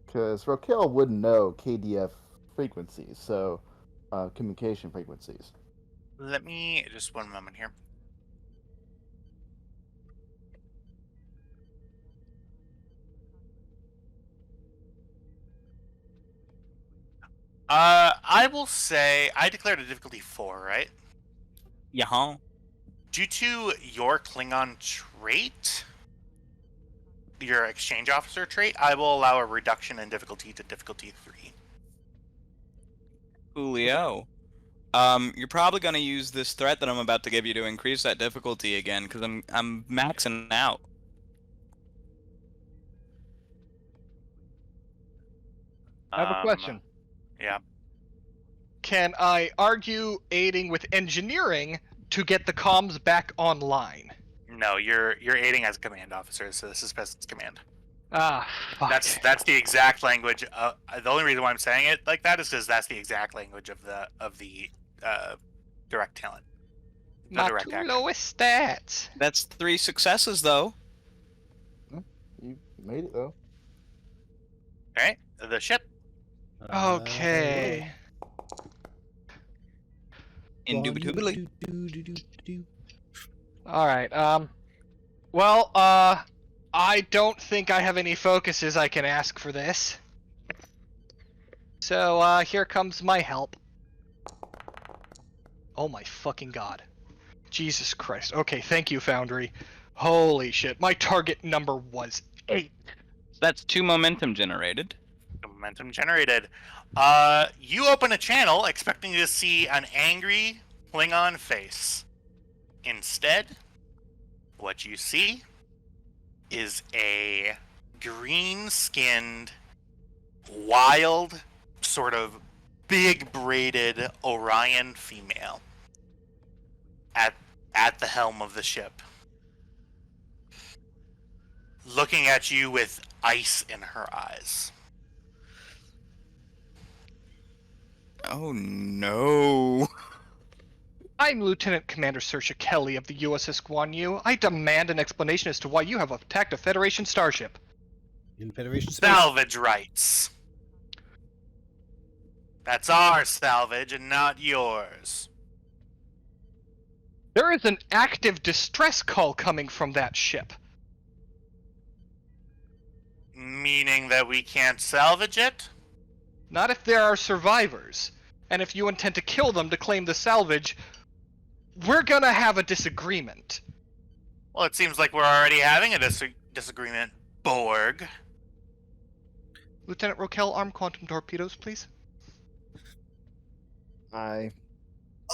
Because Raquel wouldn't know KDF frequencies, so communication frequencies. Let me just one moment here. I will say I declared a difficulty 4, right? Yeah. Due to your Klingon trait, your exchange officer trait, I will allow a reduction in difficulty to difficulty 3. Julio. You're probably gonna use this threat that I'm about to give you to increase that difficulty again, because I'm maxing out. I have a question. Yeah. Can I argue aiding with engineering to get the comms back online? No, you're aiding as a command officer, so this is Presence Command. Ah, fuck. That's the exact language. The only reason why I'm saying it like that is because that's the exact language of the direct talent. The my direct two actor. lowest stats. That's 3 successes, though. You made it though. All right, the ship. Okay. Indubitably. All right. Well, I don't think I have any focuses I can ask for this. So, here comes my help. Oh my fucking god. Jesus Christ. Okay, thank you, Foundry. Holy shit, my target number was 8. That's 2 momentum generated. Momentum generated. You open a channel expecting to see an angry Klingon face. Instead, what you see is a green-skinned, wild, sort of big braided Orion female at the helm of the ship, looking at you with ice in her eyes. Oh no. I'm Lieutenant Commander Saorise Kelly of the USS Guan. I demand an explanation as to why you have attacked a Federation starship. In Federation space. Salvage rights. That's our salvage and not yours. There is an active distress call coming from that ship. Meaning that we can't salvage it? Not if there are survivors. And if you intend to kill them to claim the salvage, we're gonna have a disagreement. Well, it seems like we're already having a disagreement, Borg. Lieutenant Rokel, arm quantum torpedoes, please.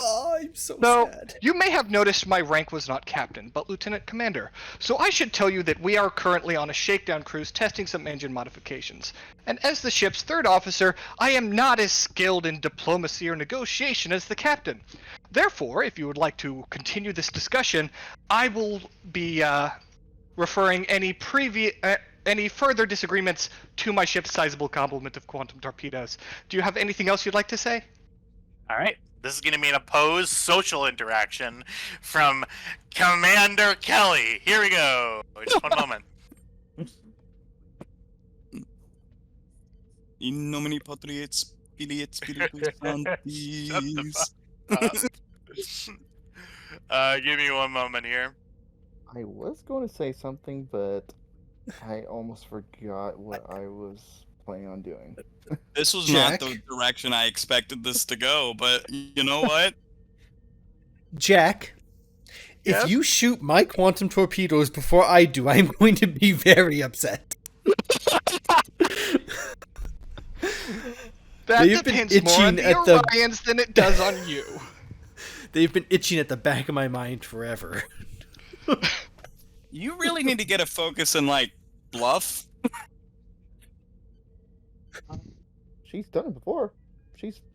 Oh, I'm so No, sad. you may have noticed my rank was not captain, but lieutenant commander. So I should tell you that we are currently on a shakedown cruise testing some engine modifications. And as the ship's third officer, I am not as skilled in diplomacy or negotiation as the captain. Therefore, if you would like to continue this discussion, I will be referring any further disagreements to my ship's sizable complement of quantum torpedoes. Do you have anything else you'd like to say? All right. This is going to be an opposed social interaction from Commander Kelly. Here we go. Just one moment. In nomine Patris, Filii et Spiritus Sancti. Shut the fuck give me one moment here. I was going to say something, but I almost forgot what I was planning on doing. This was Jack? not the direction I expected this to go, but you know what? Jack, Yes? if you shoot my quantum torpedoes before I do, I'm going to be very upset. That They've been depends more on itching the at the- Orions than it does on you. They've been itching at the back of my mind forever. You really need to get a focus in, like, bluff. She's done it before.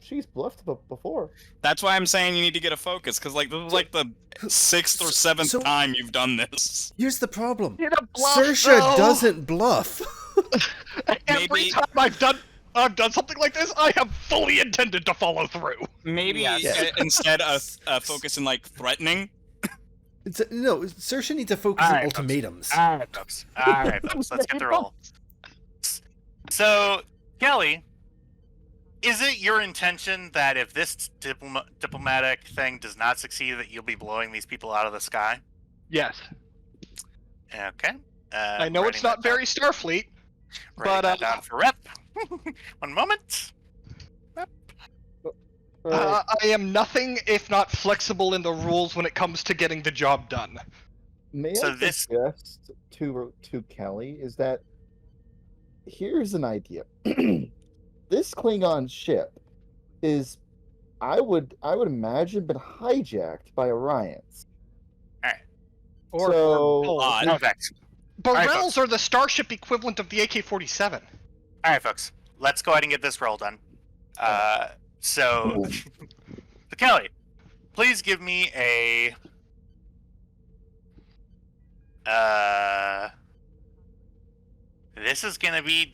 She's bluffed before. That's why I'm saying you need to get a focus, because, like, this is, like, the 6th or 7th So- time you've done this. Here's the problem. Get a bluff, Saoirse though. doesn't bluff. Every Maybe- time I've done something like this, I have fully intended to follow through. Maybe Yes. instead a focus in, like, threatening. No, Saoirse needs to focus All on right, folks. ultimatums. All right, folks. All right, folks. Let's get the roll. So, Kelly, is it your intention that if this diplomatic thing does not succeed, that you'll be blowing these people out of the sky? Yes, Okay. I know it's writing not that down. very Starfleet, Writing but, that down for rep. One moment. Alright, I am nothing if not flexible in the rules when it comes to getting the job done. may so I this- suggest to Kelly is that here's an idea. This Klingon ship is, I would imagine, been hijacked by Orions. Or So- Odd. No thanks. Barrels Alright, folks. are the starship equivalent of the AK-47. All right, folks. Let's go ahead and get this roll done. So, Kelly, please give me a. This is gonna be.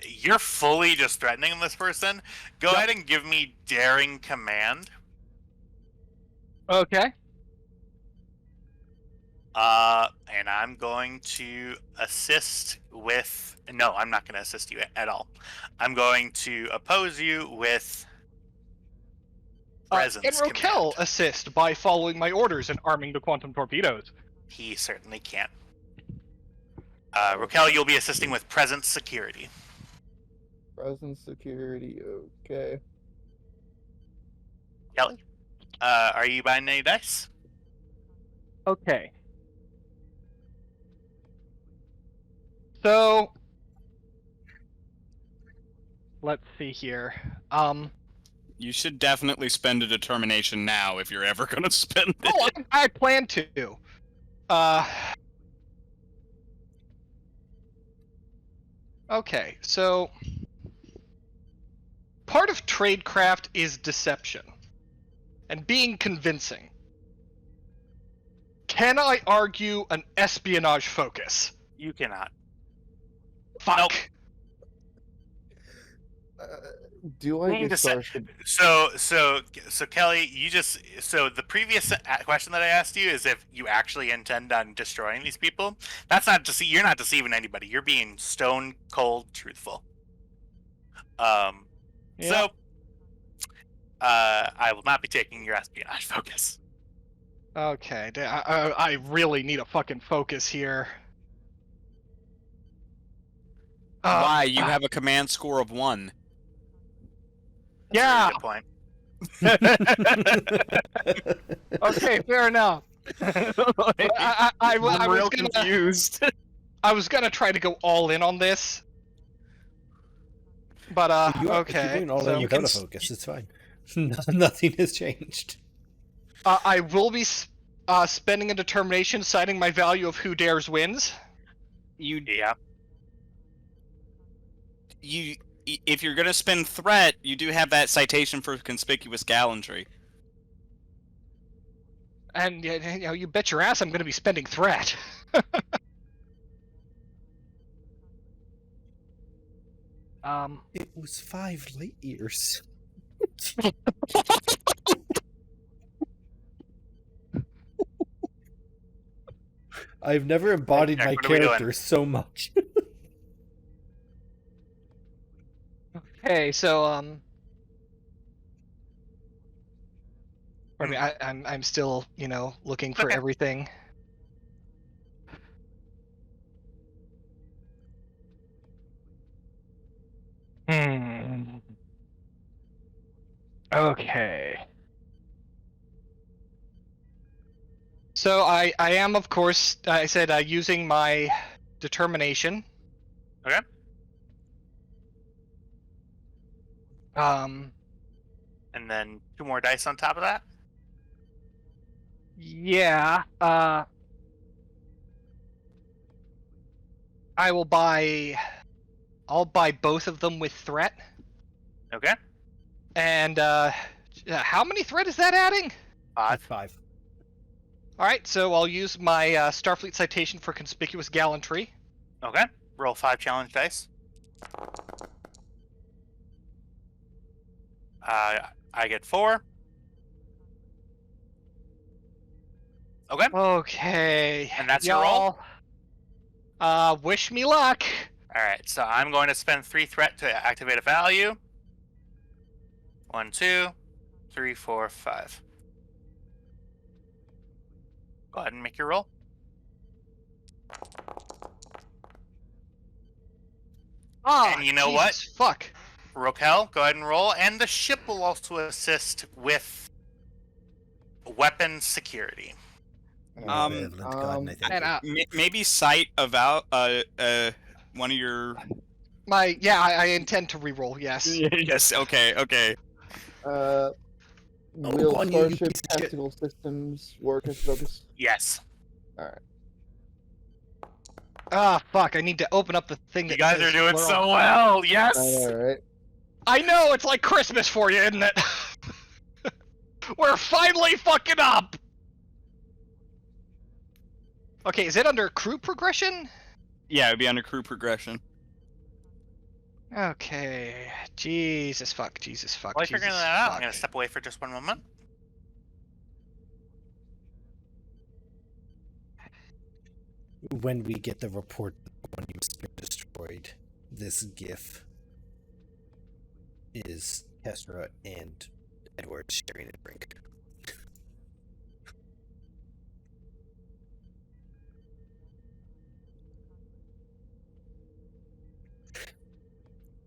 You're fully just threatening this person. Go ahead and give me daring command. Okay. And I'm going to assist with. No, I'm not going to assist you at all. I'm going to oppose you with presence. And Rokel command. assist by following my orders and arming the quantum torpedoes. He certainly can. Rokel, you'll be assisting with presence security. Presence security, okay. Kelly, are you buying any dice? Okay. So, let's see here. You should definitely spend a determination now if you're ever gonna spend it. Oh, I plan to. Okay, so part of tradecraft is deception and being convincing. Can I argue an espionage focus? You cannot. Fuck. Nope. Do I Being get decep- started? So Kelly, the previous question that I asked you is if you actually intend on destroying these people. That's not you're not deceiving anybody. You're being stone cold truthful. So I will not be taking your espionage focus. Okay, I really need a fucking focus here. Why? You have a command score of 1. That's Yeah. a really good point. Okay, fair enough. I I'm was real gonna, confused. I was gonna try to go all in on this, but If you're okay. going all so in without a focus, it's fine. Nothing has changed. I will be spending a determination citing my value of who dares wins. Yeah. If you're gonna spend threat, you do have that citation for conspicuous gallantry. And you bet your ass I'm going to be spending threat. It was 5 light years. I've never embodied Jack, my what are we doing? character so much. Okay, so I mean, I'm still looking for Okay. everything. Okay. So I am, of course, I said using my determination. Okay. Um. And then 2 more dice on top of that. Yeah. I'll buy both of them with threat. Okay. And how many threat is that adding? 5. 5. All right, so I'll use my Starfleet citation for conspicuous gallantry. Okay. Roll 5 challenge dice. I get 4. Okay. Okay. And that's your roll? Wish me luck. All right. So I'm going to spend 3 threat to activate a value. 1, 2, 3, 4, 5. Go ahead and make your roll. Oh, And you know Jesus, fuck. Rokel, go ahead and roll. And the ship will also assist with weapon security. Benevolent God, and I thank And you. Maybe cite about one of your. I intend to reroll. Yes. Yes. Okay. Will Guan Yu, you Starship piece of shit. tactical systems work as focus? Yes. Ah, fuck! I need to open up the thing. You that guys says are doing plural. so well. Yes. Alright. I know it's like Christmas for you, isn't it? We're finally fucking up. Okay, is it under crew progression? Yeah, it'd be under crew progression. Okay. Jesus fuck. While you're Jesus figuring that out, I'm fuck. going to step away for just 1 moment. When we get the report when you've been destroyed, this GIF is Kestra and Edward sharing a drink.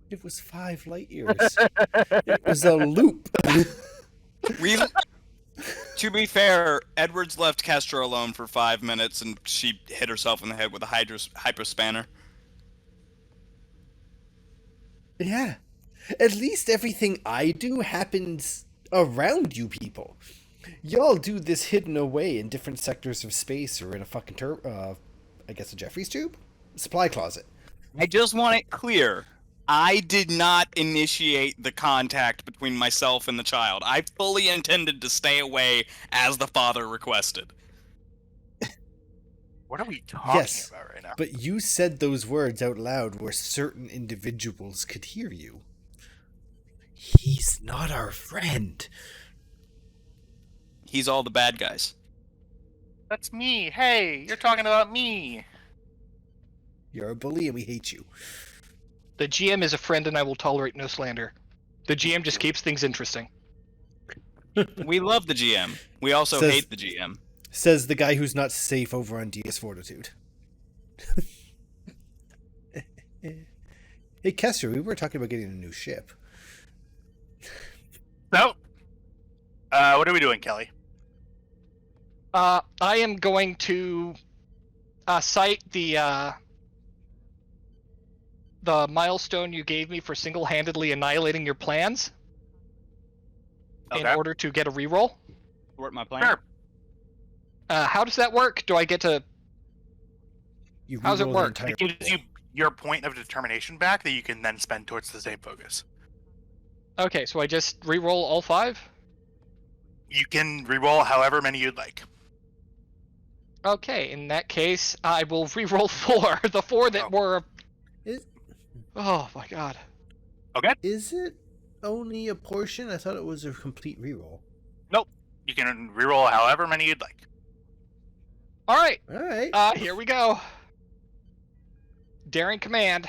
It was 5 light years. It was a loop. To be fair, Edwards left Kestra alone for 5 minutes, and she hit herself in the head with a hyperspanner. Yeah. At least everything I do happens around you people. Y'all do this hidden away in different sectors of space or in a fucking I guess a Jeffrey's tube? Supply closet. I just want it clear. I did not initiate the contact between myself and the child. I fully intended to stay away as the father requested. What are we talking Yes, about right now? but you said those words out loud where certain individuals could hear you. He's not our friend. He's all the bad guys. That's me. Hey, you're talking about me. You're a bully and we hate you. The GM is a friend and I will tolerate no slander. The GM just keeps things interesting. We love the GM. We also Says- hate the GM. Says the guy who's not safe over on DS Fortitude. Hey, Kester, we were talking about getting a new ship. So, what are we doing, Kelly? I am going to cite the milestone you gave me for single-handedly annihilating your plans in Okay. order to get a reroll. Work my plan. Sure. How does that work? Do I get to... You How's it reroll the work? entire It gives you your point of determination back that you can then spend towards the same focus. Okay, so I just reroll all 5? You can reroll however many you'd like. Okay, in that case, I will reroll 4. The 4 that were... Is, Oh my god. is it only a portion? I thought it was a complete reroll. You can reroll however many you'd like. Alright, Alright. here we go. Daring command.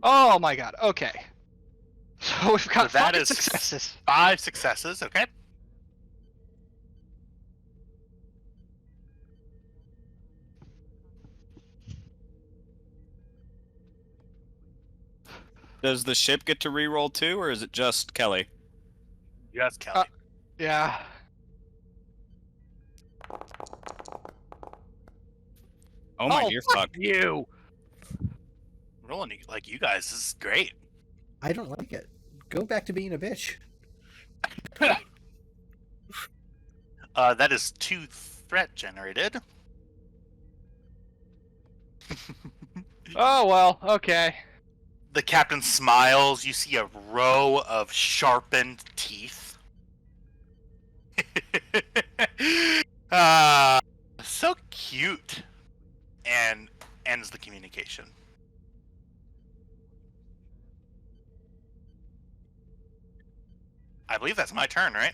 Oh my god, okay. So we've got So that 5 is- successes. 5 successes, okay? Does the ship get to reroll too, or is it just Kelly? Yes, Kelly. Yeah. Oh my dear fuck. You! Rolling like you guys, this is great. I don't like it. Go back to being a bitch. That is 2 threat generated. Oh well, okay. The captain smiles. You see a row of sharpened teeth. So cute. And ends the communication. I believe that's my turn, right?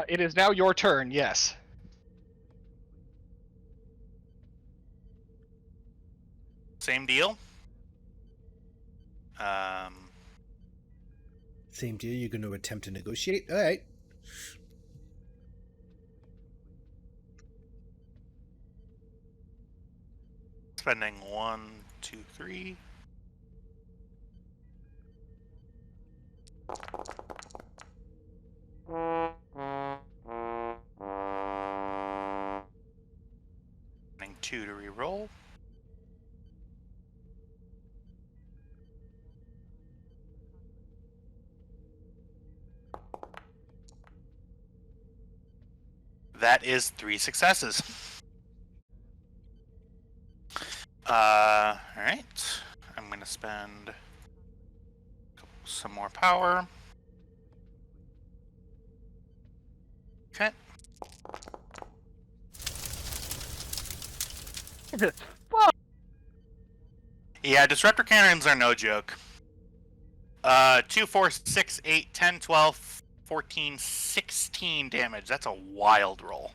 It is now your turn, yes. Same deal. Same deal, you're going to attempt to negotiate? Alright. Spending 1, 2, 3. Spending 2 to reroll. That is 3 successes. Alright. I'm gonna spend some more power. Okay. Yeah, disruptor cannons are no joke. 2, 4, 6, 8, 10, 12, 14, 16 damage. That's a wild roll.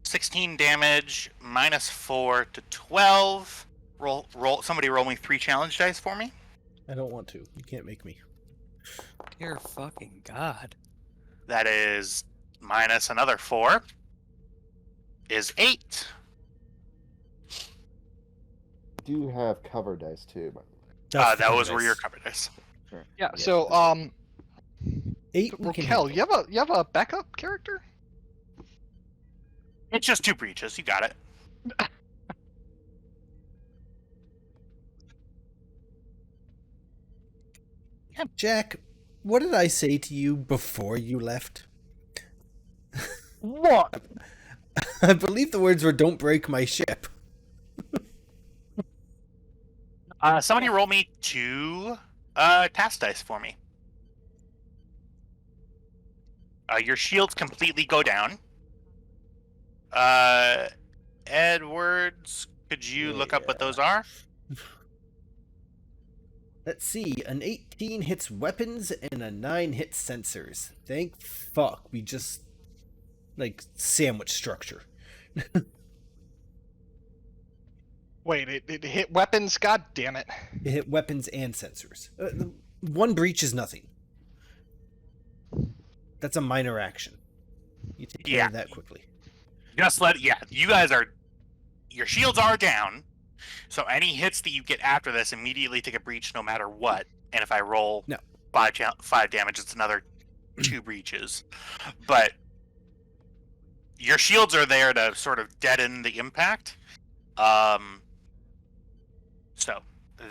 16 damage, minus 4 to 12. Somebody roll me 3 challenge dice for me. I don't want to. You can't make me. Dear fucking God. That is minus another 4. Is 8. Do have cover dice too, by the way. That's That was nice. where your cover dice. Sure. Yeah, Yeah. so, 8 we can Raquel, handle. you have a backup character? It's just 2 breaches. You got it. Jack, what did I say to you before you left? What? I believe the words were, "Don't break my ship." Somebody roll me 2 task dice for me. Your shields completely go down. Edwards, could you look up what those are? Let's see. An 18 hits weapons and a 9 hits sensors. Thank fuck. We just sandwich structure. Wait, it hit weapons? God damn it. It hit weapons and sensors. One breach is nothing. That's a minor action. You take care of that quickly. You guys are, your shields are down, so any hits that you get after this immediately take a breach no matter what, and if I roll 5 damage, it's another 2 breaches. But your shields are there to sort of deaden the impact. So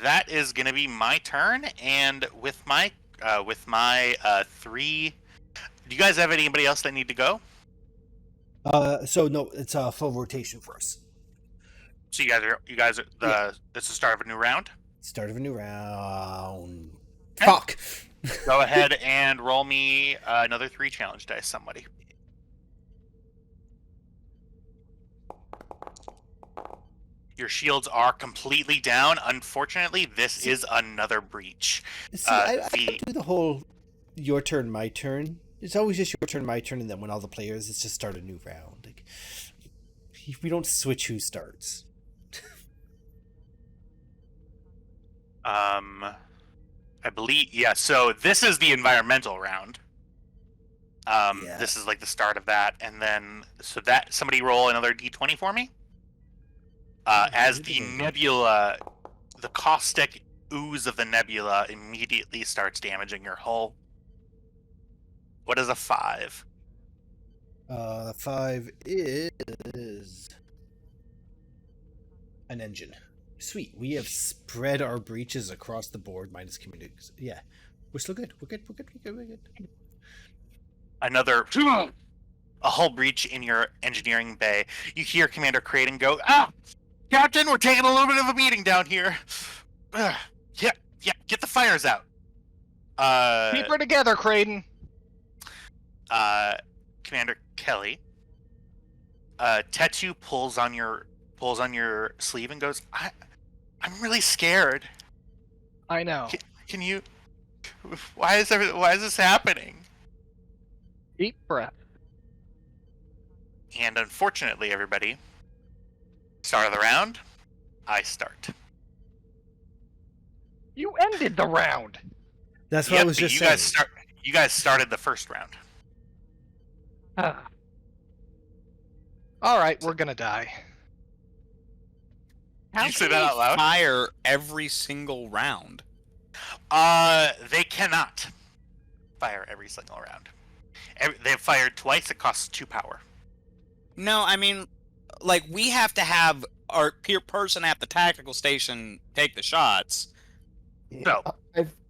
that is going to be my turn, and with my 3, do you guys have anybody else that need to go? So no, it's a full rotation for us. So you guys are it's the start of a new round. Start of a new round. Okay. Fuck. Go ahead and roll me another 3 challenge dice, somebody. Your shields are completely down. Unfortunately, this is another breach. See, I don't do the whole your turn, my turn. It's always just your turn, my turn, and then when all the players, it's just start a new round. Like, we don't switch who starts. I believe, so this is the environmental round. This is like the start of that, and then somebody roll another d20 for me. As the nebula, the caustic ooze of the nebula immediately starts damaging your hull. What is a 5? 5 is an engine. Sweet. We have spread our breaches across the board, minus communities. Yeah, we're still good. We're good. Another a hull breach in your engineering bay. You hear Commander Creighton go, Captain, we're taking a little bit of a meeting down here. Yeah, get the fires out. Keep her together, Creighton. Commander Kelly. Tetu pulls on your sleeve and goes, I'm really scared. I know. Can you? Why is this happening? Deep breath. And unfortunately, everybody, start of the round, I start. You ended the round. That's what I was just saying. You guys started the first round. All right, we're gonna die. Did you say that out loud? Fire every single round. They cannot fire every single round. They've fired twice. It costs 2 power. No, I mean, like, we have to have our person at the tactical station take the shots. No.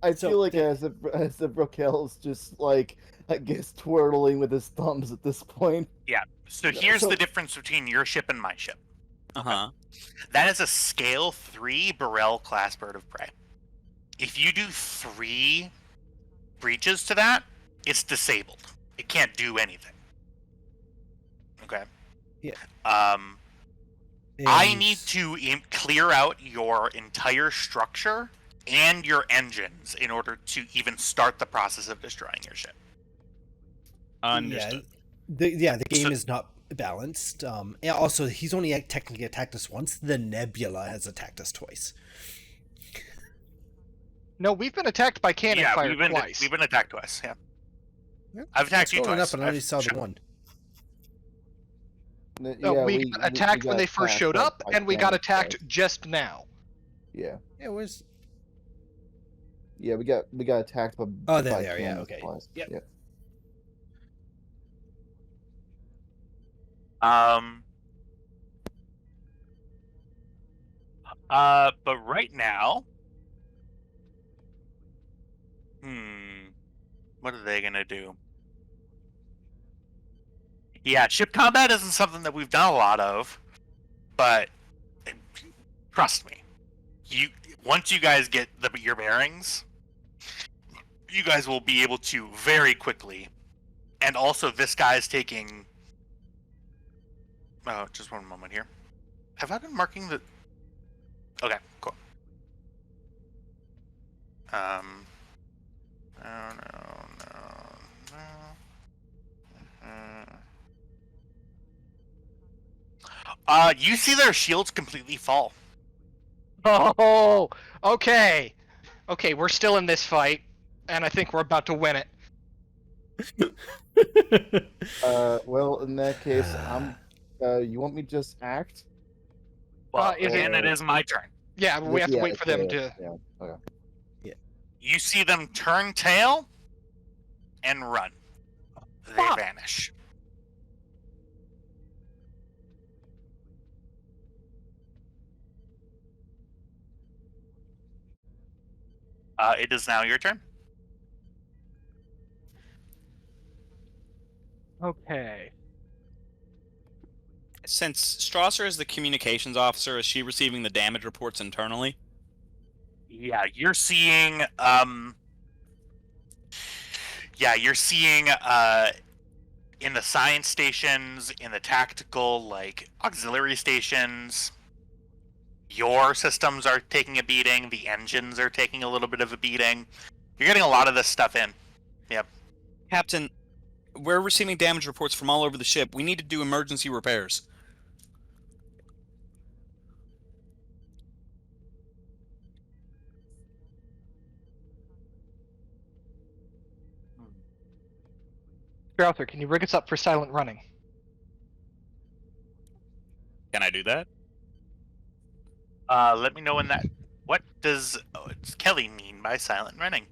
I feel like as if Raquel's just like, I guess, twirling with his thumbs at this point. Yeah. So here's the difference between your ship and my ship. That is a scale 3 Burrell class bird of prey. If you do 3 breaches to that, it's disabled. It can't do anything. Okay. Yeah. I need to clear out your entire structure and your engines in order to even start the process of destroying your ship. Understood. The game is not balanced. And also, he's only technically attacked us once. The nebula has attacked us twice. No, we've been attacked by cannon fire twice. We've been attacked twice, yeah. Yeah, I've attacked you twice. Up, and I only saw the one. No, we got attacked when they first showed up, and we got attacked just now. Yeah. Yeah, where's... Yeah, we got attacked by. Oh, there they are. Yeah, okay. Yep. But right now, What are they gonna do? Yeah, ship combat isn't something that we've done a lot of, but trust me, once you guys get your bearings, you guys will be able to very quickly. And also, this guy's taking. Oh, just one moment here. Have I been marking the? Okay, cool. No. You see their shields completely fall. Oh, okay. Okay, we're still in this fight, and I think we're about to win it. Well, in that case, you want me to just act? Well, is and it is my turn. Yeah, we have to wait for them to. Yeah. Okay. You see them turn tail and run. They vanish. It is now your turn. Okay. Since Strasser is the communications officer, is she receiving the damage reports internally? Yeah, you're seeing. You're seeing. In the science stations, in the tactical, like auxiliary stations, your systems are taking a beating. The engines are taking a little bit of a beating. You're getting a lot of this stuff in. Yep. Captain, we're receiving damage reports from all over the ship. We need to do emergency repairs. Arthur, can you rig us up for silent running? Can I do that? Let me know when that. What does Kelly mean by silent running?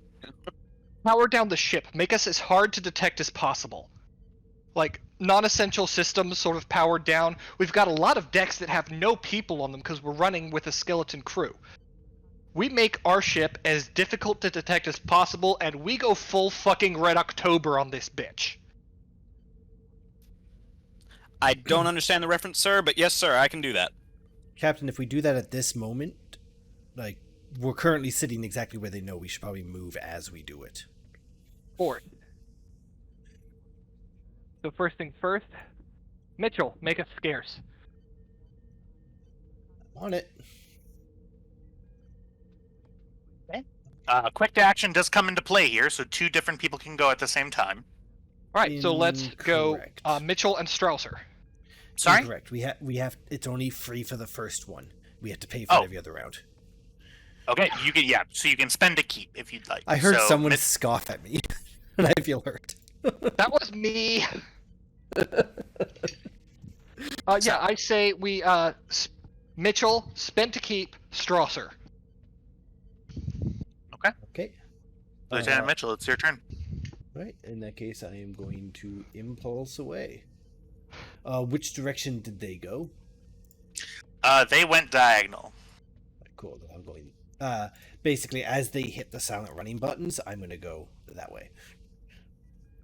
Power down the ship. Make us as hard to detect as possible. Like, non-essential systems sort of powered down. We've got a lot of decks that have no people on them because we're running with a skeleton crew. We make our ship as difficult to detect as possible, and we go full fucking Red October on this bitch. I don't understand the reference, sir, but yes, sir, I can do that. Captain, if we do that at this moment, like, we're currently sitting exactly where they know, we should probably move as we do it. Fourth. So first things first, Mitchell, make us scarce. On it. Quick action does come into play here, so 2 different people can go at the same time. Alright, so let's go Incorrect. Mitchell and Strausser. Sorry? Correct. We have. It's only free for the first one. We have to pay for every other round. Okay, you can so you can spend a keep if you'd like. I heard So, someone scoff at me, and I feel hurt. That was me. I say we Mitchell, spend to keep, Strausser. Okay. Lieutenant Mitchell, it's your turn. Right. In that case, I am going to impulse away. Which direction did they go? They went diagonal. Cool. Then I'm going. Basically, as they hit the silent running buttons, I'm going to go that way.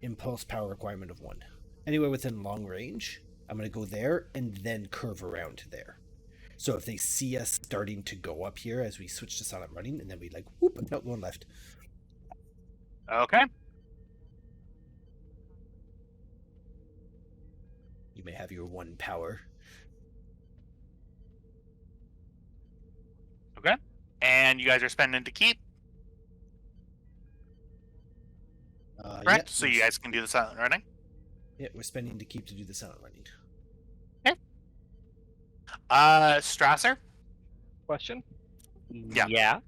Impulse power requirement of 1. Anywhere within long range, I'm going to go there and then curve around to there. So if they see us starting to go up here as we switch to silent running, and then we like, whoop, no, going left. Okay. You may have your 1 power. Okay. And you guys are spending to keep, right? Yep, So you guys can do the silent running. Yeah, we're spending to keep to do the silent running. Strasser? Question? Yeah. Yeah.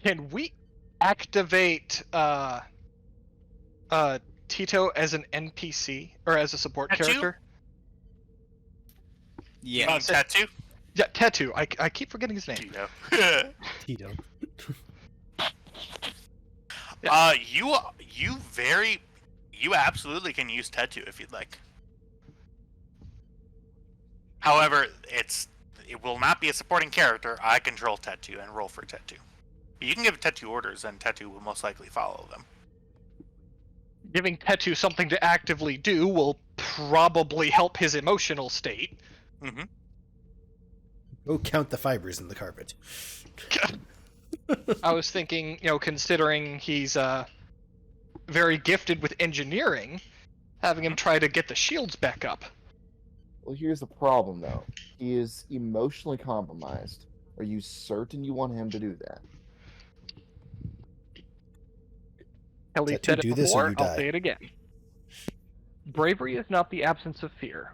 Can we activate Tito as an NPC or as a support Tattoo? character? Yeah. Tattoo? Yeah, Tattoo. I keep forgetting his name. Tito. Tito. You absolutely can use Tattoo if you'd like. However, it will not be a supporting character. I control Tattoo and roll for Tattoo. You can give Tattoo orders, and Tattoo will most likely follow them. Giving Tetu something to actively do will probably help his emotional state. Mm-hmm. Go count the fibers in the carpet. I was thinking, considering he's very gifted with engineering, having him try to get the shields back up. Well, here's the problem, though. He is emotionally compromised. Are you certain you want him to do that? Kelly Tetu, said it do this or before, you I'll die. say it again. Bravery is not the absence of fear.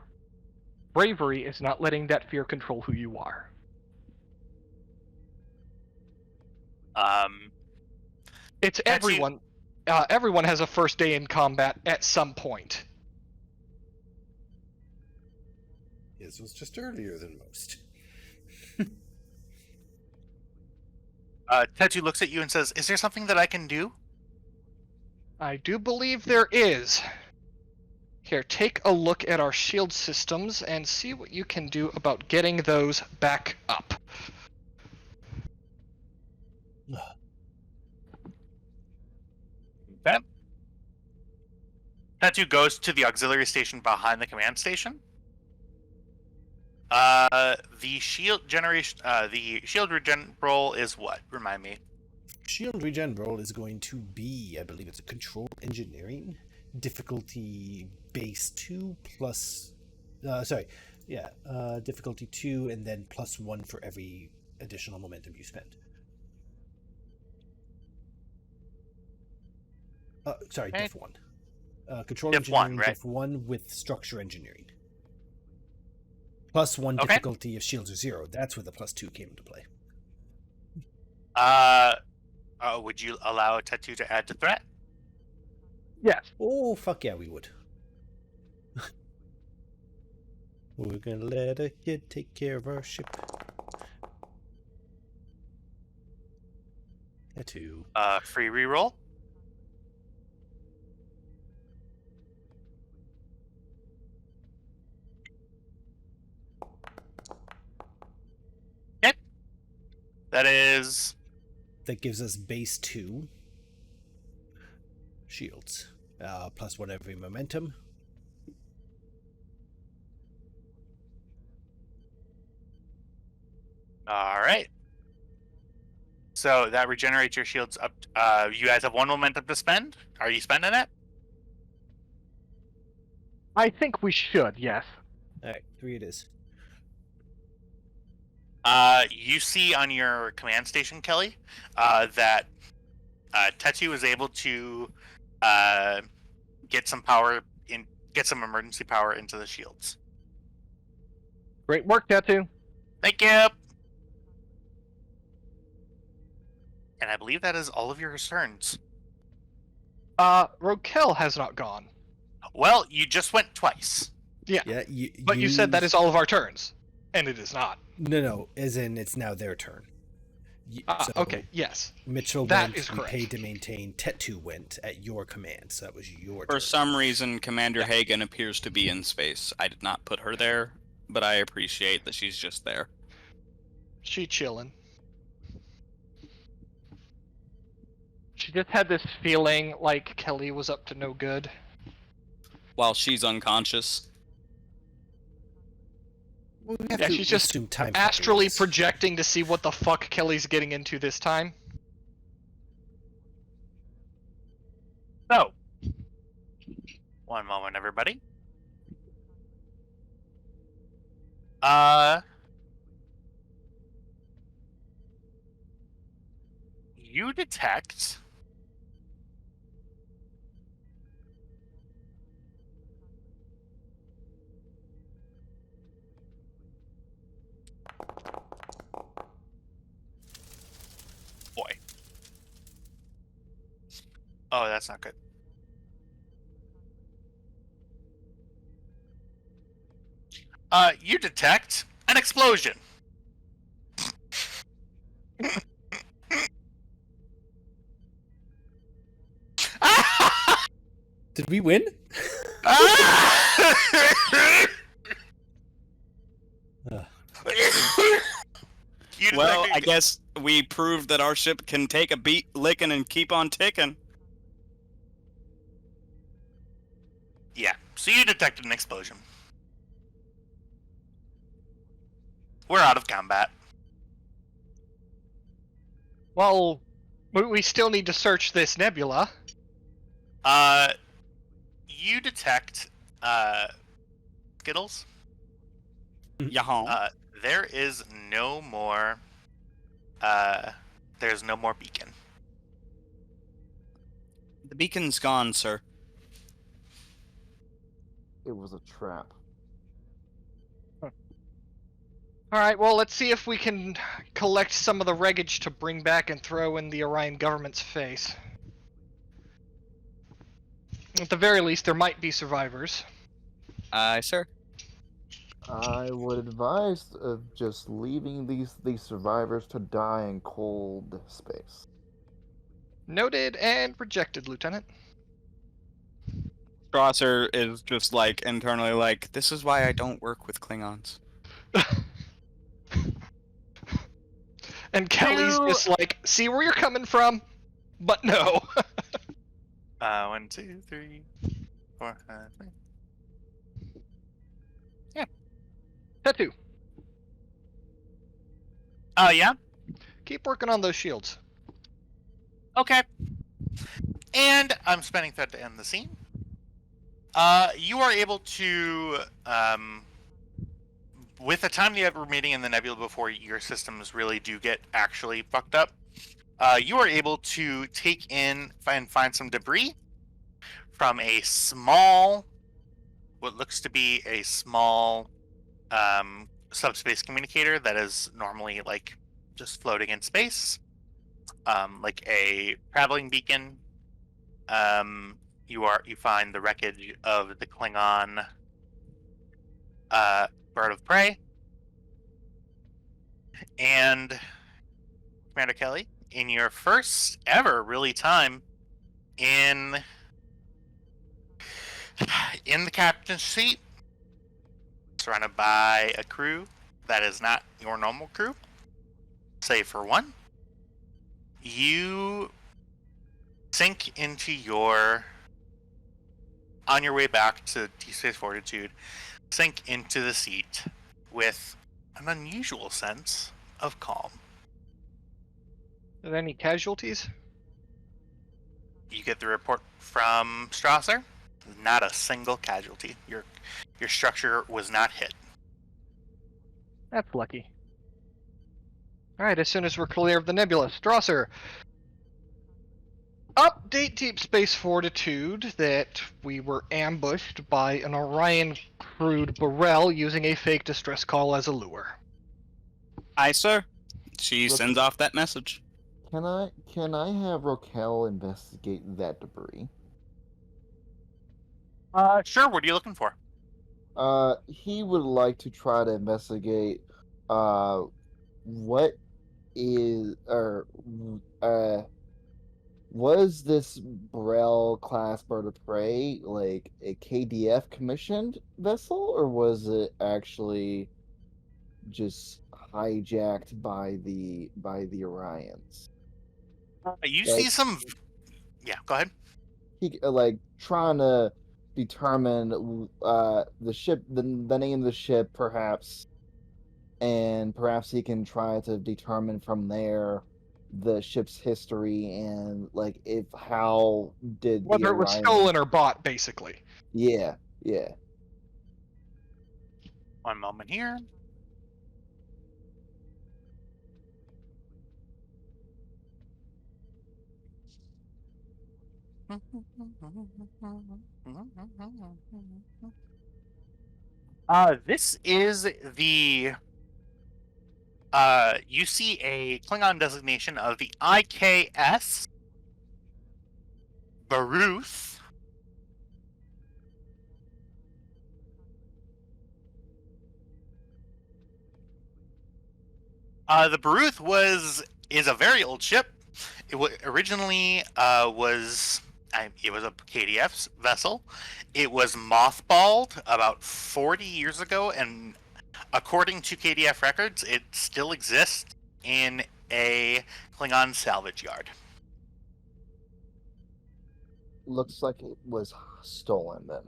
Bravery is not letting that fear control who you are. It's everyone. Everyone has a first day in combat at some point. His was just earlier than most. Tetu looks at you and says, "Is there something that I can do?" I do believe there is. Here, take a look at our shield systems and see what you can do about getting those back up. Okay. Tetu goes to the auxiliary station behind the command station. The shield generation, the shield regen roll is what? Remind me. Shield regen roll is going to be, I believe it's a control engineering, difficulty base 2 plus, difficulty 2 and then +1 for every additional momentum you spend. Okay. Diff 1. Control Diff 1, engineering, right. Diff 1 with structure engineering. +1 Okay. difficulty if shields are 0. That's where the +2 came into play. Would you allow Tetu to add to threat? Yes. Oh, fuck yeah, we would. We're gonna let a kid take care of our ship. Tetu. Free reroll. Okay. That is That gives us base 2 shields. +1 every momentum. all right. So that regenerates your shields up. You guys have 1 momentum to spend. Are you spending it? I think we should, yes. Alright, 3 it is. You see on your command station, Kelly, that Tetu is able to get some emergency power into the shields. Great work, Tetu. Thank you. And I believe that is all of your turns. Rokel has not gone. Well, you just went twice. Yeah, Yeah, but you said that is all of our turns, and it is not. No, as in it's now their turn. So Okay, yes. Mitchell that went, is we correct. paid to maintain, Tetu went at your command, so that was your For turn. some reason, Commander Hagen appears to be in space. I did not put her there, but I appreciate that she's just there. She chillin'. She just had this feeling like Kelly was up to no good. While she's unconscious. Well, we have Yeah, to she's just assume time Astrally periods. projecting to see what the fuck Kelly's getting into this time. So, one moment, everybody. You detect boy. Oh, that's not good. You detect an explosion. Did we win? You Well, detect- I guess we proved that our ship can take a beat licking and keep on ticking. Yeah, so you detected an explosion. We're out of combat. Well, we still need to search this nebula. You detect, Skittles. Yahan. There is no more, there's no more beacon. The beacon's gone, sir. It was a trap. Alright, well, let's see if we can collect some of the wreckage to bring back and throw in the Orion government's face. At the very least, there might be survivors. Aye, sir. I would advise of just leaving these survivors to die in cold space. Noted and rejected, Lieutenant. Strasser is just like internally like, this is why I don't work with Klingons. And Kelly's just like, see where you're coming from, but no. 1, 2, 3, 4, 5, 6. Tattoo. Yeah? Keep working on those shields. Okay. And I'm spending thread to end the scene. You are able to, with the time you have remaining in the nebula before your systems really do get actually fucked up, you are able to take in and find some debris from a small, what looks to be a small subspace communicator that is normally like just floating in space, like a traveling beacon. You find the wreckage of the Klingon bird of prey, and Commander Kelly, in your first ever really time in the captain's seat, surrounded by a crew that is not your normal crew, save for one, you sink into on your way back to D-Space Fortitude, sink into the seat with an unusual sense of calm. Are there any casualties? You get the report from Strasser. Not a single casualty. Your structure was not hit. That's lucky. Alright, as soon as we're clear of the nebula, Strasser, update Deep Space Fortitude that we were ambushed by an Orion crewed Burrell using a fake distress call as a lure. Aye, sir. She Look- sends off that message. Can I have Raquel investigate that debris? Sure. What are you looking for? He would like to try to investigate what is was this Burrell class bird of prey like a KDF commissioned vessel, or was it actually just hijacked by the Orions? You see some. Yeah, go ahead. He like trying to determine the ship, the name of the ship, perhaps, and perhaps he can try to determine from there the ship's history and like if how did Whether the it was Orion... stolen or bought, basically. Yeah. One moment here. This is the. You see a Klingon designation of the IKS Baruth. The Baruth is a very old ship. It originally was it was a KDF vessel. It was mothballed about 40 years ago, and according to KDF records, it still exists in a Klingon salvage yard. Looks like it was stolen then.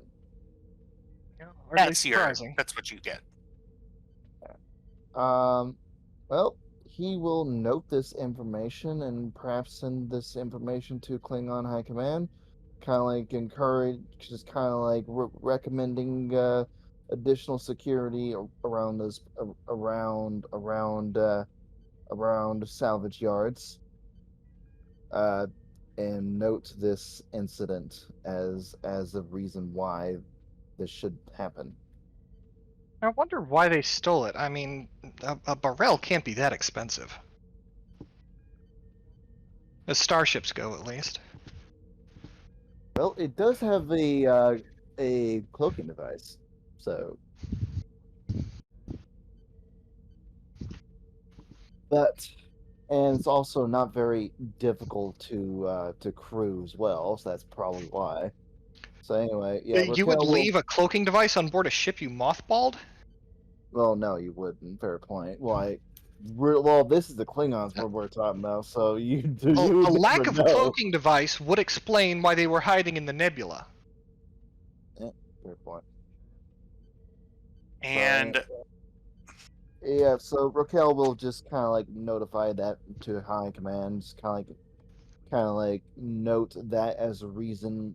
Hardly That's surprising. that's what you get. Well, he will note this information and perhaps send this information to Klingon High Command. Kind of like encourage, just kind of like recommending additional security around this, around salvage yards. And note this incident as a reason why this should happen. I wonder why they stole it. I mean, a barrel can't be that expensive. As starships go, at least. Well, it does have a cloaking device, so. And it's also not very difficult to crew as well, so that's probably why. So anyway, yeah. You would Raquel will- leave a cloaking device on board a ship you mothballed? Well, no, you wouldn't. Fair point. Well, this is the Klingons we're talking about, so you do. Well, You a lack never of know. cloaking device would explain why they were hiding in the nebula. Fair point. And Yeah, so Raquel will just kind of like notify that to High Command, just kind of like note that as a reason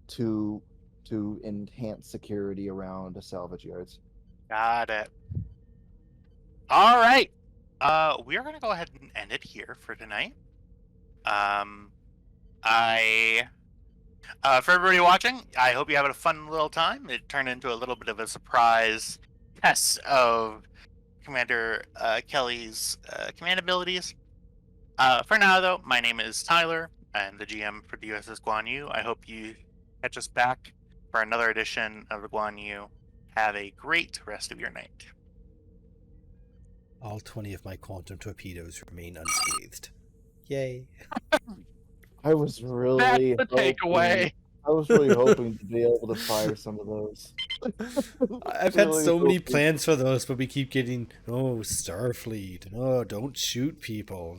to enhance security around the salvage yards. got it. All right. We are gonna go ahead and end it here for tonight. For everybody watching, I hope you have a fun little time. It turned into a little bit of a surprise test of Commander Kelly's command abilities. For now, though, my name is Tyler. I'm the GM for the USS Guan Yu. I hope you catch us back for another edition of the Guan Yu. Have a great rest of your night. All 20 of my quantum torpedoes remain unscathed. Yay. I was really That's the takeaway. I was really hoping to be able to fire some of those. I've had Really so many hoping. plans for those, but we keep getting, oh, Starfleet. Oh, don't shoot people.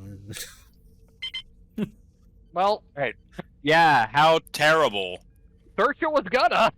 Well, Yeah, how terrible. Searcher was gonna.